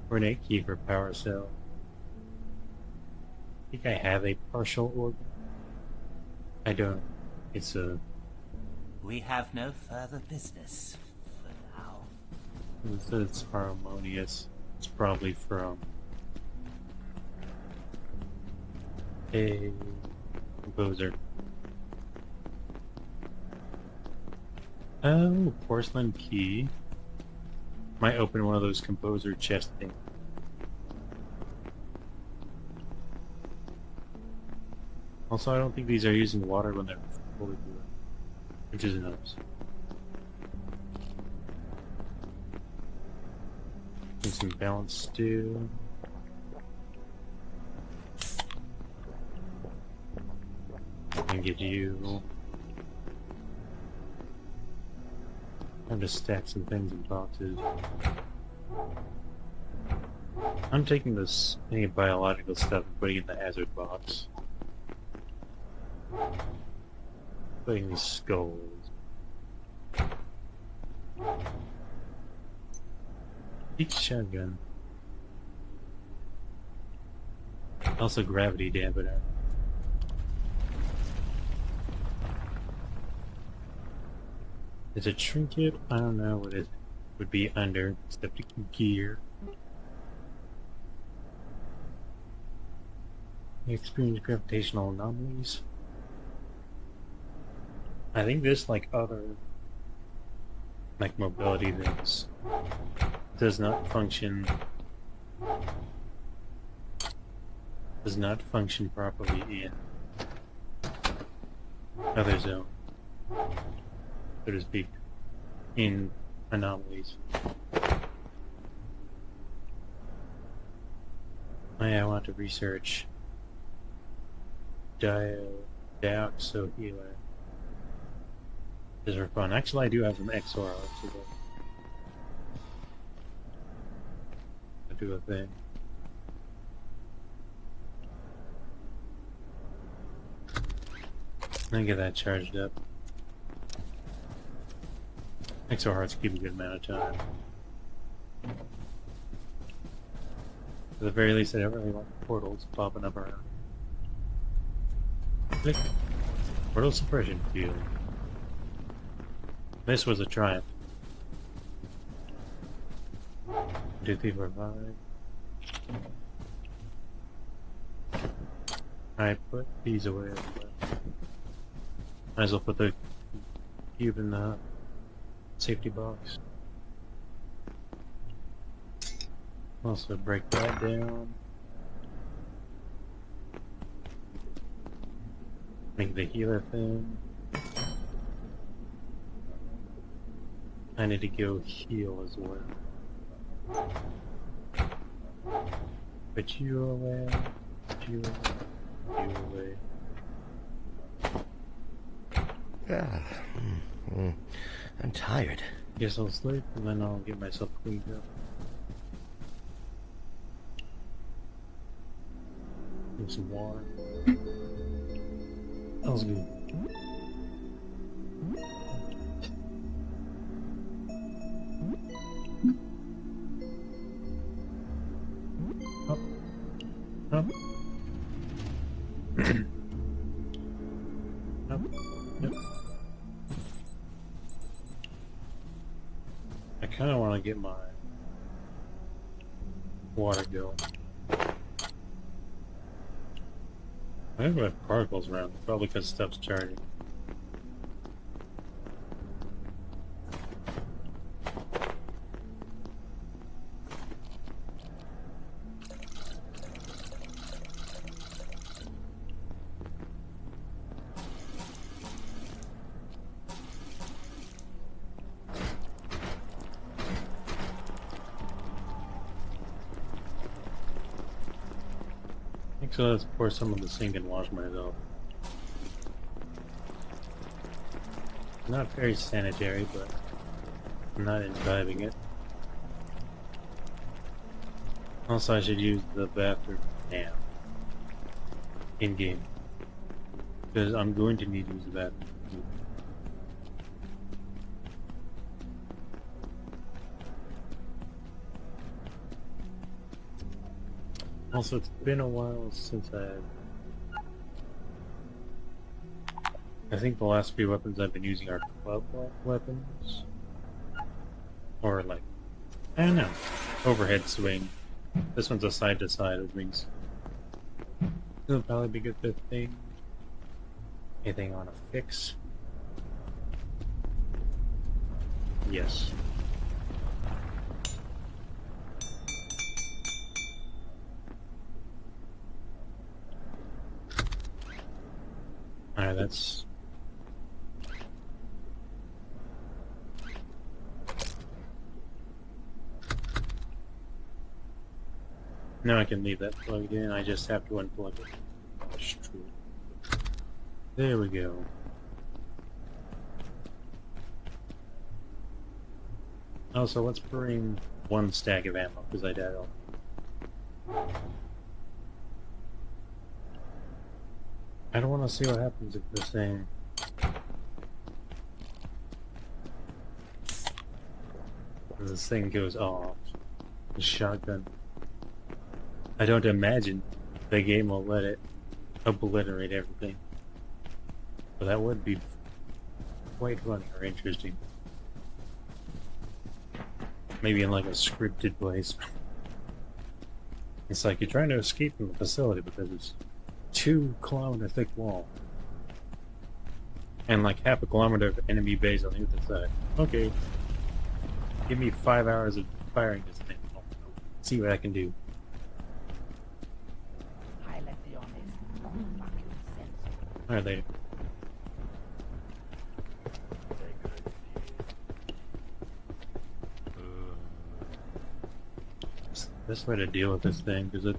Ornate key for power cell. I think I have a partial organ. I don't. It's a... We have no further business for now. It's harmonious. It's probably from a composer. Oh, porcelain key. Might open one of those composer chest things. Also, I don't think these are using water when they're fully blue, which is nice. Need some balanced stew. And get you. Time to stack some things in boxes. I'm taking this any biological stuff and putting it in the hazard box. Putting these skulls. Each shotgun. Also gravity dampener. Is a trinket? I don't know what it would be under, except gear. You experience gravitational anomalies. I think this, like other, like mobility things, does not function properly in other zones, so to speak, in anomalies. I want to research dioxo healer. These are fun. Actually, I do have some XR, so I'll do a thing. Let me get that charged up. XR hearts keep a good amount of time. At the very least, I don't really want portals popping up around. Click. Portal suppression field. This was a triumph. 2, 3, 4, 5. I put these away. Might as well put the cube in the safety box. Also break that down. Make the healer thing. I need to go heal as well. Put you away. Put you away. You away. I'm tired. Guess I'll sleep and then I'll get myself cleaned up. Drink some water. That was good. Up. Up. Up. Yep. I kind of want to get my water going. I think we have particles around, probably because stuff's charging. So let's pour some of the sink and wash myself. Not very sanitary, but I'm not imbibing it. Also, I should use the bathroom now. In-game. Because I'm going to need to use the bathroom. Also, it's been a while since I think the last few weapons I've been using are club weapons. Or like, I don't know, overhead swing. This one's a side to side, which means it'll probably be good for thing. Anything on a fix? Yes. Alright, that's... Now I can leave that plugged in, I just have to unplug it. That's true. There we go. Also, let's bring one stack of ammo, because I died all. I don't want to see what happens if this thing... This thing goes off. The shotgun. I don't imagine the game will let it obliterate everything. But that would be quite funny or interesting. Maybe in like a scripted place. It's like you're trying to escape from the facility because it's 2-kilometer thick wall. And like half a kilometer of enemy base on the other side. Okay. Give me 5 hours of firing this thing. I'll see what I can do. Alright, later. Best way to deal with this thing, because it...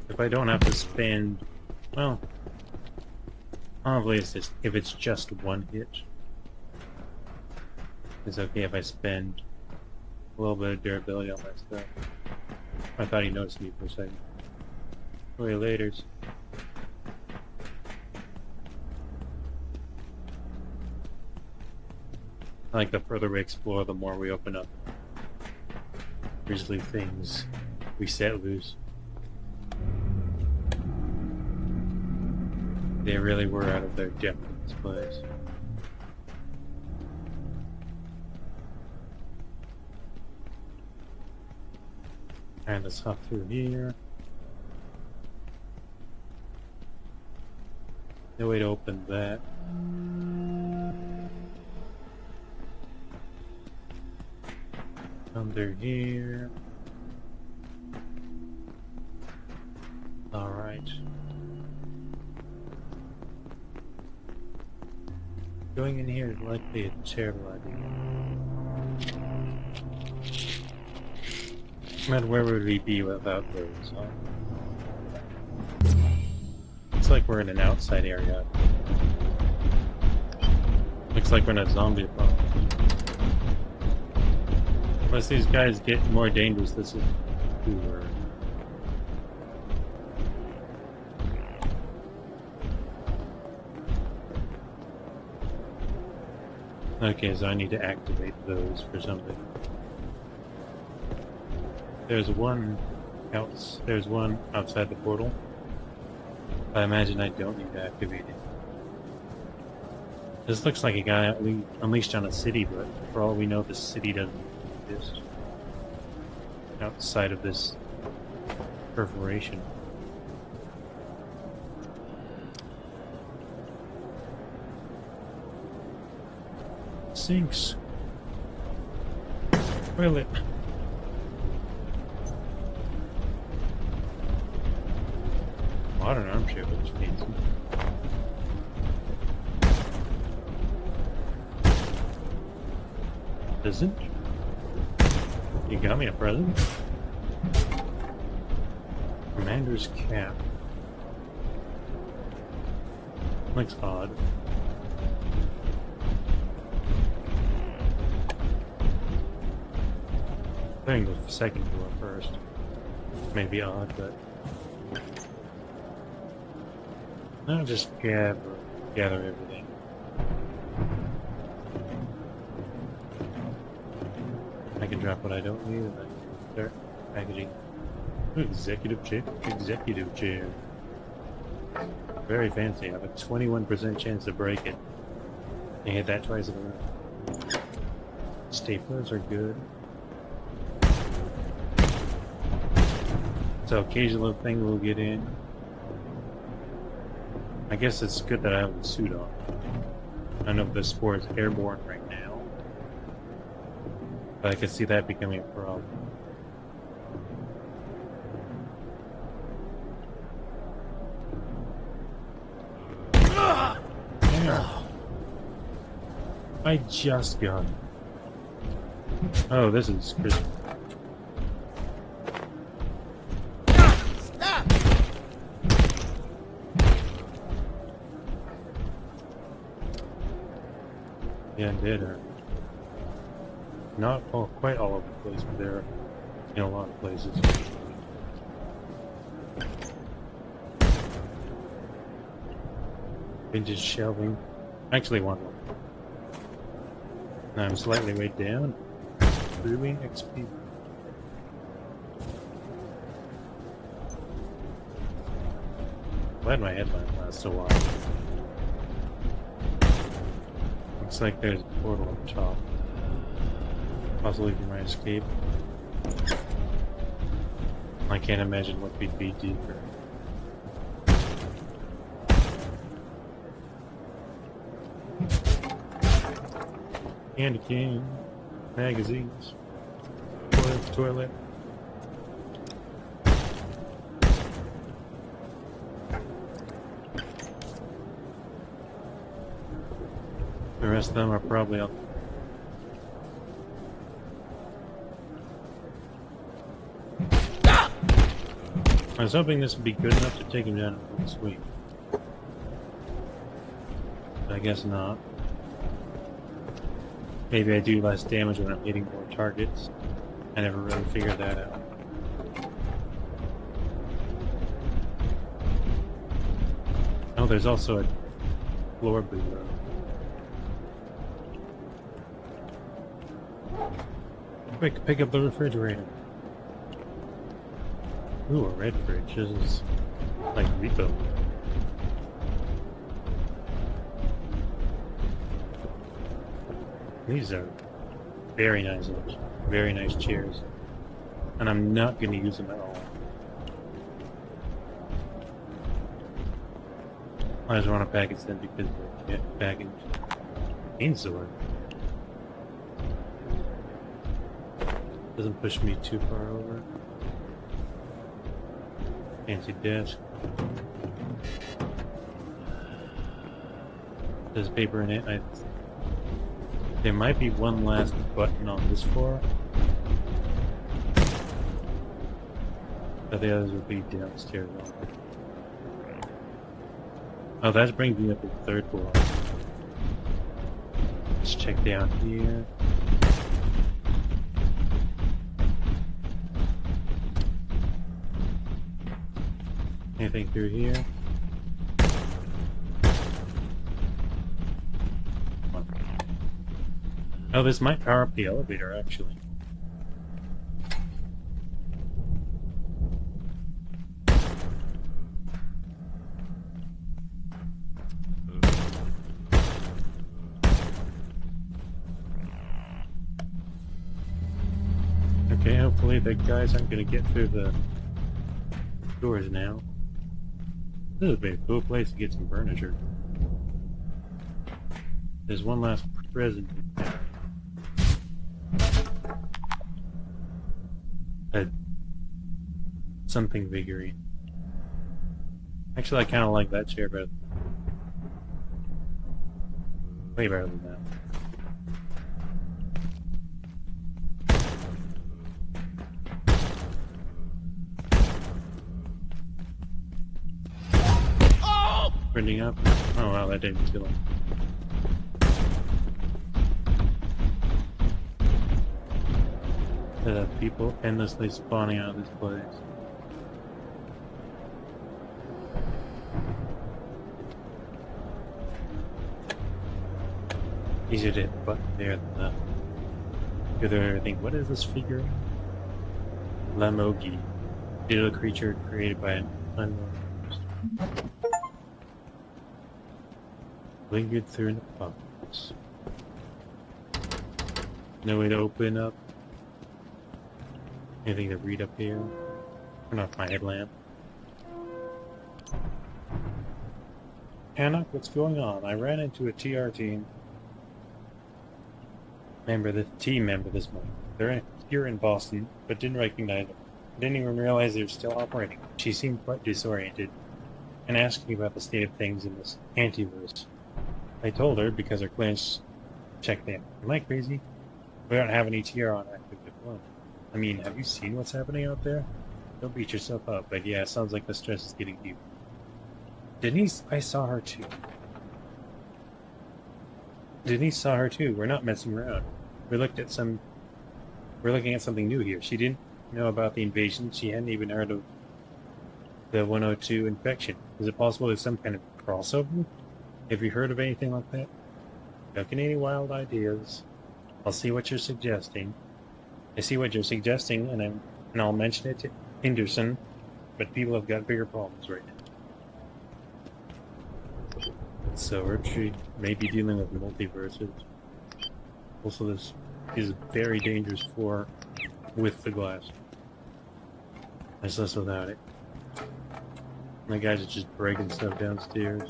if I don't have to spend... well... probably it's just, if it's just one hit, it's okay if I spend a little bit of durability on my stuff. I thought he noticed me for a second. Okay, laters. I think the further we explore, the more we open up grisly things we set loose. They really were out of their depth in this place. And let's hop through here. No way to open that. Under here. Alright. Going in here is likely a terrible idea. Man, where would we be without those, huh? Looks like we're in an outside area. Looks like we're in a zombie apocalypse. Unless these guys get more dangerous, this is cooler. Okay, so I need to activate those for something. There's one outside the portal. I imagine I don't need to activate it. This looks like a guy unleashed on a city, but for all we know, the city doesn't exist outside of this perforation. Sinks. Toilet. Modern armchair looks fancy. Doesn't? You got me a present? Commander's cap. Looks odd. I think the second floor first. Maybe odd, but I'll just gather everything. I can drop what I don't need and then start packaging. Ooh, executive chair. Executive chair. Very fancy. I have a 21% chance to break it. I hit that twice in a row. Staplers are good. So occasional thing will get in. I guess it's good that I have the suit on. I don't know if the spore is airborne right now, but I could see that becoming a problem. Damn. I just got it. Oh, this is Christmas. Yeah, it are not quite all over the place, but they're in a lot of places. Vintage shelving. Actually, one more. Now I'm slightly weighed down. Brewing XP. Glad my headlamp lasts a while. Looks like there's a portal up top. Possibly for my escape. I can't imagine what would be deeper. Candy cane. Magazines. Toilet. The rest of them are probably up. I was hoping this would be good enough to take him down in one swing. But I guess not. Maybe I do less damage when I'm hitting more targets. I never really figured that out. Oh, there's also a floor below. Quick, pick up the refrigerator. Ooh, a red fridge. This is like repo. These are very nice chairs. And I'm not going to use them at all. I just want to package them because they get packaged ainsword. Doesn't push me too far over. Fancy desk. There's paper in it. There might be one last button on this floor. But the others will be downstairs. Oh, that brings me up to the third floor. Let's check down here. Anything through here? Oh, this might power up the elevator, actually. Okay, hopefully the guys aren't gonna get through the doors now. This would be a cool place to get some furniture. There's one last present in there. A something figurine. Actually, I kind of like that chair better. Way better than that. Printing up. Oh wow, that didn't kill him. People endlessly spawning out of this place. Easier to hit the button there than that. The other thing, what is this figure? Lamogi. Digital creature created by an unknown host. Lingered through the box. No way to open up. Anything to read up here? Turn off my headlamp. Hannah, what's going on? I ran into a TR team member this morning. They're here in Boston, but didn't recognize them. I didn't even realize they were still operating. She seemed quite disoriented and asked me about the state of things in this antiverse. I told her because her clearance checked in. Am I crazy? We don't have any TR on active deployment. I mean, have you seen what's happening out there? Don't beat yourself up, but yeah, it sounds like the stress is getting you. Denise, I saw her too. Denise saw her too. We're not messing around. We're looking at something new here. She didn't know about the invasion. She hadn't even heard of the 102 infection. Is it possible there's some kind of crossover? Have you heard of anything like that? Don't get any wild ideas. I'll see what you're suggesting. I see what you're suggesting, and I'll mention it to Henderson, but people have got bigger problems right now. So Herbstreit may be dealing with multiverses. Also, this is a very dangerous floor with the glass. There's less without it. My guys are just breaking stuff downstairs.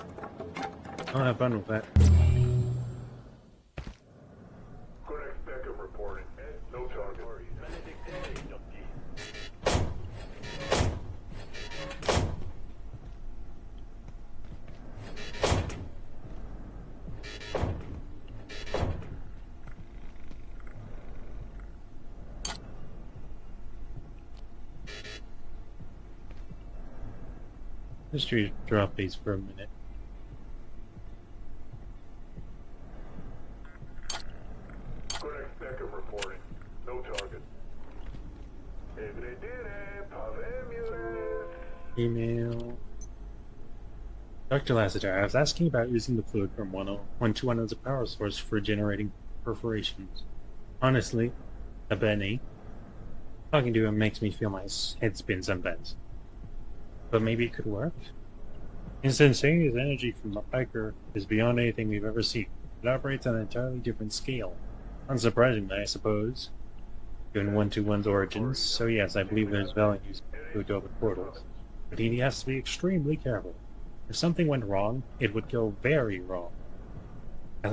I'll have fun with that. Let's just drop these for a minute. Reporting. No target. Email. Dr. Lassiter, I was asking about using the fluid from 121 as a power source for generating perforations. Honestly, a Benny, talking to him makes me feel my head spin sometimes. But maybe it could work? Instantaneous energy from the Piker is beyond anything we've ever seen. It operates on an entirely different scale. Unsurprisingly, I suppose. given 121's origins, so yes, I believe there's value to open portals. But he has to be extremely careful. If something went wrong, it would go very wrong. I'll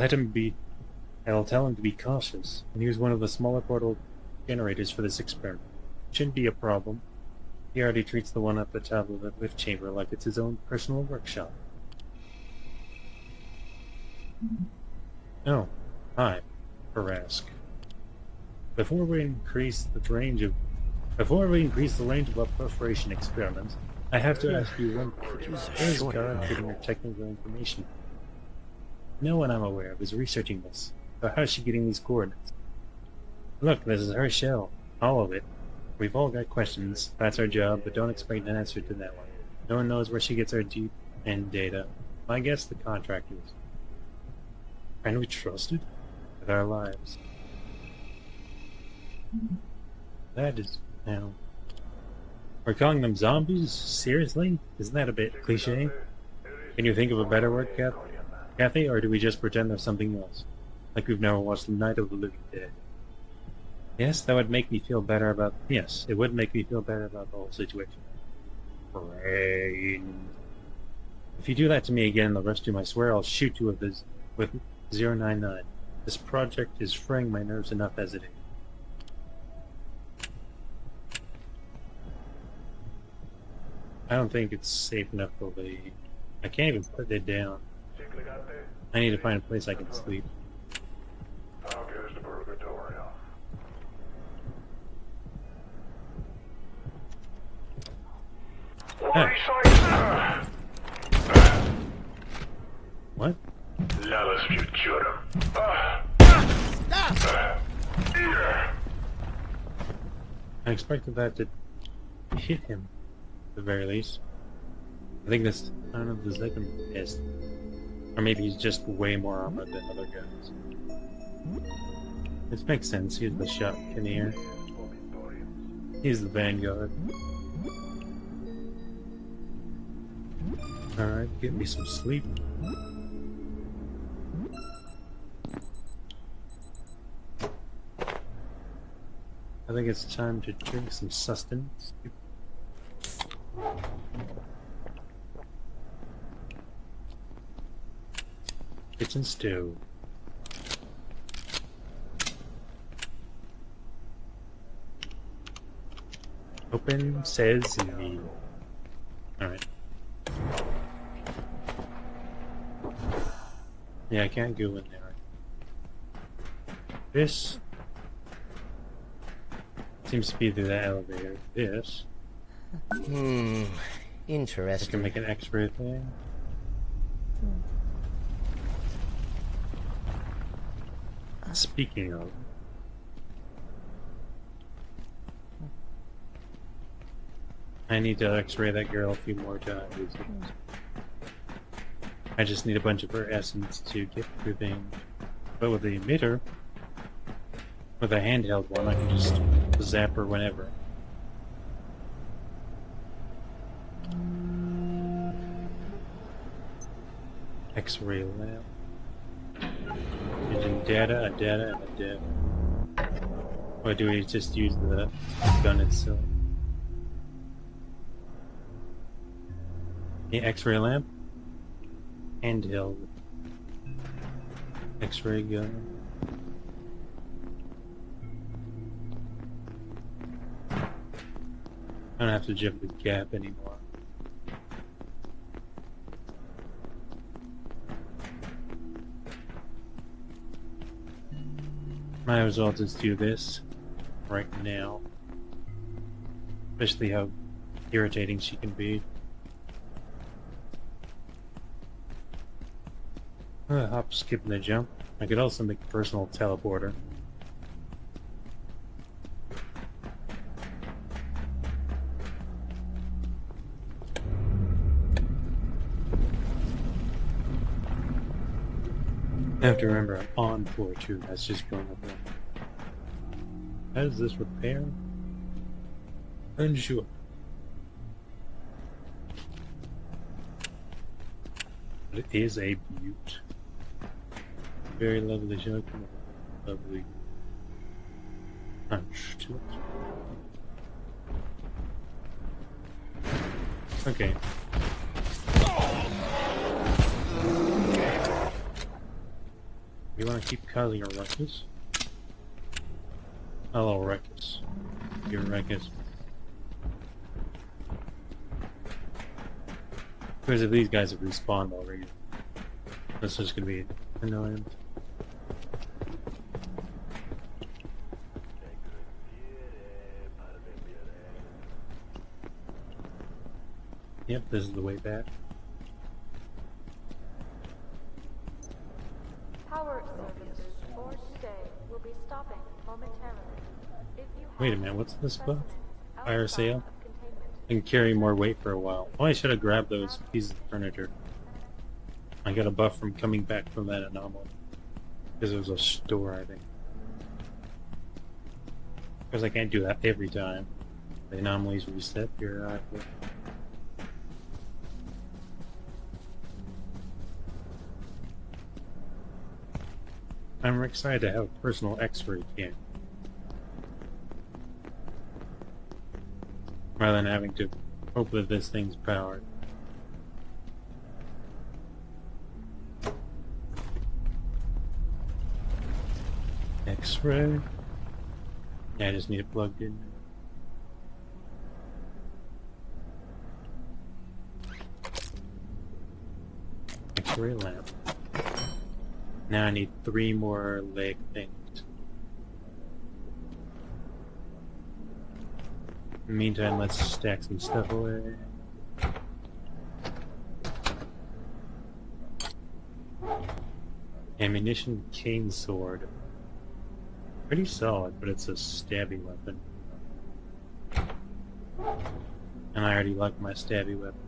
tell him to be cautious, and use one of the smaller portal generators for this experiment. Shouldn't be a problem. He already treats the one up the top of the lift chamber like it's his own personal workshop. Oh, hi, Harask. Before we increase the range of our perforation experiments, I have to ask you one question. Where is Garth getting her technical information? No one I'm aware of is researching this. So how is she getting these coordinates? Look, this is her shell. All of it. We've all got questions. That's our job, but don't expect an answer to that one. No one knows where she gets her deep end data. I guess the contractors. Can we trust it? With our lives. That is now. We're calling them zombies? Seriously? Isn't that a bit cliche? Can you think of a better word, Kathy, or do we just pretend there's something else? Like we've never watched Night of the Living Dead. Yes, that would make me feel better about... Yes, it would make me feel better about the whole situation. Brain. If you do that to me again, the rest of you, I swear I'll shoot you with 099. This project is fraying my nerves enough as it is. I don't think it's safe enough to leave. I can't even put it down. I need to find a place I can sleep. What? I expected that to hit him, at the very least. I think this, I don't know if this is him pissed. Or maybe he's just way more armored than other guys. This makes sense, he's the shot cannoneer. He's the vanguard. Alright, get me some sleep. I think it's time to drink some sustenance. Kitchen stew. Open sesame. Alright. Yeah, I can't go in there. This seems to be through the elevator. This. Interesting. I can make an X-ray thing. Speaking of, I need to X-ray that girl a few more times. I just need a bunch of her essence to get through things. But with the emitter, with a handheld one, I can just zap her whenever. X-ray lab. Using data, a data, and a data. Or do we just use the gun itself? The X-ray lamp. Handheld. X-ray gun. I don't have to jump the gap anymore. Might as well just do this right now. Especially how irritating she can be. Hop, skip, and a jump. I could also make a personal teleporter. I have to remember I'm on floor 2. That's just going up there. How does this repair? Unsure. But it is a beaut. Very lovely shot. Lovely. Oh, shit. Okay. You want to keep causing a ruckus? A little ruckus. You're ruckus. Because if these guys have respawned already, this is gonna be annoying. Yep, this is the way back. Power service or stay will be stopping momentarily. If you Wait a have minute, what's this specimens about? Fire outside sale? of containment, I can carry more weight for a while. Oh, I should have grabbed those pieces of furniture. I got a buff from coming back from that anomaly. Because it was a store, I think. Because I can't do that every time. The anomalies reset periodically. I'm excited to have a personal X-ray cam. Rather than having to hope that this thing's powered. X-ray. Yeah, I just need it plugged in. X-ray lamp. Now I need 3 more leg things. In the meantime, let's stack some stuff away. Ammunition cane sword. Pretty solid, but it's a stabby weapon. And I already like my stabby weapon.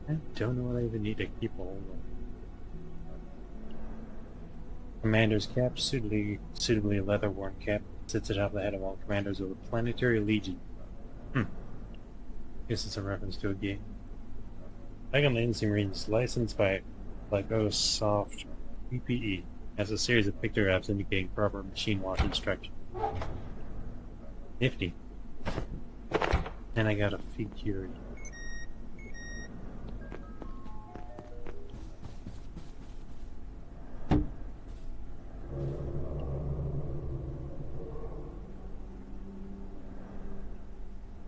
I don't know what I even need to keep a hold of. Commander's cap, suitably leather-worn cap, sits atop the head of all commanders of the Planetary Legion. Guess it's a reference to a game. Back on the NC Marines, licensed by Soft PPE, has a series of pictographs indicating proper machine wash instruction. Nifty. And I got a figure.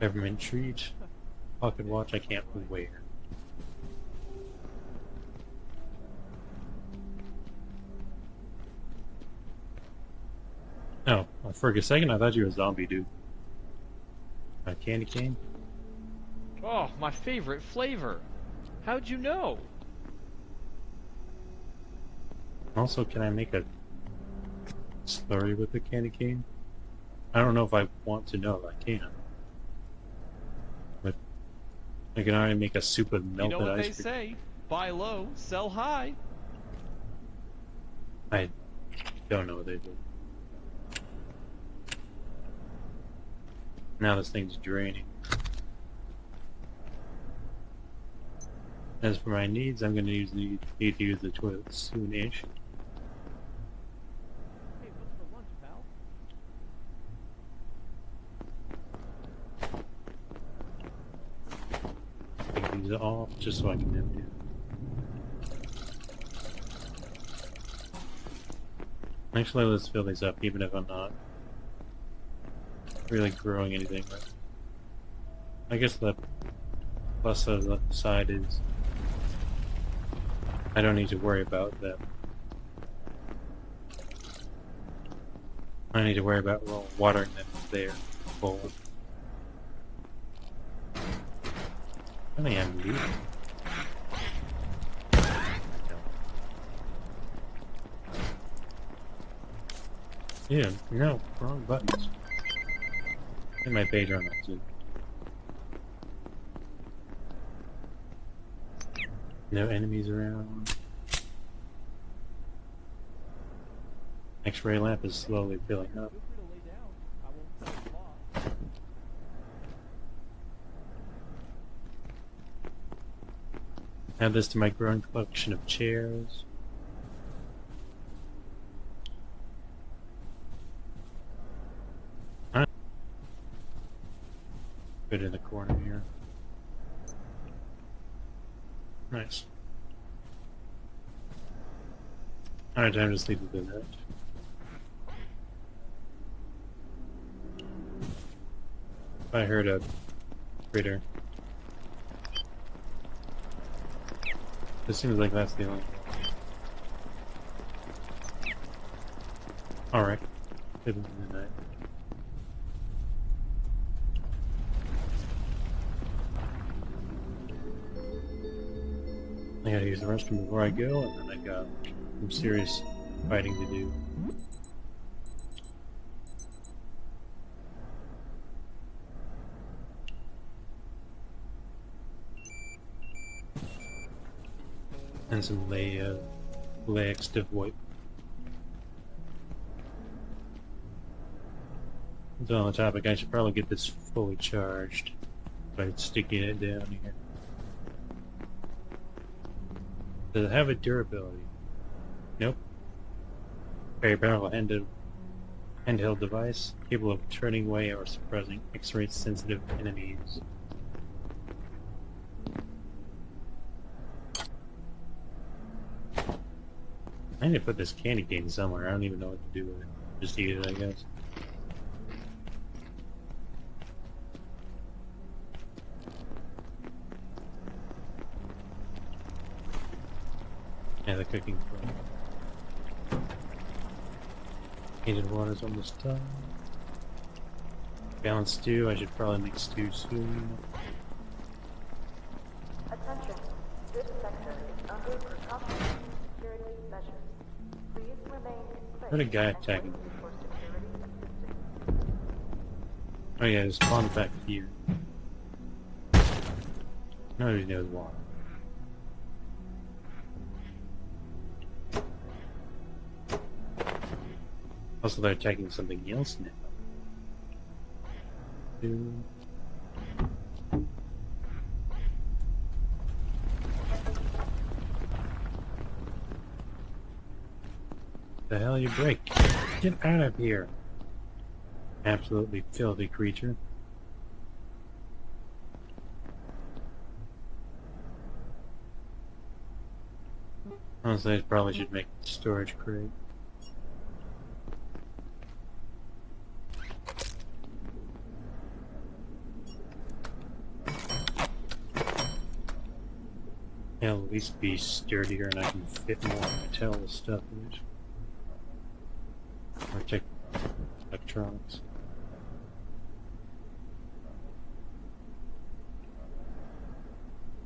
Government treat. Pocket watch I can't wear. Oh, for a second I thought you were a zombie, dude. A candy cane? Oh, my favorite flavor. How'd you know? Also, can I make a slurry with the candy cane? I don't know if I want to know if I can. But I can already make a soup with melted ice cream. You know what they say, buy low, sell high. I don't know what they do. Now this thing's draining. As for my needs, I'm going to need to use the toilet soon-ish. Hey, what's for lunch, pal? Take these off just so I can empty it. Actually, let's fill these up, even if I'm not really growing anything. But I guess the plus of the side is I don't need to worry about them. I need to worry about watering them if they're full. I think I'm leaving. Yeah, no, wrong buttons. And my page on that too. No enemies around. X-ray lamp is slowly filling up. Add this to my growing collection of chairs. Bit in the corner here. Nice. Alright, time to sleep a bit. I heard a critter. It seems like that's the only one. Alright. Hidden in the night. I gotta use the restroom before I go, and then I got some serious fighting to do. And some Layek stiff wipe. So on the topic, I should probably get this fully charged by sticking it down here. Does it have a durability? Nope. Very powerful handheld device, capable of turning away or suppressing X-ray sensitive enemies. I need to put this candy cane somewhere. I don't even know what to do with it. Just eat it, I guess. Yeah, the cooking floor. Heated water's almost done. Balanced stew. I should probably make stew soon. Attention. This sector is under precautionary security measures. Please remain in place. Heard a guy and attacking. wait for security assistance. Oh yeah, it spawned back here. Nobody knows why. Also, they're attacking something else now. The hell you break? Get out of here! Absolutely filthy creature. Honestly, I probably should make a storage crate. It'll at least be sturdier and I can fit more metal stuff in it. Or take electronics.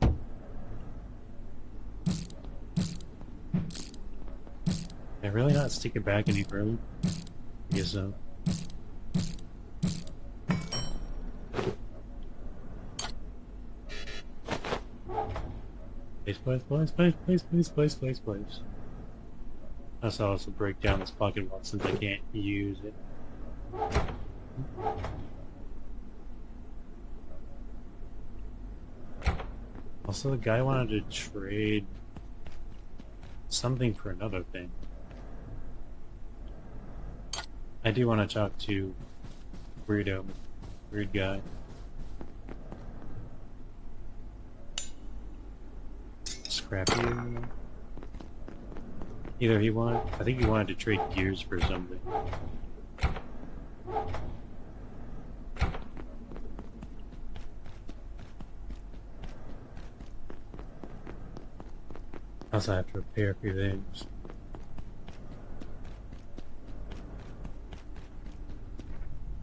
Can I really not stick it back any further? I guess so. Place. That's how also break down this pocket wall since I can't use it. Also, the guy wanted to trade something for another thing. I do want to talk to weird guy. Scrappy. Either I think he wanted to trade gears for something. I also have to repair a few things.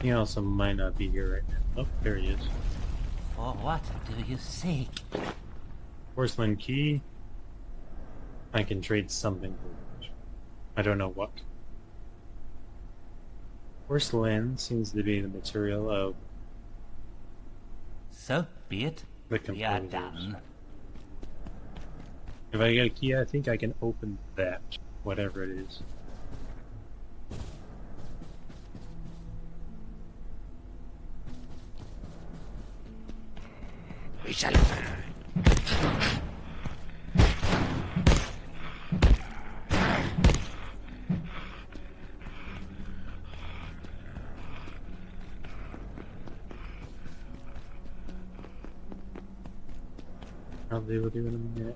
He also might not be here right now. Oh, there he is. For what do you seek? Porcelain key. I can trade something for it. I don't know what. Porcelain seems to be the material of... So be it. The we are composers. done. If I get a key, I think I can open that, whatever it is. We shall. I'll deal with you in a minute.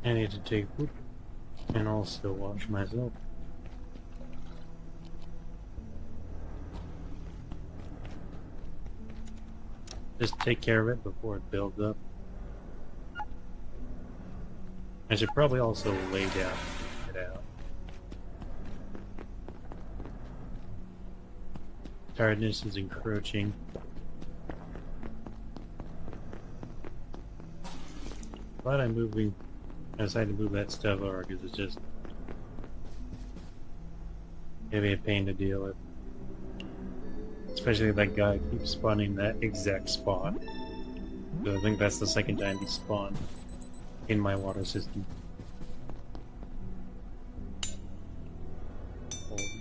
I need to take a poop and also wash myself. Just take care of it before it builds up. I should probably also lay down and get out. Tiredness is encroaching. Glad I'm moving. I decided to move that stuff over because it's just gonna be a pain to deal with. Especially if that guy keeps spawning that exact spot. So I think that's the second time he spawned in my water system.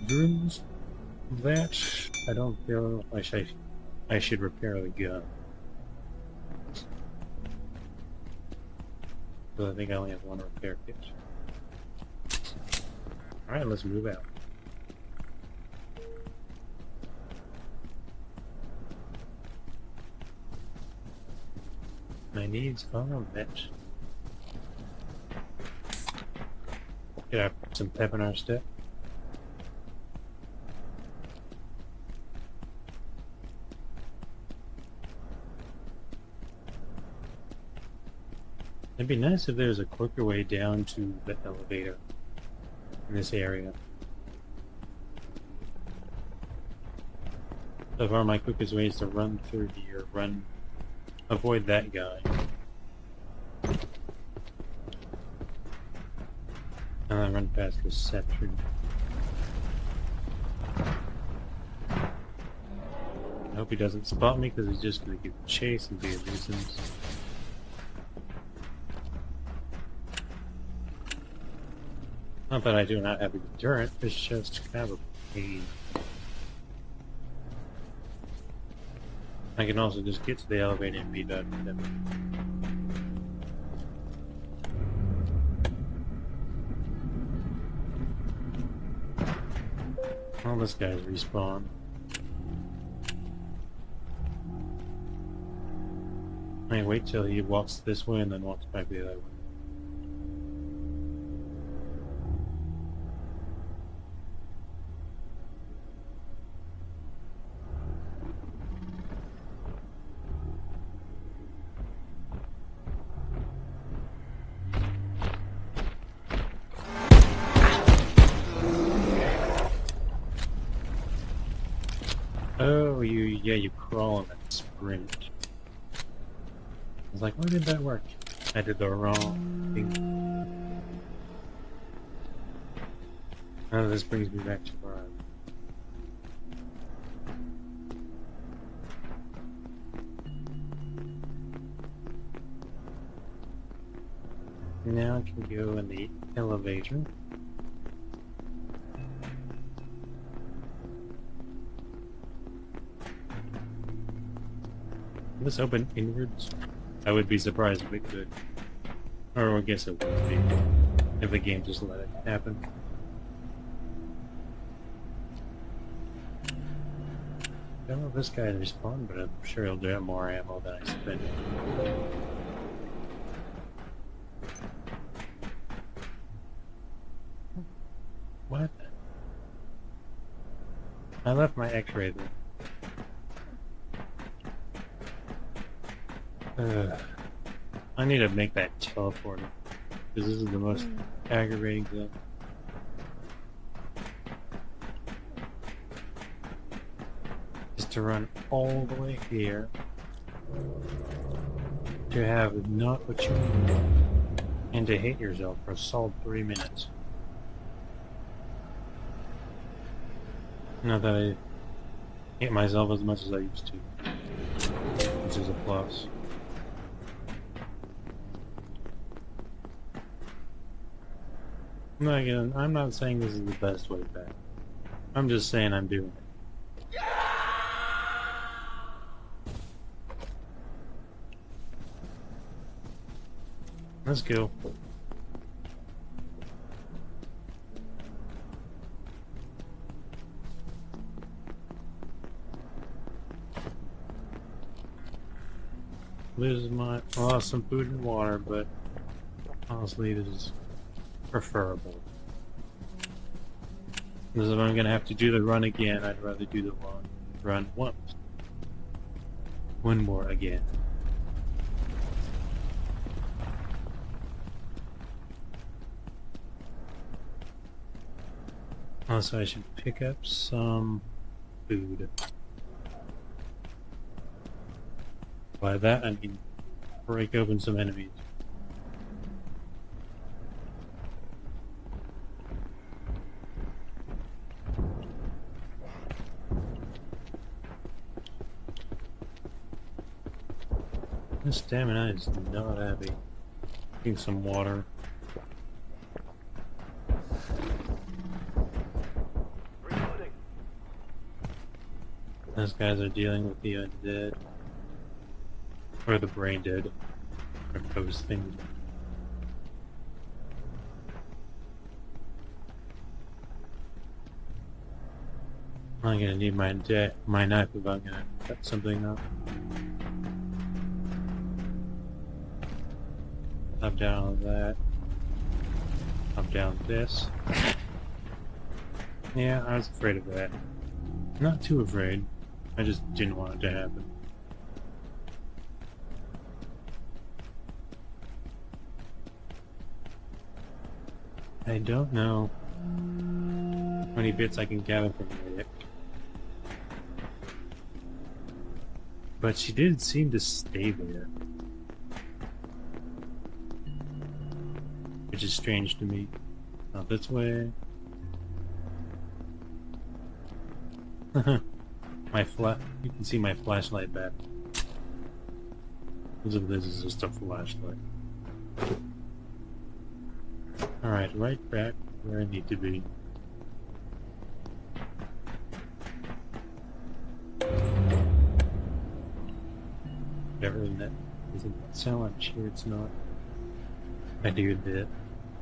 Drums. That I don't feel like I should repair the gun. So I think I only have one repair kit. Alright, let's move out. My needs are met. Get some pep in our step. It'd be nice if there was a quicker way down to the elevator in this area. So far, my quickest way is to run through here, avoid that guy. And then run past the section. I hope he doesn't spot me because he's just going to give chase and be a nuisance. Not that I do not have a deterrent, it's just kind of a pain. I can also just get to the elevator and be done with him. Well, this guy's respawned. I wait till he walks this way and then walks back the other way. Oh, you crawl and then sprint. I was like, why did that work? I did the wrong thing. Oh, this brings me back to where now I can go in the elevator. This open inwards? I would be surprised if it could. Or I guess it would be. If the game just let it happen. I don't know if this guy respawned, but I'm sure he'll have more ammo than I spent. What? I left my x-ray there. I need to make that teleporter, because this is the most aggravating thing. Is to run all the way here, to have not what you need, and to hate yourself for a solid 3 minutes. Not that I hate myself as much as I used to, which is a plus. I'm not saying this is the best way back. I'm just saying I'm doing it. Let's go. This is my awesome food and water, but honestly, this is preferable. Because if I'm gonna have to do the run again, I'd rather do the run once. One more again. Also, I should pick up some food. By that, I mean break open some enemies. This stamina is not happy. Getting some water. Those guys are dealing with the undead. Or the brain dead. Or those things. I'm gonna need my knife if I'm gonna cut something up. Up down on that. Up down this. Yeah, I was afraid of that. Not too afraid. I just didn't want it to happen. I don't know how many bits I can gather from Layek. But she did seem to stay there. Which is strange to me. Not this way. You can see my flashlight back. This is just a flashlight. Alright, right back where I need to be. Whatever that isn't that sound, I'm sure it's not. I do that.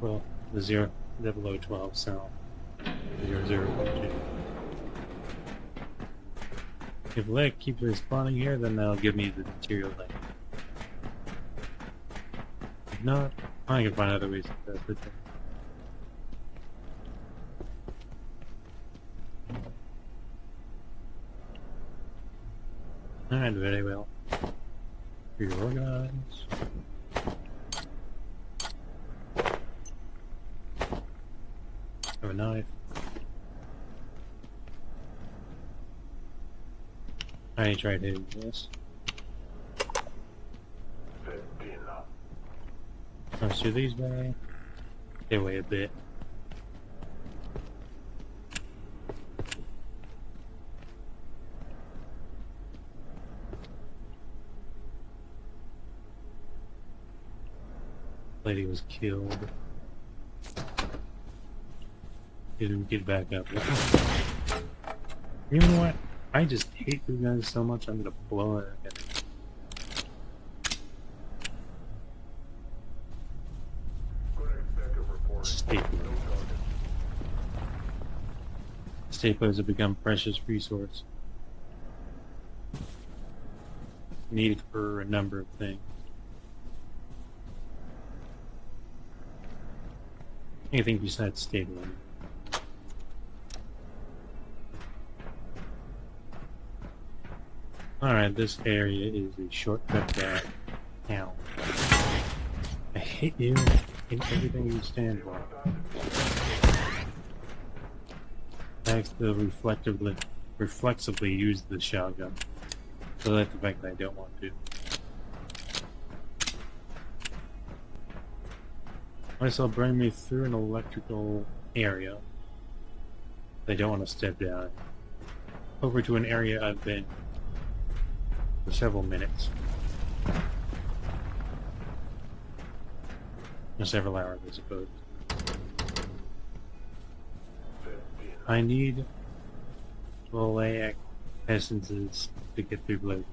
Well, the 0012 sound. 0012. If Layek keeps respawning here, then that'll give me the material link. If not, I can find other ways to test it. Alright, very well. Reorganize. Have a knife. I tried hitting this. Let's do these back. They weigh a bit. Lady was killed. Didn't get back up. You know what? I just hate you guys so much, I'm gonna blow it again. Stapler. Staplers have become a precious resource. Needed for a number of things. Anything besides stapling. Alright, this area is a shortcut back. Ow. I hate you in everything you stand for. I have to reflexively use the shotgun. So that's the fact that I don't want to. This will bring me through an electrical area. I don't want to step down. Over to an area I've been for several minutes. Or several hours, I suppose. I need Layek essences to get through blue.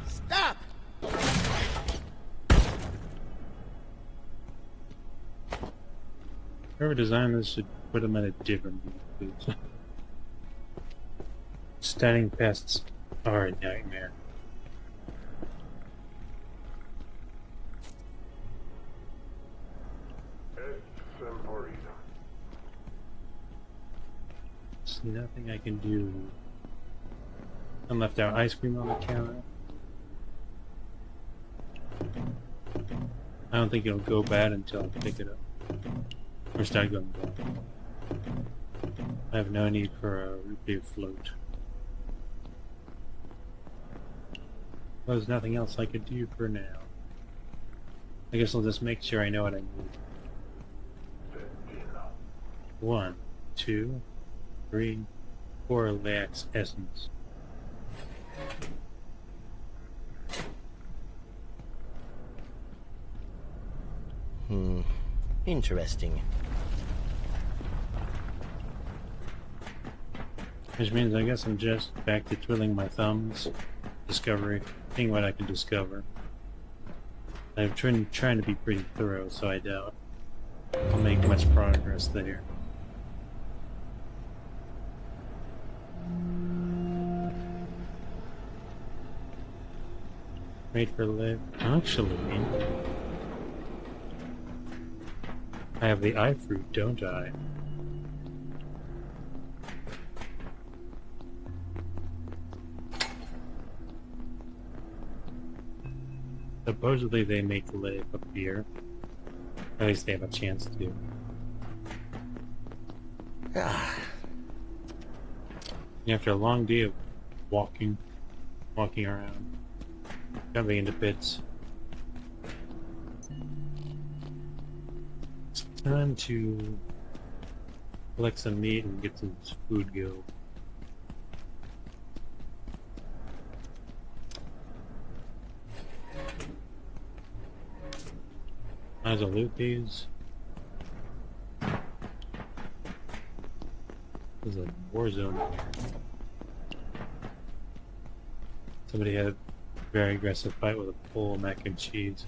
Stop! Whoever designed this should put them at a different place. Stunning pests are a nightmare. There's nothing I can do. I left out ice cream on the counter. I don't think it'll go bad until I pick it up. Or start going bad. I have no need for a root beer float. Well, there's nothing else I could do for now. I guess I'll just make sure I know what I need. 1, 2, 3, 4 Layek's essence. Interesting. Which means I guess I'm just back to twiddling my thumbs, seeing what I can discover. I've been trying to be pretty thorough, so I doubt I'll make much progress there. Wait for live. Actually, I have the eye fruit, don't I? Supposedly they make Layek appear. At least they have a chance to. After a long day of walking around, jumping into pits, it's time to collect some meat and get some food go. Might as well loot these. There's a war zone here. Somebody had a very aggressive fight with a bowl of mac and cheese.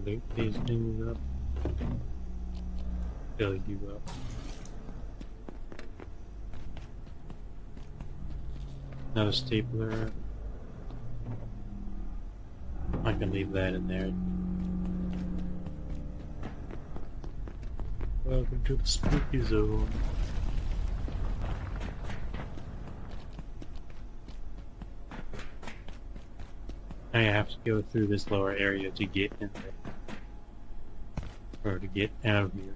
Loot these things up. Fill you up. Another stapler. I can leave that in there. Welcome to the spooky zone. I have to go through this lower area to get in there. Or to get out of here.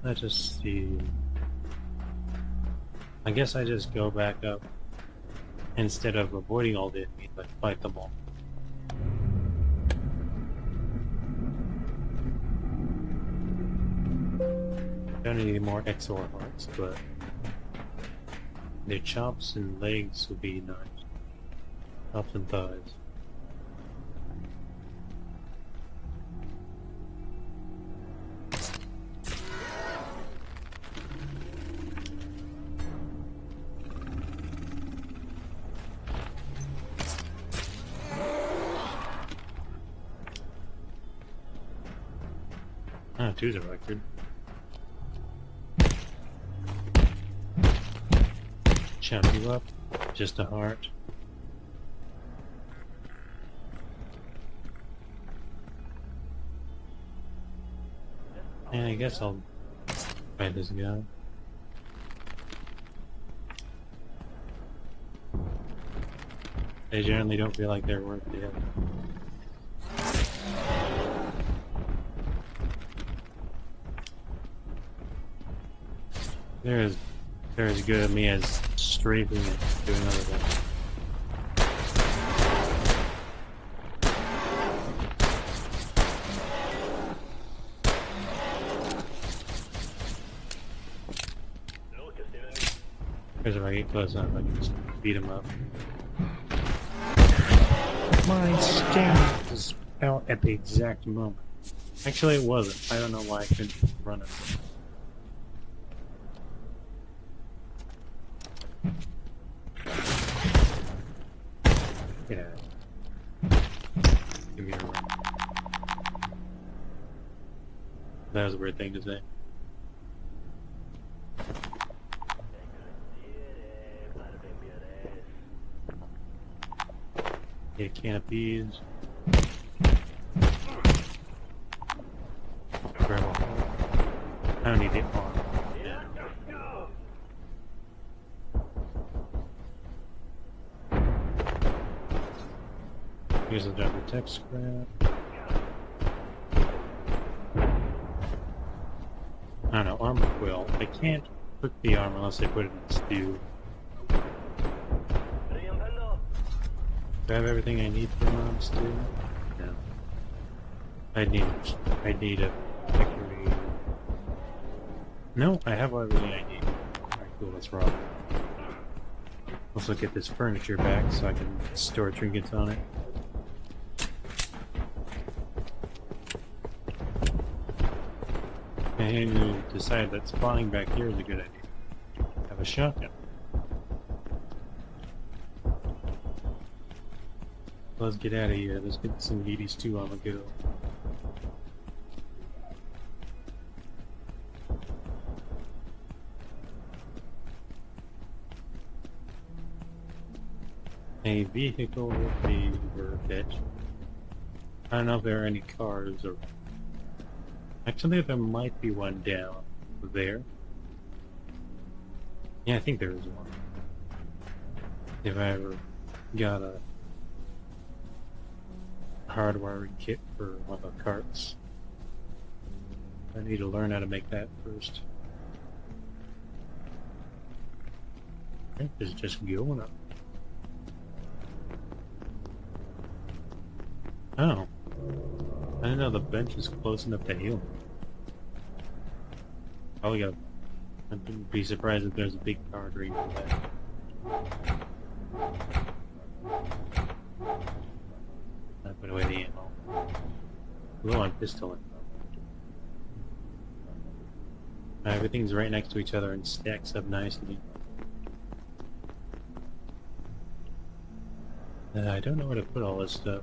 Let's just see. I guess I just go back up instead of avoiding all the enemies, like fight them all. Don't need any more XOR hearts, but their chops and legs would be nice. Chops and thighs. Ah, 2's a record. Chop you up. Just a heart. And I guess I'll fight this guy. They generally don't feel like they're worth the effort. They're as good at me as strafing and doing other things. Because if I get close enough, I can just beat him up. My stamina is out at the exact moment. Actually, it wasn't. I don't know why I couldn't run it. Get out. Give me a run. That was a weird thing to say. Get a can of peas. Grab a hole. I don't need the arm. Here's a double tech scrap. I don't know, armor quill. I can't cook the armor unless I put it in stew. Do I have everything I need for armor stew? No. I need a factory. No, I have everything I need. Alright, cool, let's rock. Also get this furniture back so I can store trinkets on it. And decide that spawning back here is a good idea. Have a shotgun. Let's get out of here. Let's get some 82 on the go. A vehicle would be worth it. I don't know if there are any cars or... Actually, there might be one down there. Yeah, I think there is one. If I ever got a hardwiring kit for one of the carts. I need to learn how to make that first. I think it's just going up. Oh. I didn't know the bench was close enough to heal me. Oh, yeah. I wouldn't be surprised if there's a big card read for that. I put away the ammo. Low on pistol ammo. Everything's right next to each other and stacks up nicely. I don't know where to put all this stuff.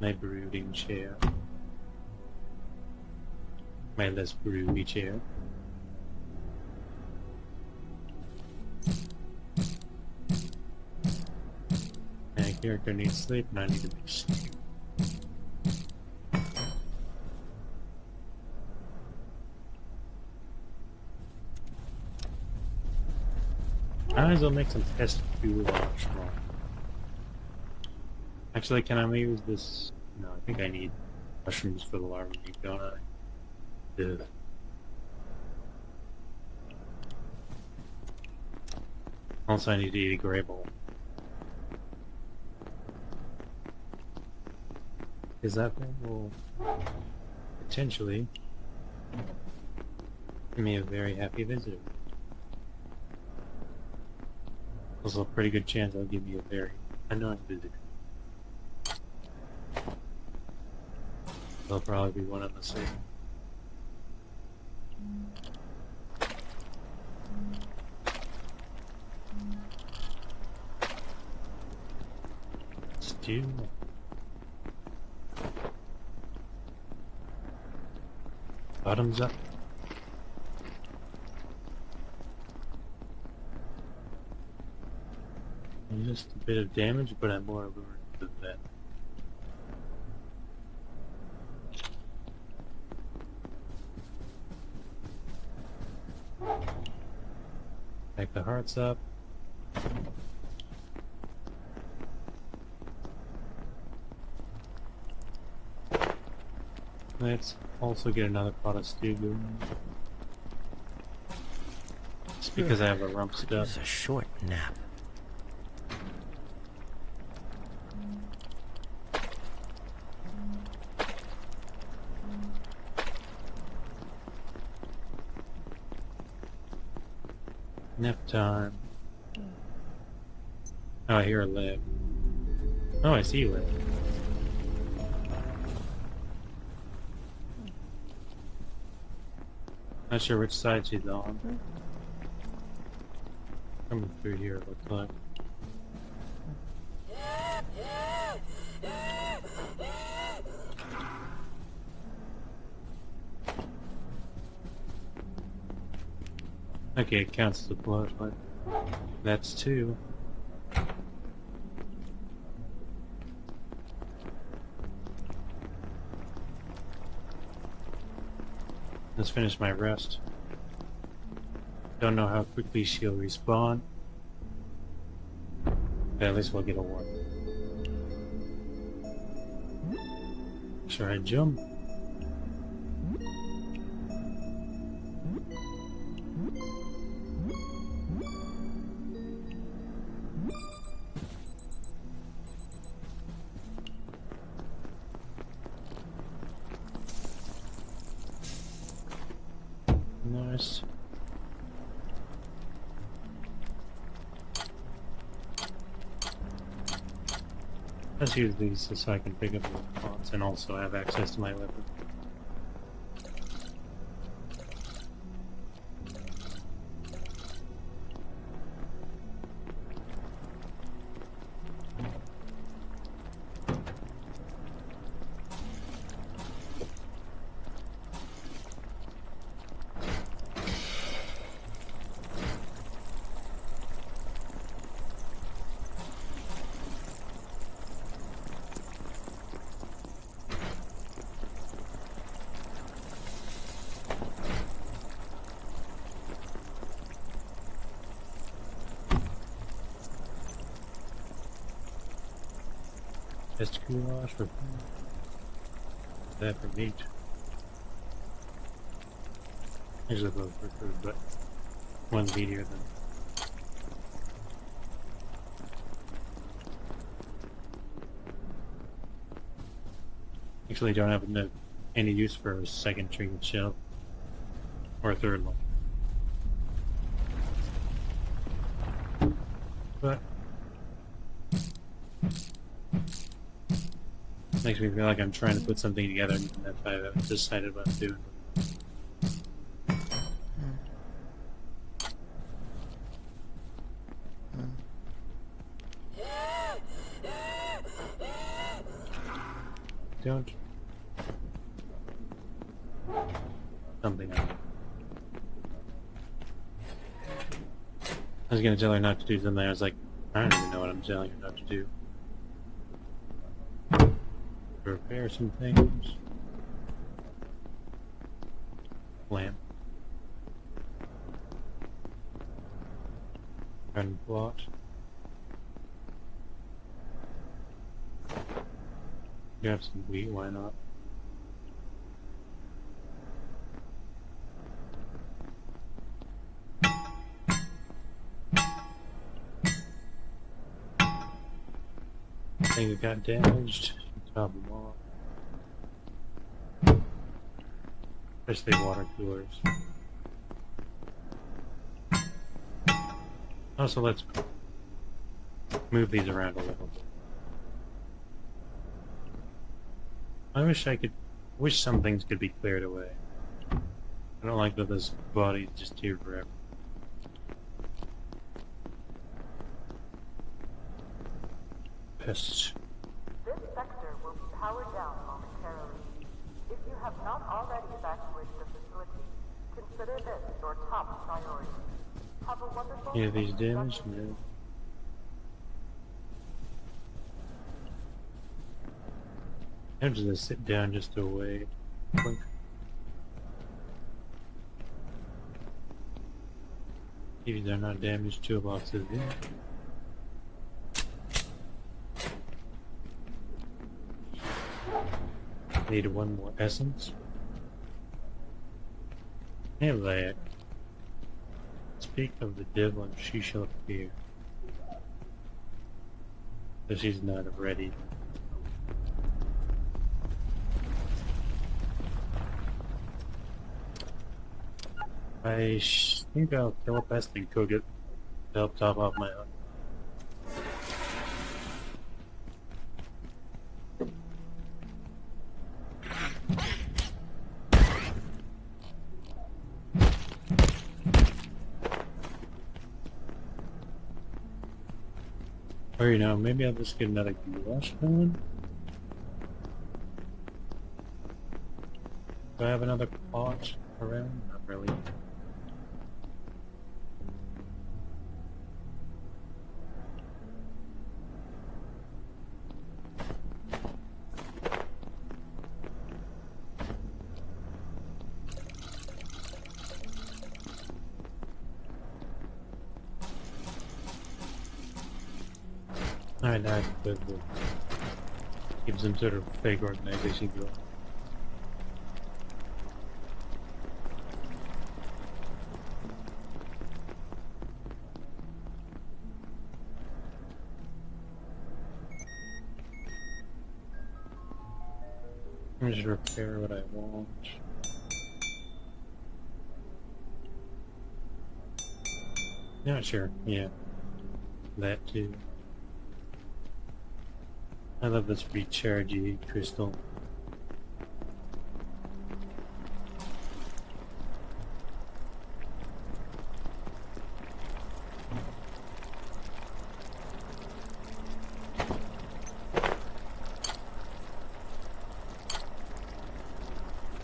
My brooding chair. My less broody chair. My character needs sleep and I need to be sleep. I might as well make some test fuel on strong. Actually, can I use this? No, I think I need mushrooms for the larva meat, don't I? Ugh. Also, I need to eat a grable. Is that thing will potentially give me a very happy visitor. Also, a pretty good chance it'll give me a very annoying visitor. There'll probably be one on the same. Stew. Bottoms up. Just a bit of damage, but I'm more allured than that. Back the hearts up. Let's also get another pot of stew going. Just because I have a rump stuff. It's a short nap. Nap time. Oh, I hear a leg. Oh, I see you. Not sure which side she's on. Coming through here, it looks like. Okay, it counts as a flashlight. That's 2. Let's finish my rest. Don't know how quickly she'll respawn. But at least we'll get a warning. Should I jump? Nice. Let's use these so I can pick up the pots and also have access to my weapon. Just goulash for food. That for meat. Usually both for food, but one's meatier than. Actually, don't have any use for a second trinket shell or a third one. But makes me feel like I'm trying to put something together and that I haven't decided what I'm doing. Don't. Something else. I was gonna tell her not to do something. I was like, I don't even know what I'm telling her not to do. Repair some things. Lamp. Garden plot. Grab some wheat, why not? I think it got damaged. Top them off. Especially water coolers. Also, let's move these around a little bit. I wish some things could be cleared away. I don't like that this body's just here forever. Pests. This sector will be powered down momentarily. If you have not already evacuated the facility, consider this your top priority. Have a wonderful Any of these damaged? No. I'm just gonna sit down just to wait. If they're not damaged, toolboxes in. Need one more essence. Hey, Layek. Speak of the devil and she shall appear. So she's not ready. I think I'll kill a pest and cook it to help top off my own. Or you know, maybe I'll just get another goulash going. Do I have another pot around? Not really. Alright, now I can put the keep some sort of fake organization going. Let me just repair what I want. Yeah, sure, yeah. That too. I love this rechargey crystal.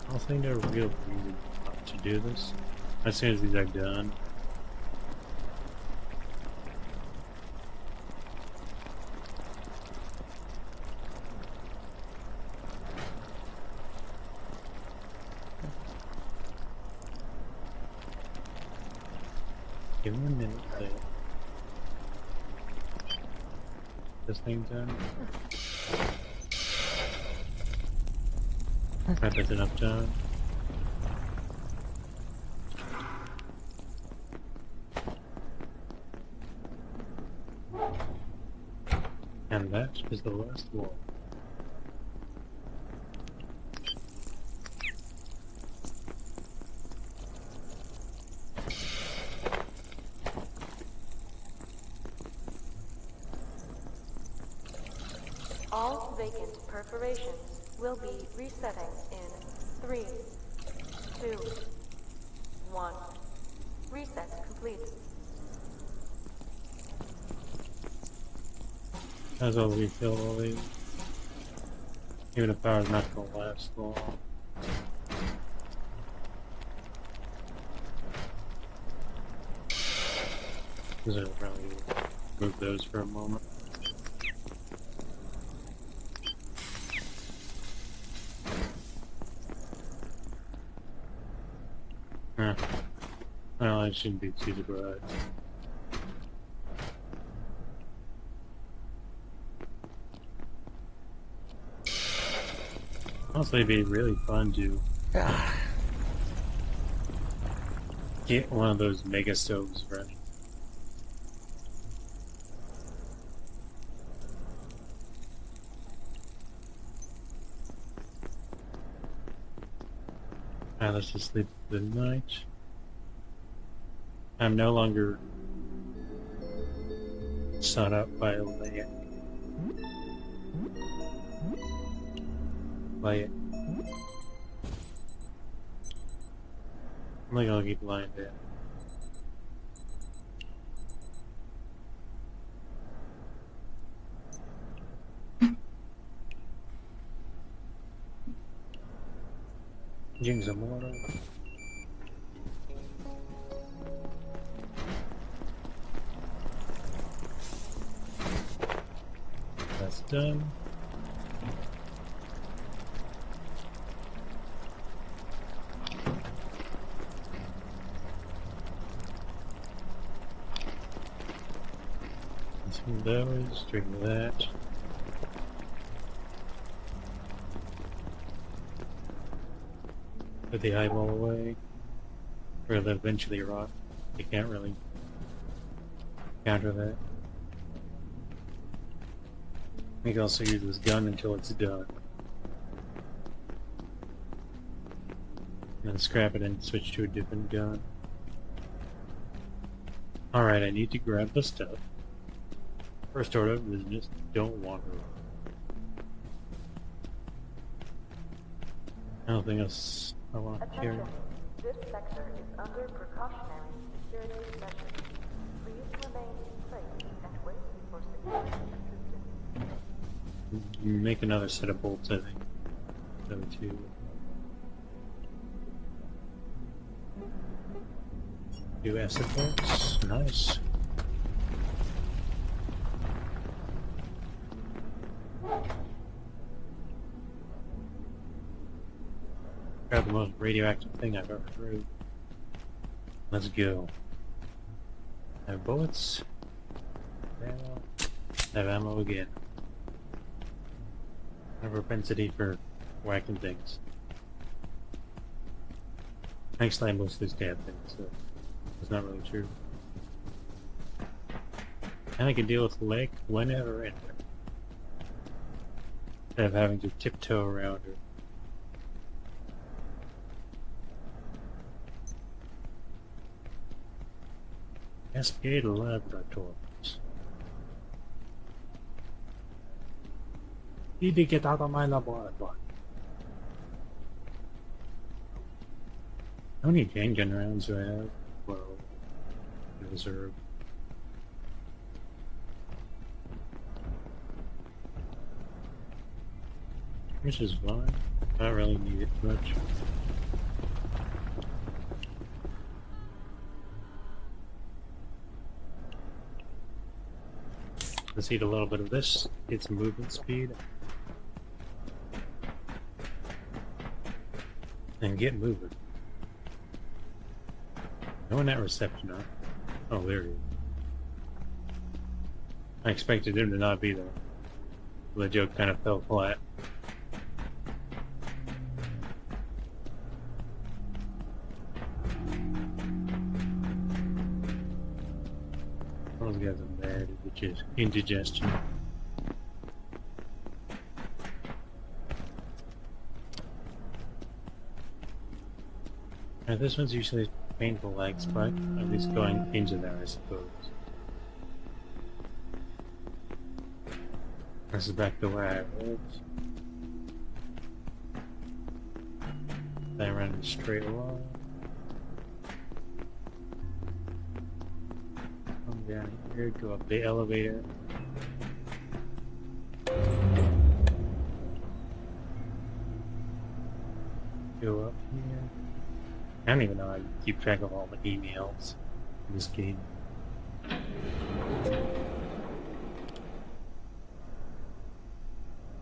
I'll think a real reason not to do this. As soon as these are done. Give me a minute there. This thing done. If it's enough time. And that is the last wall. All vacant perforations will be resetting in 3, 2, 1. Reset complete. Might as well refill all these. Even if power's not gonna last long. Just probably move those for a moment. Well, it shouldn't be too bright. Honestly, it'd be really fun to get one of those mega stoves running. Alright, let's just sleep for the night. I'm no longer sought out by Layek. Layek. I think I'll keep lying down. Drink some water. That's done. Some those, drink that. Put the eyeball away. Or it'll eventually rot. You can't really counter that. You can also use this gun until it's done. And then scrap it and switch to a different gun. Alright, I need to grab the stuff. First order of business, don't wander off. Anything else I want to carry? Attention. This sector is under precautionary security measures. Please remain in place and wait for security make another set of bolts, I think. So two. Two acid bolts. Nice. Grab the most radioactive thing I've ever heard. Let's go. I have bullets. Ammo. I have ammo again. I have a propensity for whacking things. Actually, I mostly stab things, so it's not really true. And I can deal with Layek whenever and where. Instead of having to tiptoe around her. Cascade laboratories. Need to get out of my laboratory. How many handgun rounds do I have? Well, reserve. Which is fine. I don't really need it much. Let's eat a little bit of this, get some movement speed, and get moving. No one at reception, huh? Oh, there he is. I expected him to not be there. The joke kind of fell flat. Those guys are bad, which is indigestion. Now, this one's usually painful lag spike, at least going into there, I suppose. This is back to where I lived. I ran in a straight line. Come down here, go up the elevator. Go up here. I don't even know how you keep track of all the emails in this game.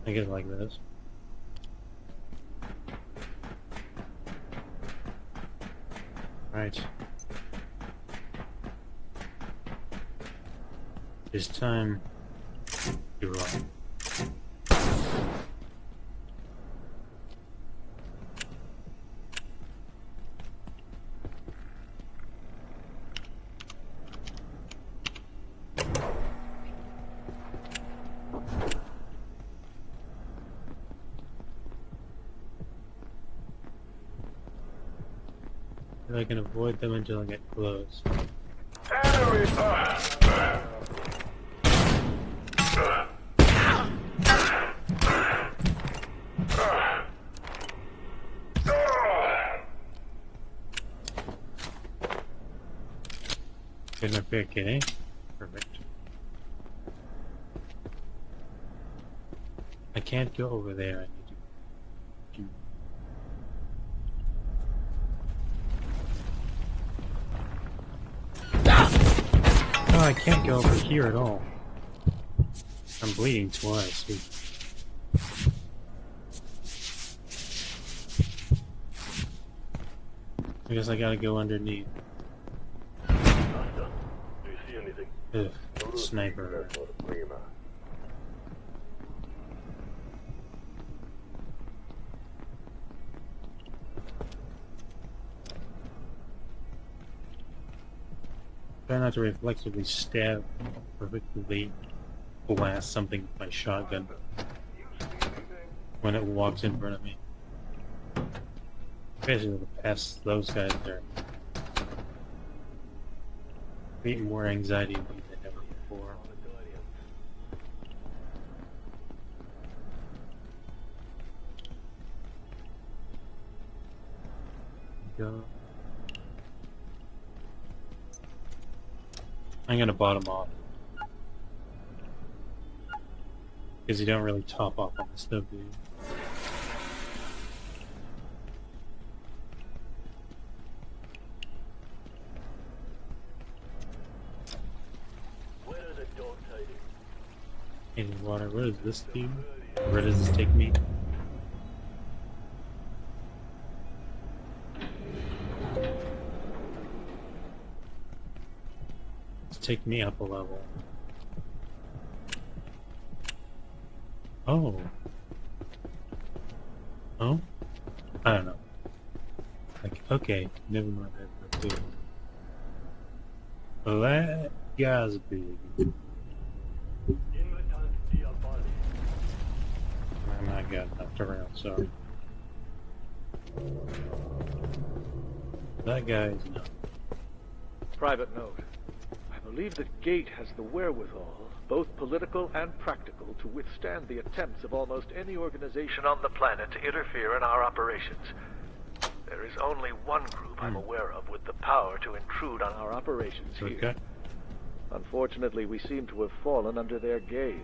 I guess like this. Right. It's time to run. I can avoid them until I get close. Getting up here, kitty. Perfect. I can't go over there. I need to do. Oh, I can't go over here at all. I'm bleeding twice. I guess I gotta go underneath. Do you see anything? Ugh, sniper. Try not to reflexively stab, perfectly blast something with my shotgun when it walks in front of me. Basically, to pass those guys there. Create more anxiety in me than ever before. Go. I'm gonna bottom off. Because you don't really top off on this stuff, do you? Where are the dogs hiding? Any water. Where does this do? Where does this take me? Let's take me up a level. Oh. Oh? I don't know. Like, okay, never mind that too. Well, that guy's big. I'm not got enough around, sorry. That guy is not. Private note. I believe the Gate has the wherewithal, both political and practical, to withstand the attempts of almost any organization on the planet to interfere in our operations. There is only one group I'm aware of with the power to intrude on our operations here. Okay. Unfortunately, we seem to have fallen under their gaze,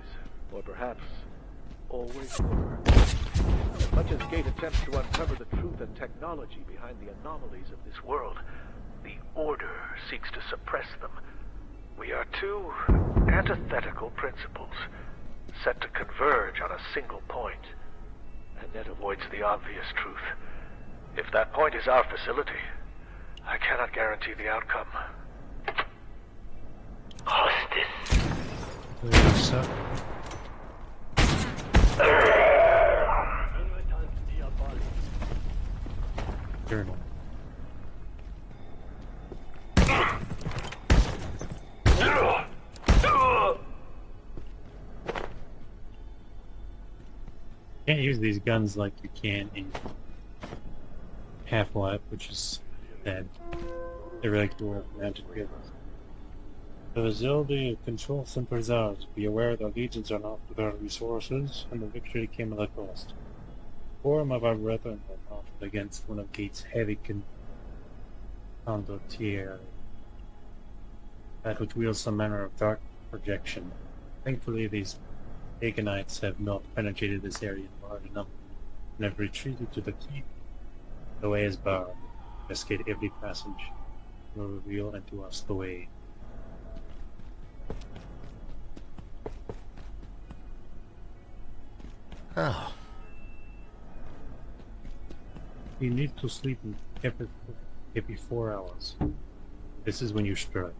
or perhaps always were. As much as Gate attempts to uncover the truth and technology behind the anomalies of this world, the Order seeks to suppress them. We are two antithetical principles, set to converge on a single point, and that avoids the obvious truth. If that point is our facility, I cannot guarantee the outcome. Hostis. What's up? Journal. Can't use these guns like you can in Half-Life, which is bad. They're really cool mounted vehicles. The facility of control center is ours. Be aware the legions are not without resources, and the victory came at a cost. 4 of our brethren were mounted against one of Gate's heavy condottieri, that which wields some manner of dark projection. Thankfully, these Paganites have not penetrated this area in large enough, and have retreated to the keep. The way is barred. Investigate every passage. Will reveal unto us the way. Oh. You need to sleep in every 4 hours. This is when you strike.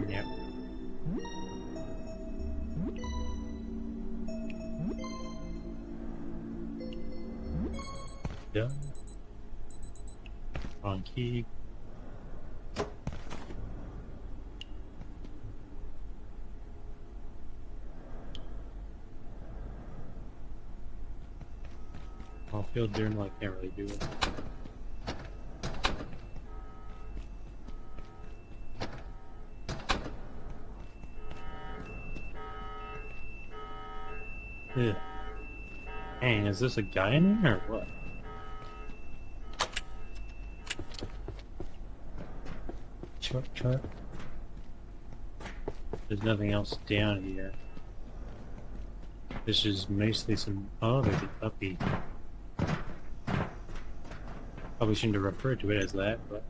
Yep. Done. Wrong key. Field journal, I can't really do it. Yeah. Dang, is this a guy in here or what? Chart. There's nothing else down here. This is mostly some. Oh, there's an uppie. Probably shouldn't have referred to it as that, but.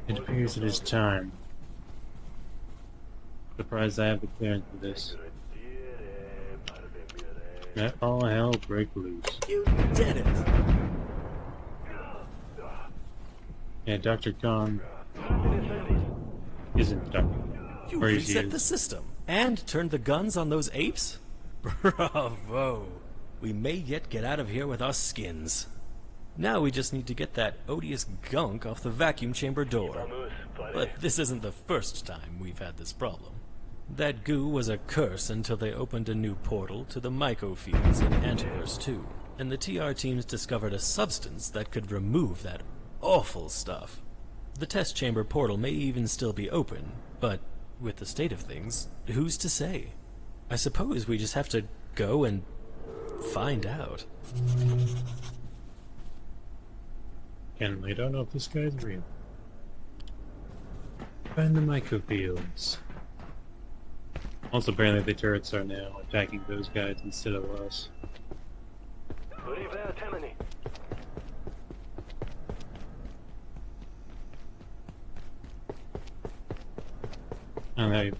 It appears it is time. Surprised I have the clearance for this. Let all hell break loose. You did it! Yeah, Dr. Khan isn't Dr. You reset the system and turned the guns on those apes? Bravo! We may yet get out of here with our skins. Now we just need to get that odious gunk off the vacuum chamber door. But this isn't the first time we've had this problem. That goo was a curse until they opened a new portal to the mycofields in Antiverse 2, and the TR teams discovered a substance that could remove that awful stuff. The test chamber portal may even still be open, but with the state of things, who's to say? I suppose we just have to go and find out. And I don't know if this guy's real. Find the microfields. Also, apparently the turrets are now attacking those guys instead of us. And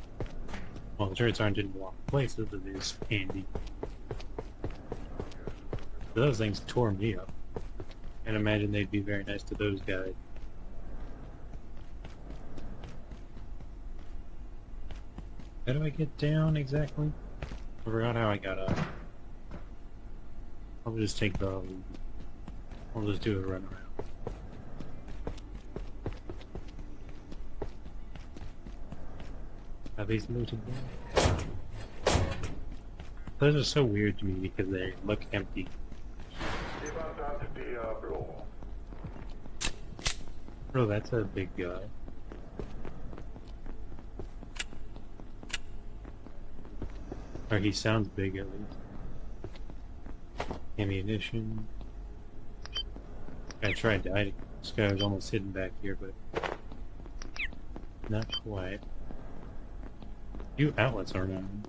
well, the turrets aren't in block places, but they're just handy. So those things tore me up. And imagine they'd be very nice to those guys. How do I get down exactly? I forgot how I got up. I'll just take the... I'll just do a run around. Are these looted there? Those are so weird to me because they look empty. Bro, that's a big guy. Or he sounds big at least. Ammunition. I tried to hide it. This guy was almost hidden back here, but not quite. Few outlets are around.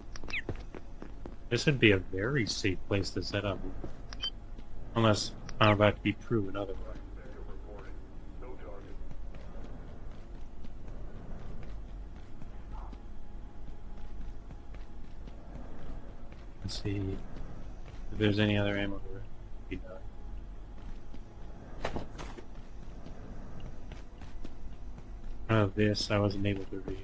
This would be a very safe place to set up. Unless I'm about to be proven otherwise. Let's see if there's any other ammo here. Be done. This I wasn't able to read.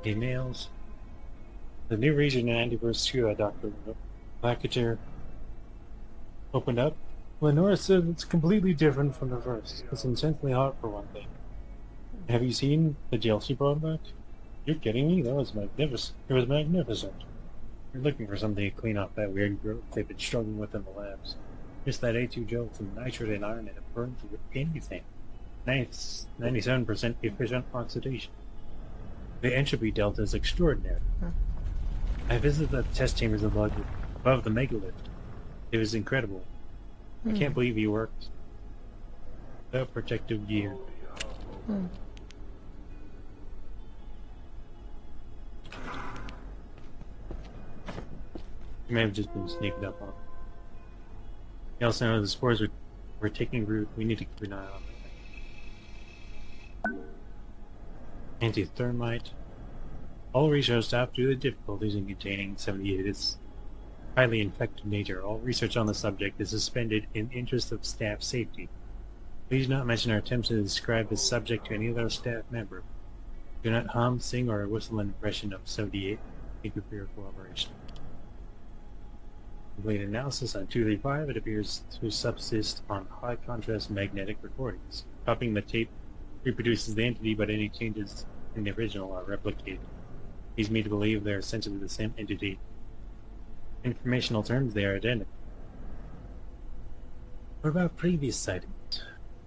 Emails. The new region in Antiverse 2 Dr. Layek opened up. Lenora said it's completely different from the first. It's intensely hot for one thing. Have you seen the jail she brought back? You're kidding me? That was magnificent. It was magnificent. You're looking for something to clean off that weird growth they've been struggling with in the labs. Just that A2 gel with some nitrate and iron and it burns with anything. 97% efficient oxidation. The entropy delta is extraordinary. I visited the test chambers above the megalith. It was incredible. I can't believe he worked without protective gear. You may have just been sneaked up on. You also know the spores were taking root. We need to keep an eye on them. Anti-thermite. All research stopped due to difficulties in containing 78. Its highly infected nature. All research on the subject is suspended in interest of staff safety. Please do not mention our attempts to describe the subject to any other staff member. Do not hum, sing, or whistle an impression of 78. Thank you for your cooperation. Complete analysis on 235. It appears to subsist on high-contrast magnetic recordings. Copying the tape reproduces the entity, but any changes in the original are replicated. Leads me to believe they are essentially the same entity. In informational terms, they are identical. What about previous sightings?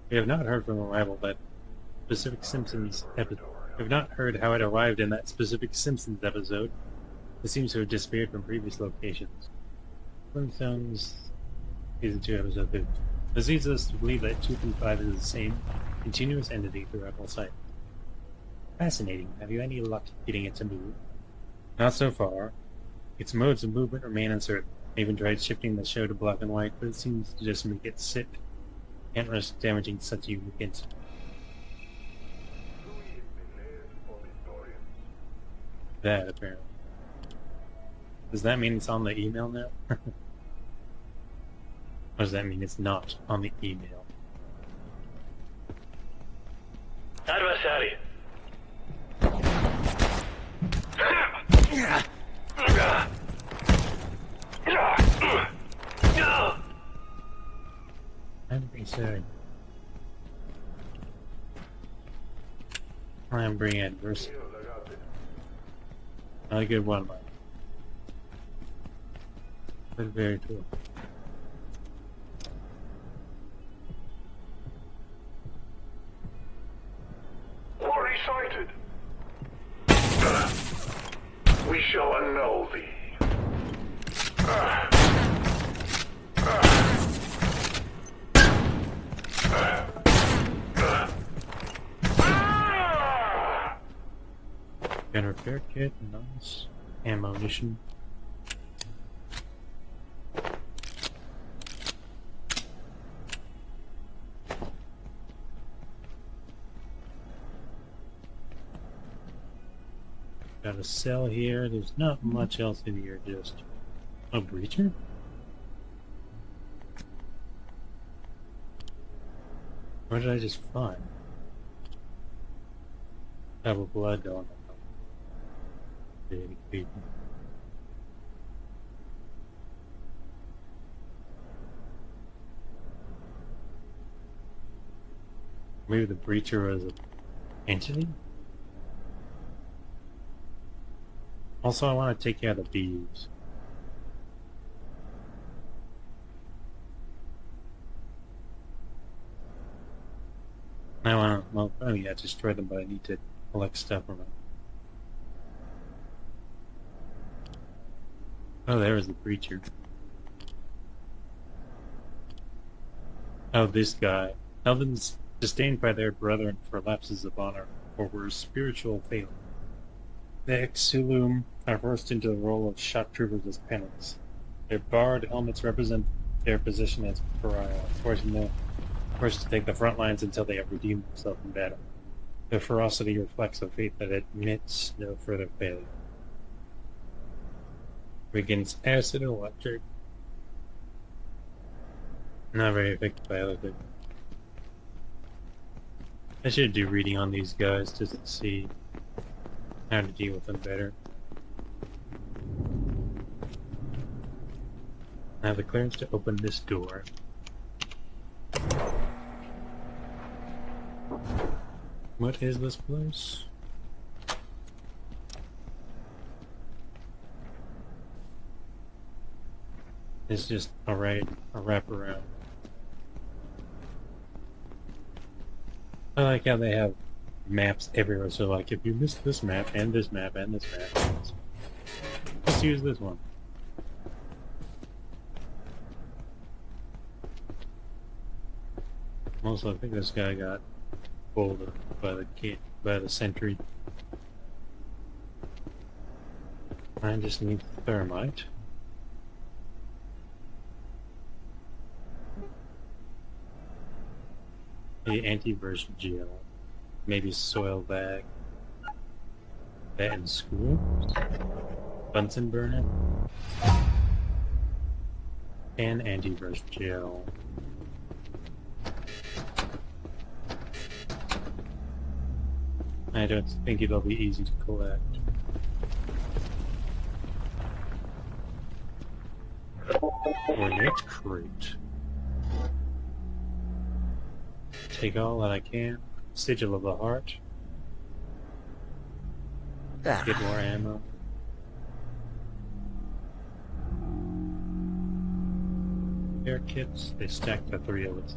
We have not heard from arrival that specific Simpsons episode. We have not heard how it arrived in that specific Simpsons episode. It seems to have disappeared from previous locations. Flintstones season 2 episode 2. This leads us to believe that 235 is the same continuous entity throughout all sites. Fascinating. Have you any luck getting it to move? Not so far. Its modes of movement remain uncertain. I even tried shifting the show to black and white, but it seems to just make it sit. Can't risk damaging such a unique entity. That, apparently. Does that mean it's on the email now? Or does that mean it's not on the email? Adversary. Adversary. I am bringing adversity. Not a good one, man. But very cool. Quarry sighted. We shall annul thee. repair kit, nice. Ammunition. Got a cell here. There's not much else in here, just a breacher? What did I just find? Have a blood going on. Big people. Maybe the breacher was an entity? Also, I want to take care of the bees. I want to, well, oh yeah, destroy them, but I need to collect stuff from them. Oh, there's the preacher. Oh, this guy. Elvins disdained by their brethren for lapses of honor, or were spiritual failing. The Exulum are forced into the role of shock troopers as penance. Their barred helmets represent their position as pariah, forced to take the front lines until they have redeemed themselves in battle. Their ferocity reflects a faith that admits no further failure. Begins acid and electric. Not very effective by other things. I should do reading on these guys just to see how to deal with them better. I have the clearance to open this door. What is this place? It's just a wraparound. I like how they have maps everywhere, so like if you miss this map, and this map, and this map, let's use this one. Also, I think this guy got pulled by the sentry. I just need thermite. The anti-verse gel. Maybe soil bag. That in school. Bunsen burner. And anti-verse gel. I don't think it'll be easy to collect. Ornate crate. Take all that I can. Sigil of the heart. Get more ammo. Air kits, they stack to 3 of us.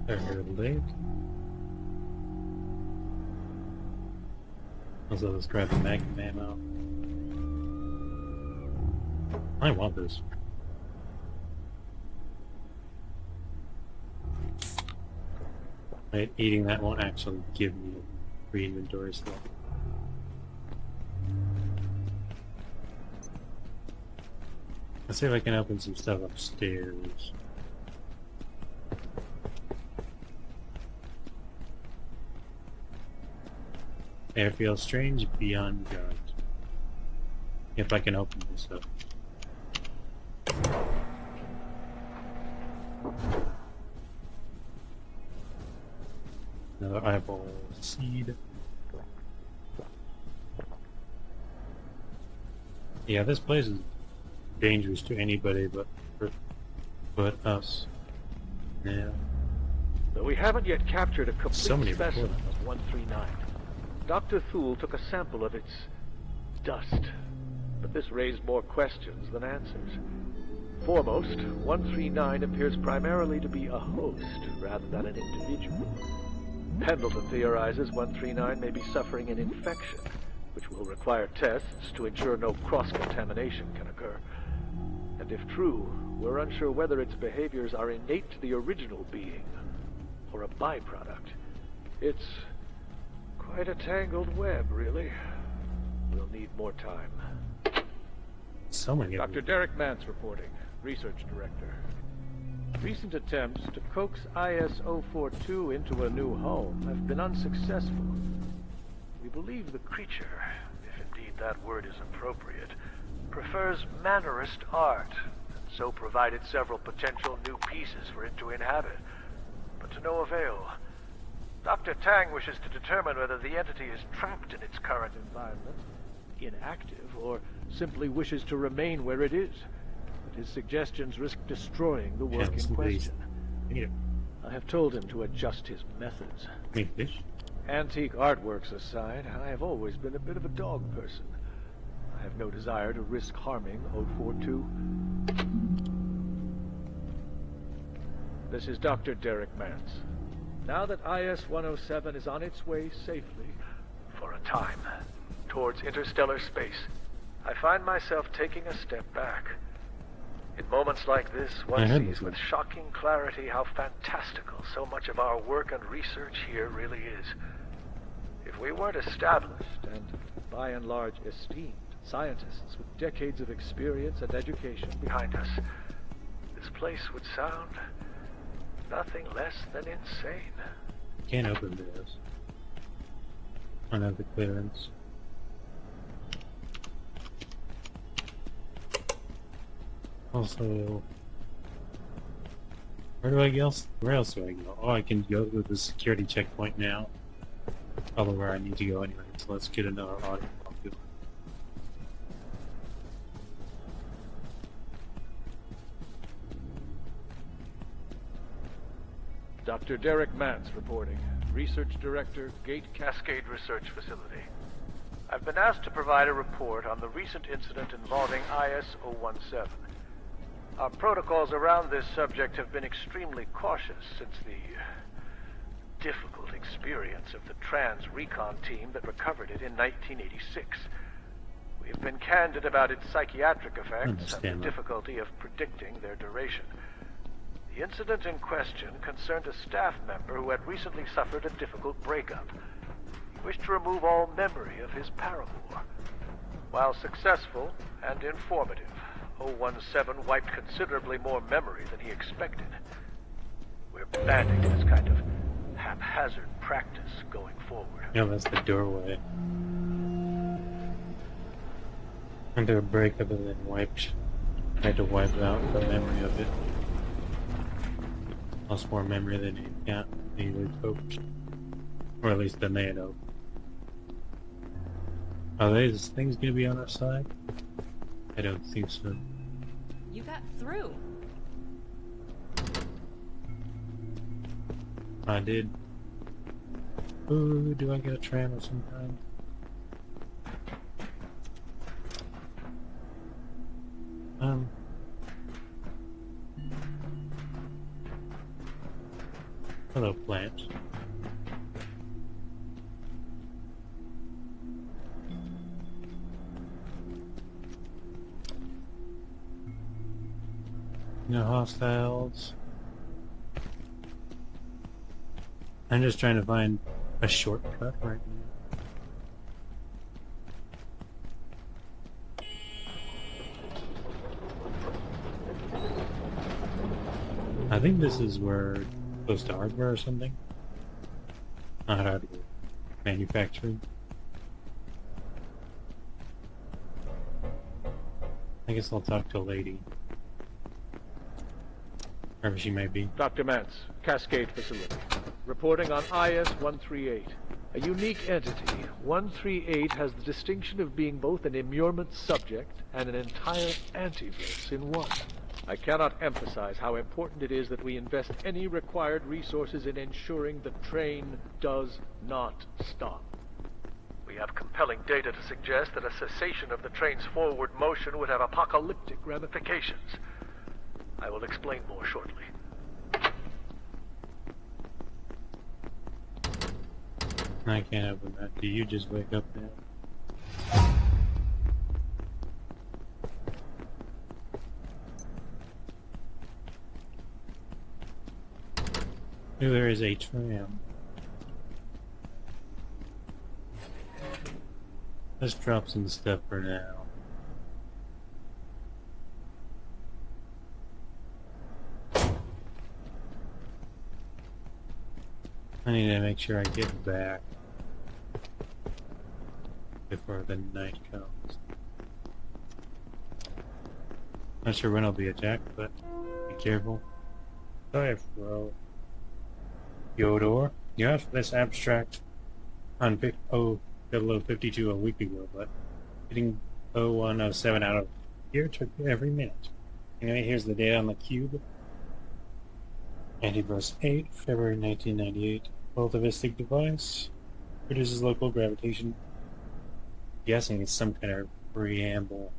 They're late. Also, let's grab the magnum ammo. I want this. Right, eating that won't actually give me a free inventory slot. Let's see if I can open some stuff upstairs. Air feels strange beyond guard. If I can open this up. Another eyeball seed. Yeah, this place is dangerous to anybody but us. Yeah. Though we haven't yet captured a complete specimen of 139. Dr. Thule took a sample of its dust, but this raised more questions than answers. Foremost, 139 appears primarily to be a host rather than an individual. Pendleton theorizes 139 may be suffering an infection, which will require tests to ensure no cross-contamination can occur. And if true, We're unsure whether its behaviors are innate to the original being, or a byproduct. It's quite a tangled web, really. We'll need more time. So many of Dr. them. Derek Mance reporting, Research Director. Recent attempts to coax IS-042 into a new home have been unsuccessful. We believe the creature, if indeed that word is appropriate, prefers mannerist art, and so provided several potential new pieces for it to inhabit. But to no avail. Dr. Tang wishes to determine whether the entity is trapped in its current environment, inactive, or simply wishes to remain where it is. But his suggestions risk destroying the work in question. I have told him to adjust his methods. Fish? Antique artworks aside, I have always been a bit of a dog person. I have no desire to risk harming 042. This is Dr. Derek Mance. Now that IS-107 is on its way safely, for a time, towards interstellar space, I find myself taking a step back. In moments like this, one sees with shocking clarity how fantastical so much of our work and research here really is. If we weren't established and, by and large, esteemed scientists with decades of experience and education behind us, this place would sound nothing less than insane. Can't open this. I don't have the clearance. Also, where else do I go? Oh, I can go to the security checkpoint now. Probably where I need to go anyway, so let's get another audio molecule. Dr. Derek Mance reporting, Research Director, Gate Cascade Research Facility. I've been asked to provide a report on the recent incident involving IS-017. Our protocols around this subject have been extremely cautious since the difficult experience of the trans recon team that recovered it in 1986. We've been candid about its psychiatric effects and the difficulty of predicting their duration. The incident in question concerned a staff member who had recently suffered a difficult breakup. He wished to remove all memory of his paramour. While successful and informative, 017 wiped considerably more memory than he expected. We're banning this kind of haphazard practice going forward. Yeah, that's the doorway. Under a breakup and then wiped. I had to wipe out the memory of it. Lost more memory than he got easily hoped. Or at least than they had hoped. Are these things gonna be on our side? I don't think so. You got through. I did. Ooh, do I get a tram of some kind? Hello, plant. No hostiles. I'm just trying to find a shortcut right now. I think this is where close to hardware or something. Not hardware. Manufacturing. I guess I'll talk to a lady. Wherever she may be. Dr. Mance, Cascade Facility. Reporting on IS-138. A unique entity, 138 has the distinction of being both an immurement subject and an entire antiverse in one. I cannot emphasize how important it is that we invest any required resources in ensuring the train does not stop. We have compelling data to suggest that a cessation of the train's forward motion would have apocalyptic ramifications. I will explain more shortly. I can't open that. Do you just wake up now? There is a tram. Let's drop some stuff for now. I need to make sure I get back before the night comes. Not sure when I'll be attacked, but be careful. Sorry, bro. Yodor, you asked for this abstract on 0052 a week ago, but getting 0107 out of here took every minute. Anyway, here's the data on the cube. Antiverse 8, February 1998. Relativistic device. Produces local gravitation. Guessing it's some kind of permeable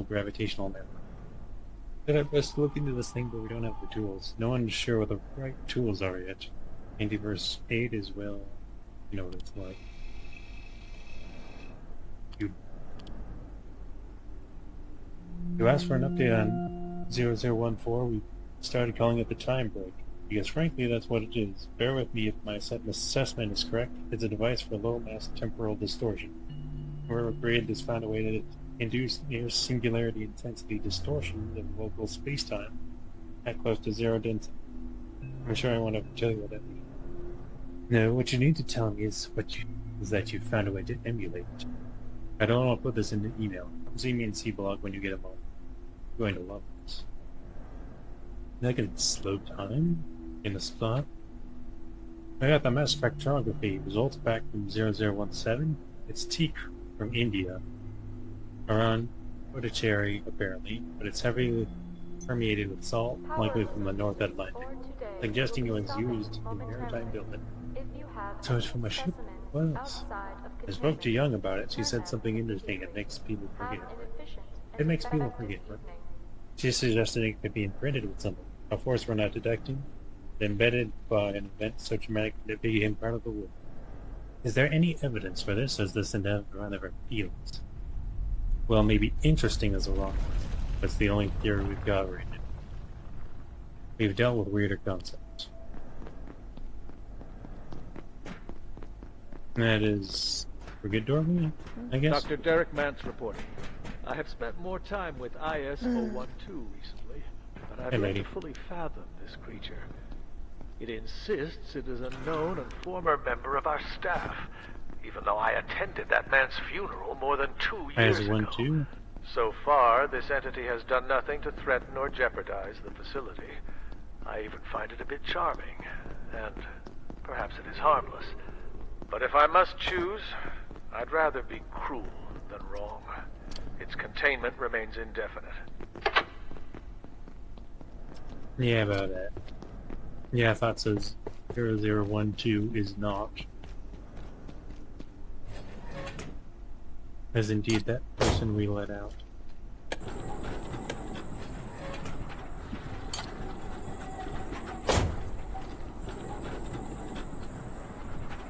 gravitational network. Did our best to look into this thing, but we don't have the tools. No one's sure what the right tools are yet. Antiverse 8 is, well, you know what it's like. You asked for an update on 0014, we started calling it the time break. Because frankly, that's what it is. Bear with me if my assessment is correct. It's a device for low-mass temporal distortion. Whoever created this found a way to induce near singularity intensity distortion of local space-time at close to zero density. I'm sure I want to tell you what that means. No, what you need to tell me is that you found a way to emulate it. I don't want to put this in the email. Come see me in C-Blog when you get a moment. You're going to love this. I can slow time in the spot. I got the mass spectrography results back from 0017. It's teak from India. Around Puducherry, apparently, but it's heavily permeated with salt, likely from the North Atlantic, suggesting it was used in maritime building. So it's from a ship? What else? I spoke to Young about it. She said something interesting. It makes people forget. It makes people forget. She suggested it could be imprinted with something. A force we're not detecting, embedded by an event so traumatic that it became part of the world. Is there any evidence for this, or is this another one of our feelings? Well, maybe interesting is a wrong word. That's the only theory we've got right now. We've dealt with weirder concepts. That is... we're good, Dorothy, I guess? Dr. Derek Mance reporting. I have spent more time with IS-012 recently, but I've yet to fully fathom this creature. It insists it is a known and former member of our staff, even though I attended that man's funeral more than 2 years ago. So far, this entity has done nothing to threaten or jeopardize the facility. I even find it a bit charming, and perhaps it is harmless. But if I must choose, I'd rather be cruel than wrong. Its containment remains indefinite. Yeah, about that. Yeah, I thought so. 0012 is not. As indeed that person we let out.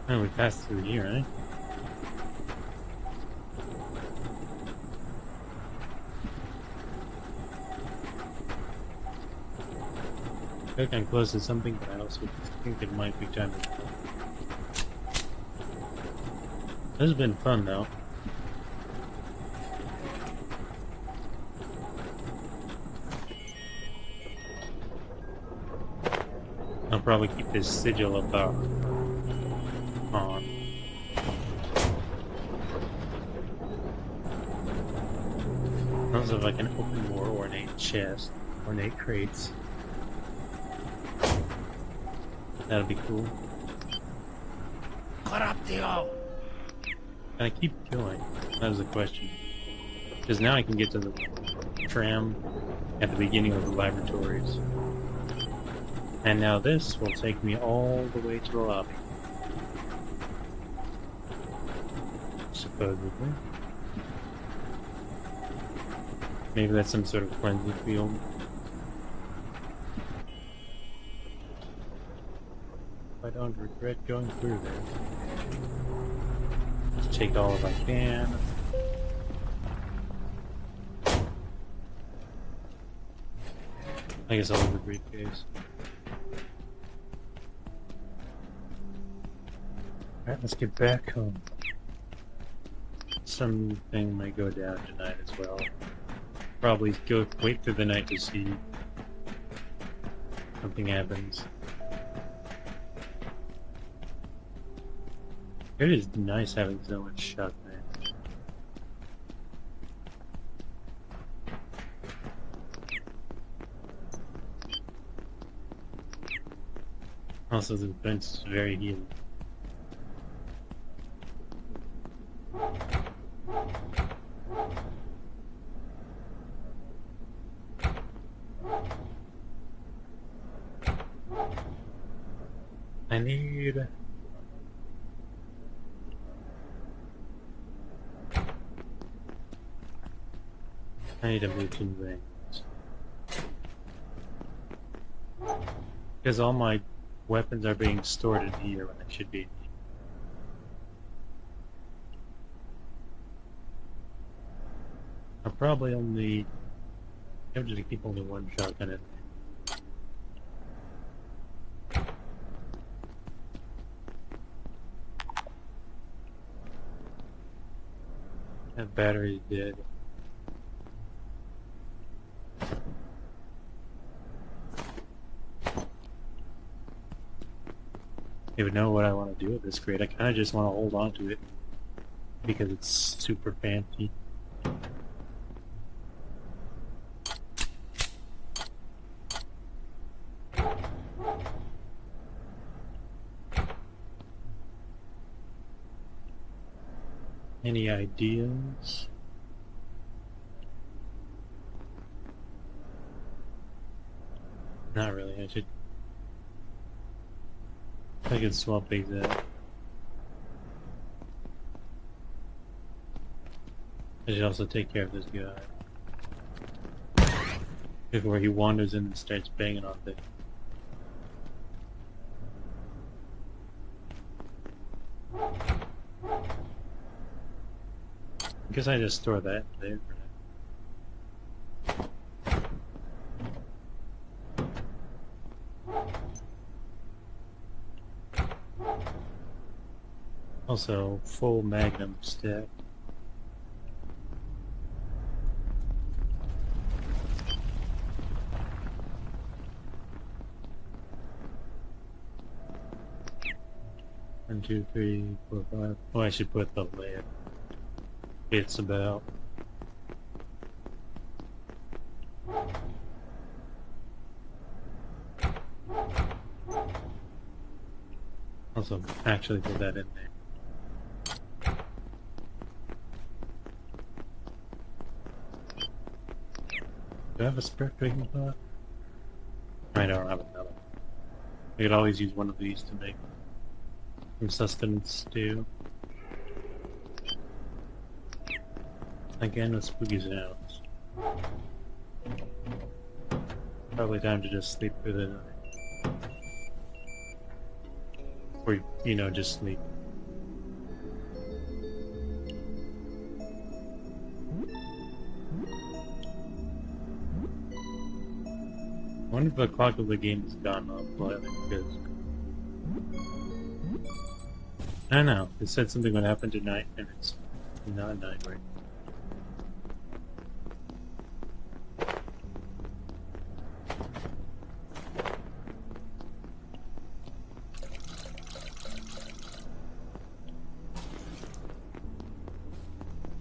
Oh, we passed through here, eh? I think I'm close to something, but I also think it might be time to go. This has been fun, though. I'll probably keep this sigil of power on. Also, if I can open more ornate chests, ornate crates. That'd be cool. Can I keep going? That was the question. Because now I can get to the tram at the beginning of the laboratories. And now this will take me all the way to the lobby. Supposedly. Maybe that's some sort of frenzy field. I don't regret going through there. Just take all if I can. I guess I'll leave the briefcase. Alright, let's get back home. Something might go down tonight as well. Probably go wait through the night to see something happens. It is nice having so much shot, man. Also, the bench is very healing. I need to move some things. Because all my weapons are being stored in here when they should be in here. I'll probably only have to keep only one shotgun in there. That battery's dead. I don't even know what I want to do with this crate. I kind of just want to hold on to it because it's super fancy. Any ideas? Not really. I could swap these out. I should also take care of this guy before he wanders in and starts banging on things. I guess I just store that there for now. Also, full magnum stack. One, two, three, four, five. Oh, I should put the Layek. It's about. Also, actually put that in there. Do I have a spare drinking pot? I don't have another. I could always use one of these to make some sustenance stew. Again with spooky sounds. Probably time to just sleep through the night. Or, you know, just sleep. I wonder if the clock of the game has gone up slightly because I don't know. It said something would happen tonight and it's not night right now.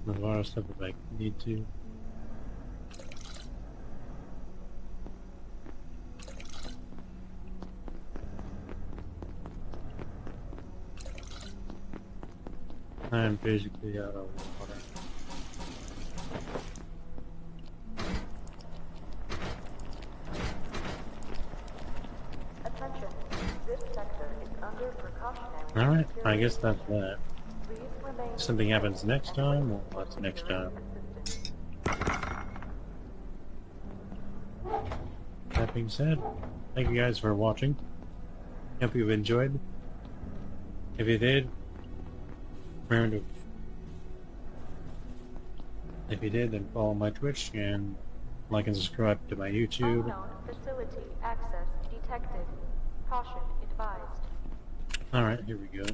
A lot of stuff if I need to. I'm basically out of water. Attention, this sector is under precautionary. Alright, I guess that's that. If something happens next time, well, what's next time? That being said, thank you guys for watching. Hope you've enjoyed. If you did, remember to... If you did, then follow my Twitch and like and subscribe to my YouTube. Unknown facility access detected. Caution advised. Alright, here we go.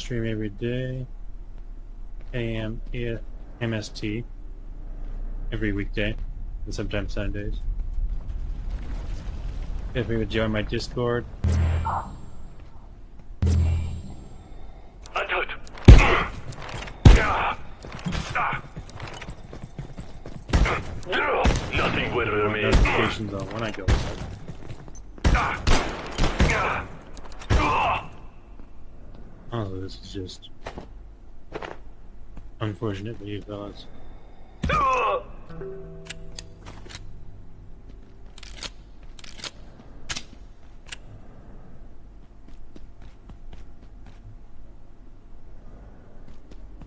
stream every day, AM, MST, every weekday, and sometimes Sundays. Feel free to join my Discord. Nothing will remain. Notifications on when I go live. Oh, this is just unfortunate for you fellas.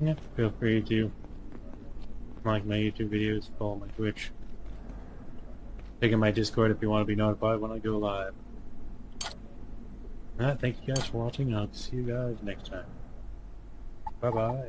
Yeah, feel free to like my YouTube videos, follow my Twitch, check in my Discord if you want to be notified when I go live. Alright, thank you guys for watching, and I'll see you guys next time. Bye bye.